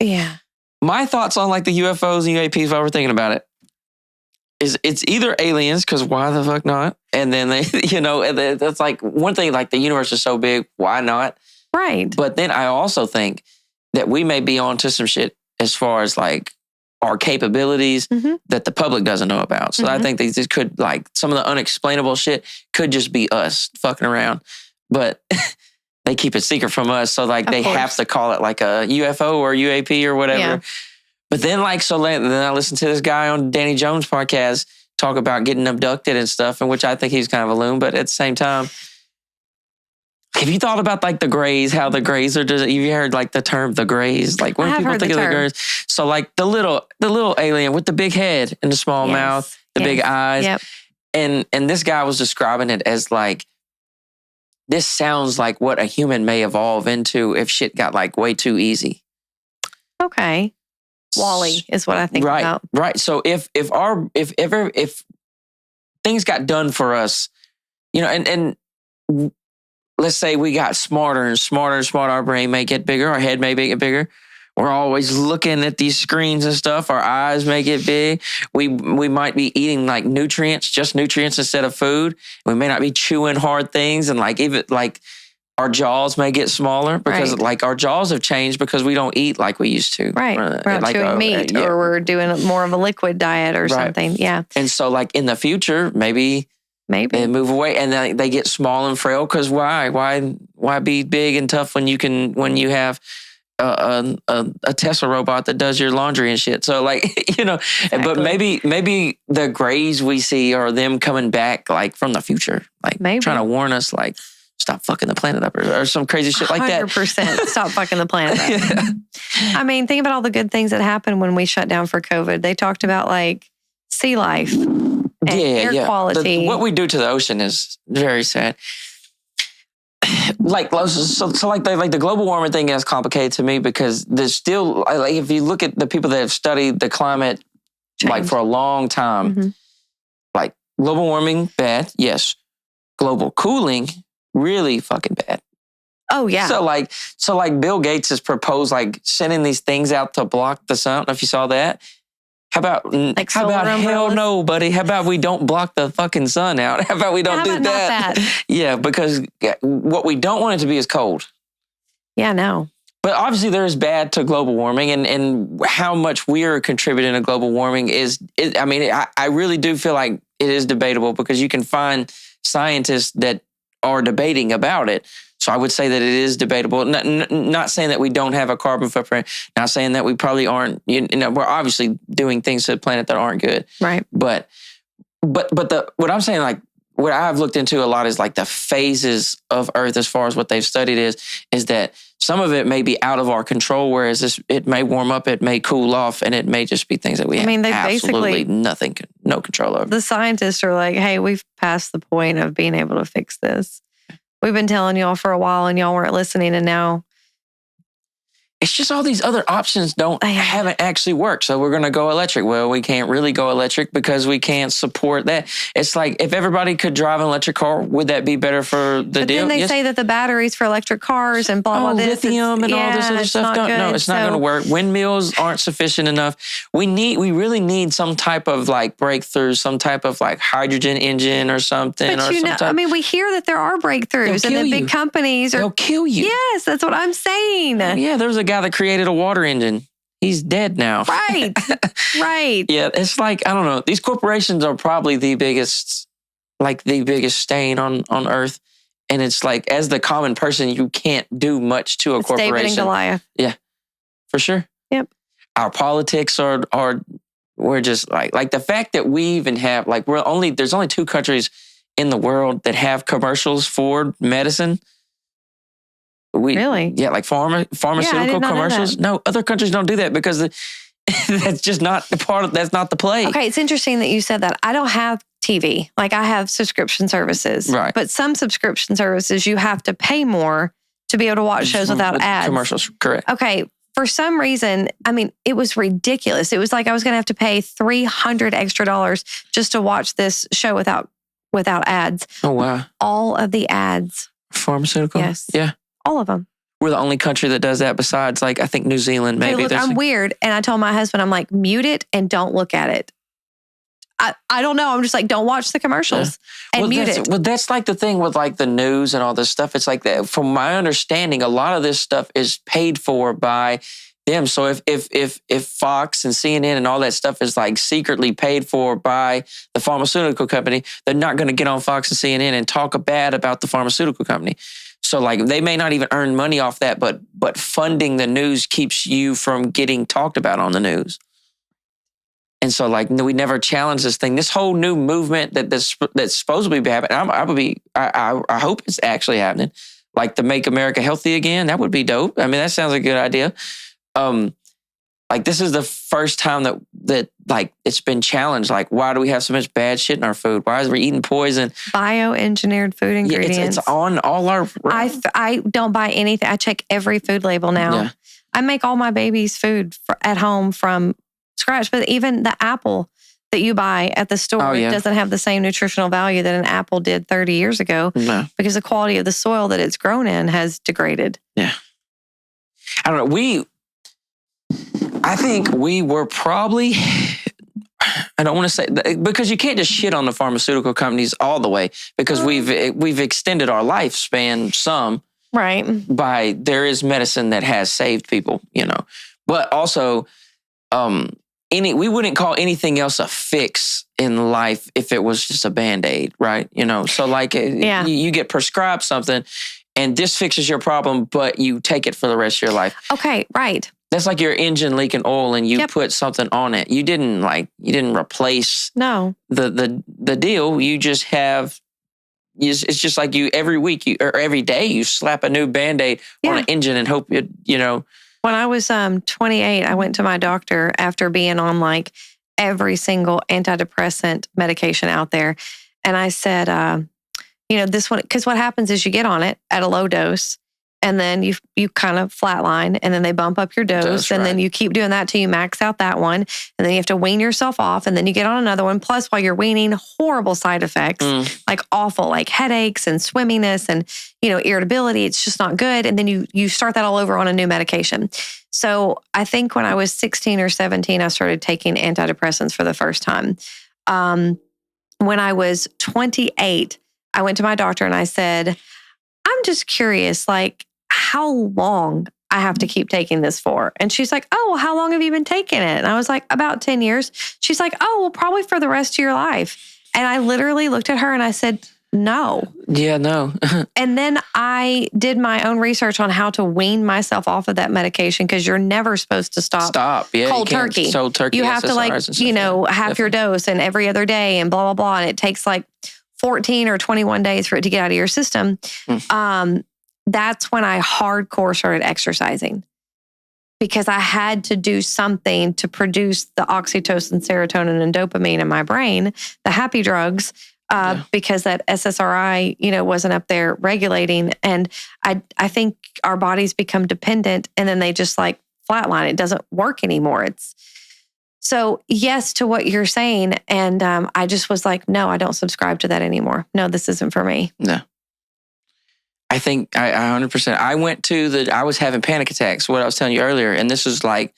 Yeah. My thoughts on like the UFOs and UAPs while we're thinking about it. It's either aliens, because why the fuck not? And then that's like one thing, like the universe is so big, why not? Right. But then I also think that we may be onto some shit as far as like our capabilities that the public doesn't know about. So I think this could like some of the unexplainable shit could just be us fucking around. But they keep it secret from us. So like they have to call it like a UFO or UAP or whatever. Yeah. But then then I listened to this guy on Danny Jones' podcast talk about getting abducted and stuff, in which I think he's kind of a loon. But at the same time, have you thought about like the Greys, how the Greys are just, have you heard like the term the Greys? Like when people think of the Greys. So like the little alien with the big head and the small mouth, the big eyes. Yep. And this guy was describing it as like, this sounds like what a human may evolve into if shit got like way too easy. Okay. Wall-E is what I think about. Right. So if things got done for us you know, and let's say we got smarter and smarter and smarter. Our brain may get bigger. Our head may get bigger. We're always looking at these screens and stuff. Our eyes may get big. We might be eating like nutrients, just nutrients instead of food. We may not be chewing hard things, and like even like our jaws may get smaller because like our jaws have changed because we don't eat like we used to. Right. We're not chewing meat, or we're doing more of a liquid diet or something. Yeah. And so like in the future, maybe they move away and then they get small and frail because why be big and tough when you have a Tesla robot that does your laundry and shit. So like, you know, exactly. But maybe the grays we see are them coming back like from the future, like trying to warn us like, stop fucking the planet up or some crazy shit like that. 100% stop fucking the planet up. Yeah. I mean, think about all the good things that happened when we shut down for COVID. They talked about like sea life and air quality. What we do to the ocean is very sad. Like the global warming thing is complicated to me because there's still like if you look at the people that have studied the climate like for a long time, like global warming bad, yes. Global cooling really fucking bad. Oh yeah. So like Bill Gates has proposed like sending these things out to block the sun. I don't know if you saw that. How about hell no, buddy? How about we don't block the fucking sun out? How about we don't do that? Yeah, because what we don't want it to be is cold. Yeah, no. But obviously there is bad to global warming and how much we are contributing to global warming I really do feel like it is debatable because you can find scientists that are debating about it. So I would say that it is debatable. Not saying that we don't have a carbon footprint. Not saying that we probably aren't. You know, we're obviously doing things to the planet that aren't good. Right. But what I'm saying, like what I've looked into a lot is like the phases of Earth as far as what they've studied is that some of it may be out of our control, whereas it may warm up, it may cool off, and it may just be things that we have absolutely no control over. The scientists are like, hey, we've passed the point of being able to fix this. We've been telling y'all for a while and y'all weren't listening, and now it's just all these other options haven't actually worked. So we're going to go electric. Well, we can't really go electric because we can't support that. It's like if everybody could drive an electric car, would that be better for the deal? Then they say that the batteries for electric cars and blah, blah, this. Lithium and all this other stuff. No, it's not going to work. Windmills aren't sufficient enough. We really need some type of like breakthrough, some type of like hydrogen engine or something. But we hear that there are breakthroughs and the big companies they'll kill you. Yes, that's what I'm saying. Yeah, there was a guy that created a water engine. He's dead now. Right. Right. Yeah, it's like, I don't know. These corporations are probably the biggest stain on Earth. And it's like, as the common person, you can't do much to a corporation. David and Goliath. Yeah, for sure. Yep. Our politics we're just like the fact that we even have, like there's only 2 countries in the world that have commercials for medicine. Really? Yeah, like pharmaceutical commercials. No, other countries don't do that because that's just not that's not the play. Okay, it's interesting that you said that. I don't have TV. Like I have subscription services. Right. But some subscription services, you have to pay more to be able to watch shows without ads. Commercials, correct. Okay. For some reason, it was ridiculous. It was like I was going to have to pay $300 extra just to watch this show without ads. Oh, wow. All of the ads. Pharmaceutical? Yes. Yeah. All of them. We're the only country that does that besides, like, I think New Zealand, maybe. Hey, look, I'm weird. And I told my husband, I'm like, mute it and don't look at it. I don't know. I'm just like, don't watch the commercials and mute it. Well, that's like the thing with like the news and all this stuff. It's like that. From my understanding, a lot of this stuff is paid for by them. So if Fox and CNN and all that stuff is like secretly paid for by the pharmaceutical company, they're not going to get on Fox and CNN and talk bad about the pharmaceutical company. So like they may not even earn money off that, but funding the news keeps you from getting talked about on the news. And so like we never challenge this thing. This whole new movement that's supposed to be happening. I hope it's actually happening. Like to make America healthy again. That would be dope. I mean, that sounds like a good idea. Like this is the first time that like it's been challenged. Like, why do we have so much bad shit in our food? Why is we eating poison? Bioengineered food ingredients. Yeah, it's on all our. I don't buy anything. I check every food label now. Yeah. I make all my baby's food at home from scratch. But even the apple that you buy at the store doesn't have the same nutritional value that an apple did 30 years ago because the quality of the soil that it's grown in has degraded. Yeah. I don't know. I think we were probably, I don't want to say, because you can't just shit on the pharmaceutical companies all the way because we've extended our lifespan some. Right. There is medicine that has saved people, but also, we wouldn't call anything else a fix in life if it was just a Band-Aid, right? So like you get prescribed something and this fixes your problem, but you take it for the rest of your life. Okay, right. That's like your engine leaking oil and you put something on it. You didn't replace the deal. You just have, it's just like you every week or every day you slap a new Band-Aid on an engine and hope it. When I was 28, I went to my doctor after being on like every single antidepressant medication out there. And I said, this one, because what happens is you get on it at a low dose and then you kind of flatline and then they bump up your dose and then you keep doing that till you max out that one. And then you have to wean yourself off and then you get on another one. Plus while you're weaning, horrible side effects, like awful, like headaches and swimminess and, irritability. It's just not good. And then you start that all over on a new medication. So I think when I was 16 or 17, I started taking antidepressants for the first time. When I was 28, I went to my doctor and I said, I'm just curious, like how long I have to keep taking this for. And she's like, oh, well, how long have you been taking it? And I was like, about 10 years. She's like, oh, well, probably for the rest of your life. And I literally looked at her and I said, no. Yeah, no. And then I did my own research on how to wean myself off of that medication because you're never supposed to stop. Yeah, cold turkey. Cold turkey. You have SSRIs to half your dose and every other day and blah, blah, blah. And it takes like 14 or 21 days for it to get out of your system. That's when I hardcore started exercising because I had to do something to produce the oxytocin, serotonin, and dopamine in my brain, the happy drugs, because that SSRI, wasn't up there regulating. And I think our bodies become dependent and then they just like flatline. It doesn't work anymore. So yes to what you're saying. And I just was like, no, I don't subscribe to that anymore. No, this isn't for me. No. I think I 100%. I was having panic attacks, what I was telling you earlier. And this was like,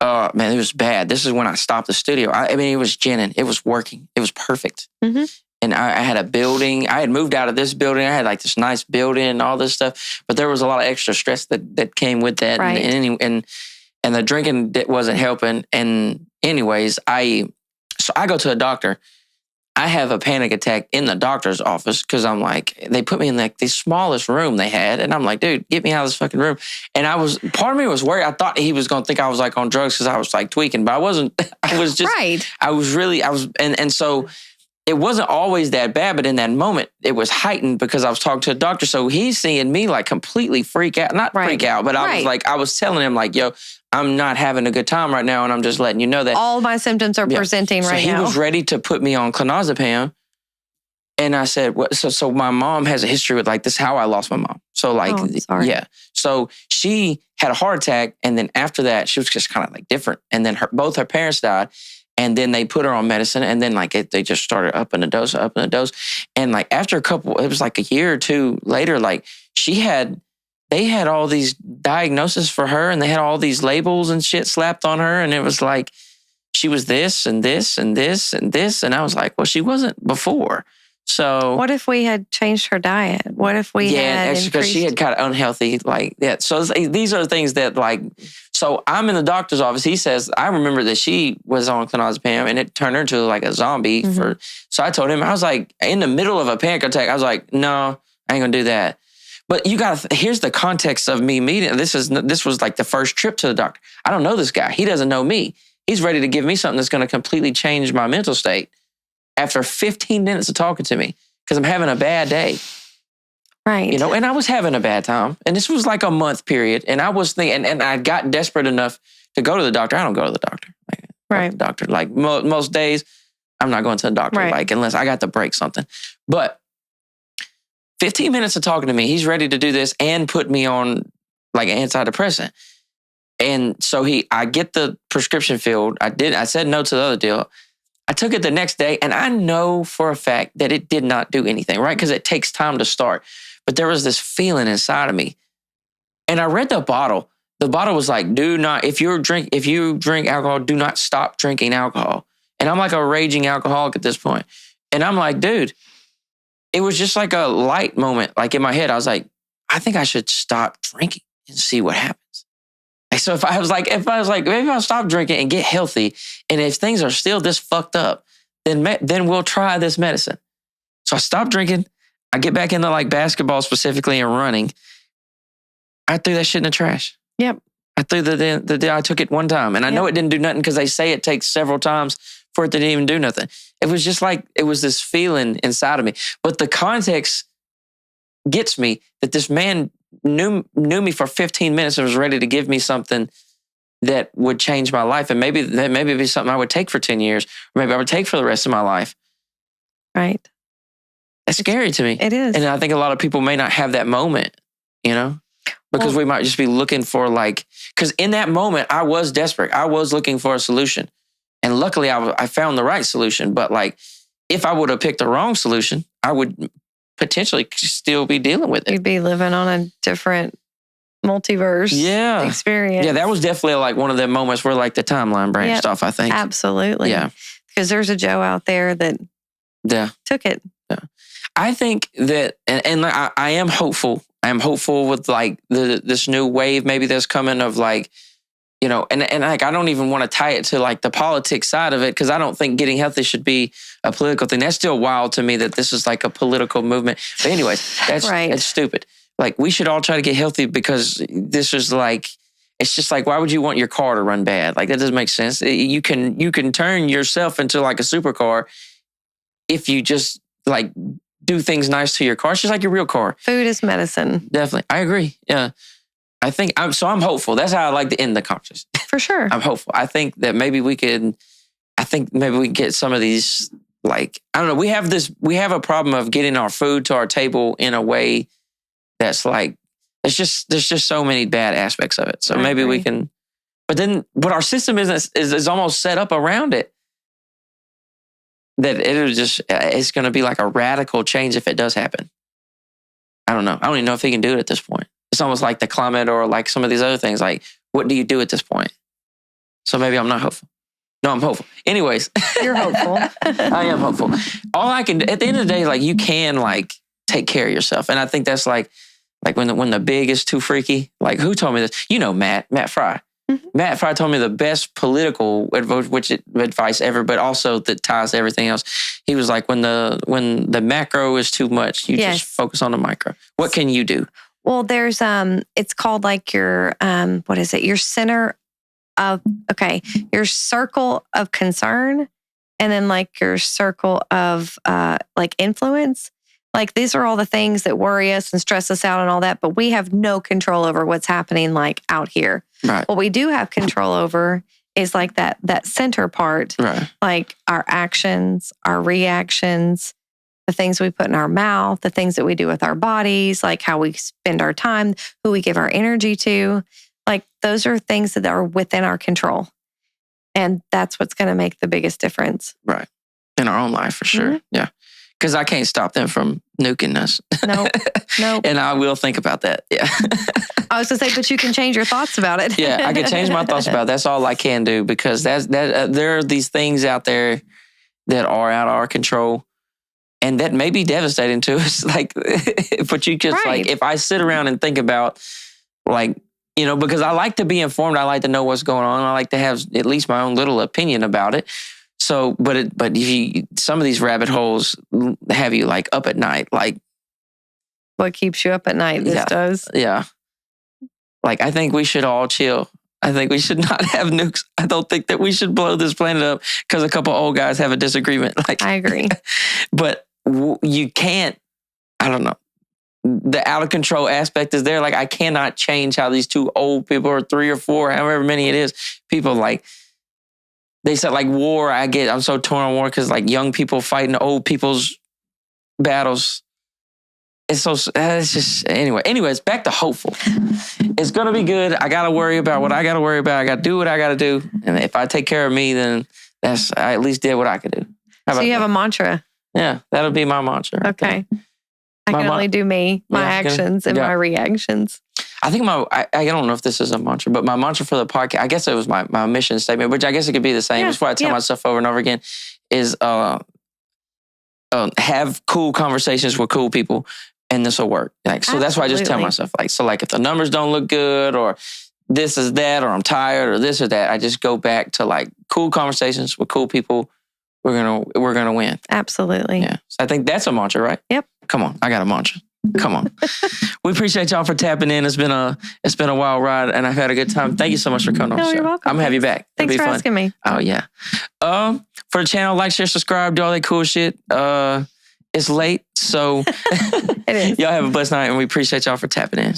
oh man, it was bad. This is when I stopped the studio. It was ginning. It was working. It was perfect. Mm-hmm. And I had a building. I had moved out of this building. I had like this nice building and all this stuff. But there was a lot of extra stress that came with that. Right. And the drinking that wasn't helping. And anyways, so I go to a doctor. I have a panic attack in the doctor's office because I'm like, they put me in like the smallest room they had. And I'm like, dude, get me out of this fucking room. And part of me was worried. I thought he was going to think I was like on drugs because I was like tweaking, but I wasn't. I was just, and so it wasn't always that bad, but in that moment it was heightened because I was talking to a doctor. So he's seeing me like completely freak out, not freak out, but I was telling him like, yo, I'm not having a good time right now. And I'm just letting you know that all my symptoms are presenting right now. So he was ready to put me on clonazepam. And I said, well, so my mom has a history with like, this is how I lost my mom. So like, yeah. So she had a heart attack. And then after that, she was just kind of like different. And then both her parents died. And then they put her on medicine. And then like they just started upping the dose. And like after it was like a year or two later, like they had all these diagnoses for her and they had all these labels and shit slapped on her. And it was like, she was this and this and this and this. And I was like, well, she wasn't before. So what if we had changed her diet? What if we had because she had kind of unhealthy, like that. So these are the things that like, so I'm in the doctor's office. He says, I remember that she was on clonazepam and it turned her into like a zombie. So I told him, I was like, in the middle of a panic attack, I was like, no, I ain't gonna do that. But here's the context of me meeting. This was like the first trip to the doctor. I don't know this guy. He doesn't know me. He's ready to give me something that's going to completely change my mental state after 15 minutes of talking to me because I'm having a bad day. Right. And I was having a bad time. And this was like a month period. And I was thinking, and I got desperate enough to go to the doctor. I don't go to the doctor. Right. Doctor. Like most days, I'm not going to the doctor, like unless I got to break something. But 15 minutes of talking to me, he's ready to do this and put me on like antidepressant. And so I get the prescription filled. I said no to the other deal. I took it the next day, and I know for a fact that it did not do anything, right? Because it takes time to start. But there was this feeling inside of me. And I read the bottle. The bottle was like, do not, if you drink alcohol, do not stop drinking alcohol. And I'm like a raging alcoholic at this point. And I'm like, dude, it was just like a light moment. Like in my head, I was like, I think I should stop drinking and see what happens. And so if I was like, maybe I'll stop drinking and get healthy. And if things are still this fucked up, then we'll try this medicine. So I stopped drinking. I get back into like basketball specifically and running. I threw that shit in the trash. Yep. I threw I took it one time. And I know it didn't do nothing because they say it takes several times for it to even do nothing. It was just like, it was this feeling inside of me. But the context gets me that this man knew me for 15 minutes and was ready to give me something that would change my life. And maybe it'd be something I would take for 10 years. Or maybe I would take for the rest of my life. Right. That's scary to me. It is. And I think a lot of people may not have that moment, because we might just be looking for because in that moment, I was desperate. I was looking for a solution. And luckily, I found the right solution. But if I would have picked the wrong solution, I would potentially still be dealing with it. You'd be living on a different multiverse experience. Yeah, that was definitely one of the moments where the timeline branched off, I think. Absolutely. Yeah. Because there's a Joe out there that took it. Yeah. I think that, and I am hopeful. I am hopeful with this new wave maybe that's coming of and I don't even want to tie it to the politics side of it, because I don't think getting healthy should be a political thing. That's still wild to me that this is a political movement. But anyways, that's stupid. We should all try to get healthy, because this is it's just why would you want your car to run bad? That doesn't make sense. You can turn yourself into a supercar if you just do things nice to your car. It's just like your real car. Food is medicine. Definitely. I agree. Yeah. I'm hopeful. That's how I like to end the conversation. For sure. I'm hopeful. I think that maybe we can get some of these, I don't know. We have a problem of getting our food to our table in a way that's there's just so many bad aspects of it. So maybe we can, but our system is almost set up around it, that it's going to be a radical change if it does happen. I don't know. I don't even know if he can do it at this point. It's almost like the climate or some of these other things. What do you do at this point? So maybe I'm not hopeful. No, I'm hopeful. Anyways. You're hopeful. I am hopeful. All I can, at the end of the day, you can take care of yourself. And I think that's when the big is too freaky. Who told me this? Matt Fry. Mm-hmm. Matt Fry told me the best political advice ever, but also that ties to everything else. He was when the macro is too much, you just focus on the micro. What can you do? Well, there's it's called your what is it? Your center of your circle of concern, and then your circle of influence. These are all the things that worry us and stress us out and all that, but we have no control over what's happening out here. Right. What we do have control over is that center part, right. Our actions, our reactions, the things we put in our mouth, the things that we do with our bodies, how we spend our time, who we give our energy to. Those are things that are within our control. And that's what's going to make the biggest difference. Right. In our own life, for sure. Mm-hmm. Yeah. Because I can't stop them from nuking us. Nope. And I will think about that. Yeah. I was going to say, but you can change your thoughts about it. Yeah, I can change my thoughts about it. That's all I can do, because there are these things out there that are out of our control, and that may be devastating to us. But you just if I sit around and think about because I like to be informed, I like to know what's going on. I like to have at least my own little opinion about it. So, but if some of these rabbit holes have you up at night, what keeps you up at night? This does. Yeah. I think we should all chill. I think we should not have nukes. I don't think that we should blow this planet up because a couple old guys have a disagreement. I agree. But you can't, I don't know. The out of control aspect is there. I cannot change how these two old people, or three or four, however many it is, people they said war. I'm so torn on war because young people fighting old people's battles. It's just, anyways, back to hopeful. It's going to be good. I got to worry about what I got to worry about. I got to do what I got to do. And if I take care of me, then I at least did what I could do. So you have a mantra. Yeah, that'll be my mantra. Okay. I can only do my actions and my reactions. I think I don't know if this is a mantra, but my mantra for the podcast, I guess it was my mission statement, which I guess it could be the same. It's what I tell myself over and over again, is have cool conversations with cool people, and this will work. So that's why I just tell myself, if the numbers don't look good, or this is that, or I'm tired, or this or that, I just go back to cool conversations with cool people. We're gonna win. Absolutely. Yeah. So I think that's a mantra, right? Yep. Come on, I got a mantra. Come on. We appreciate y'all for tapping in. It's been a wild ride, and I've had a good time. Thank you so much for coming on the show. You're welcome. I'm gonna have you back. Thanks for asking me. Oh yeah. For the channel, like, share, subscribe, do all that cool shit. It's late, so It is. Y'all have a blessed night, and we appreciate y'all for tapping in.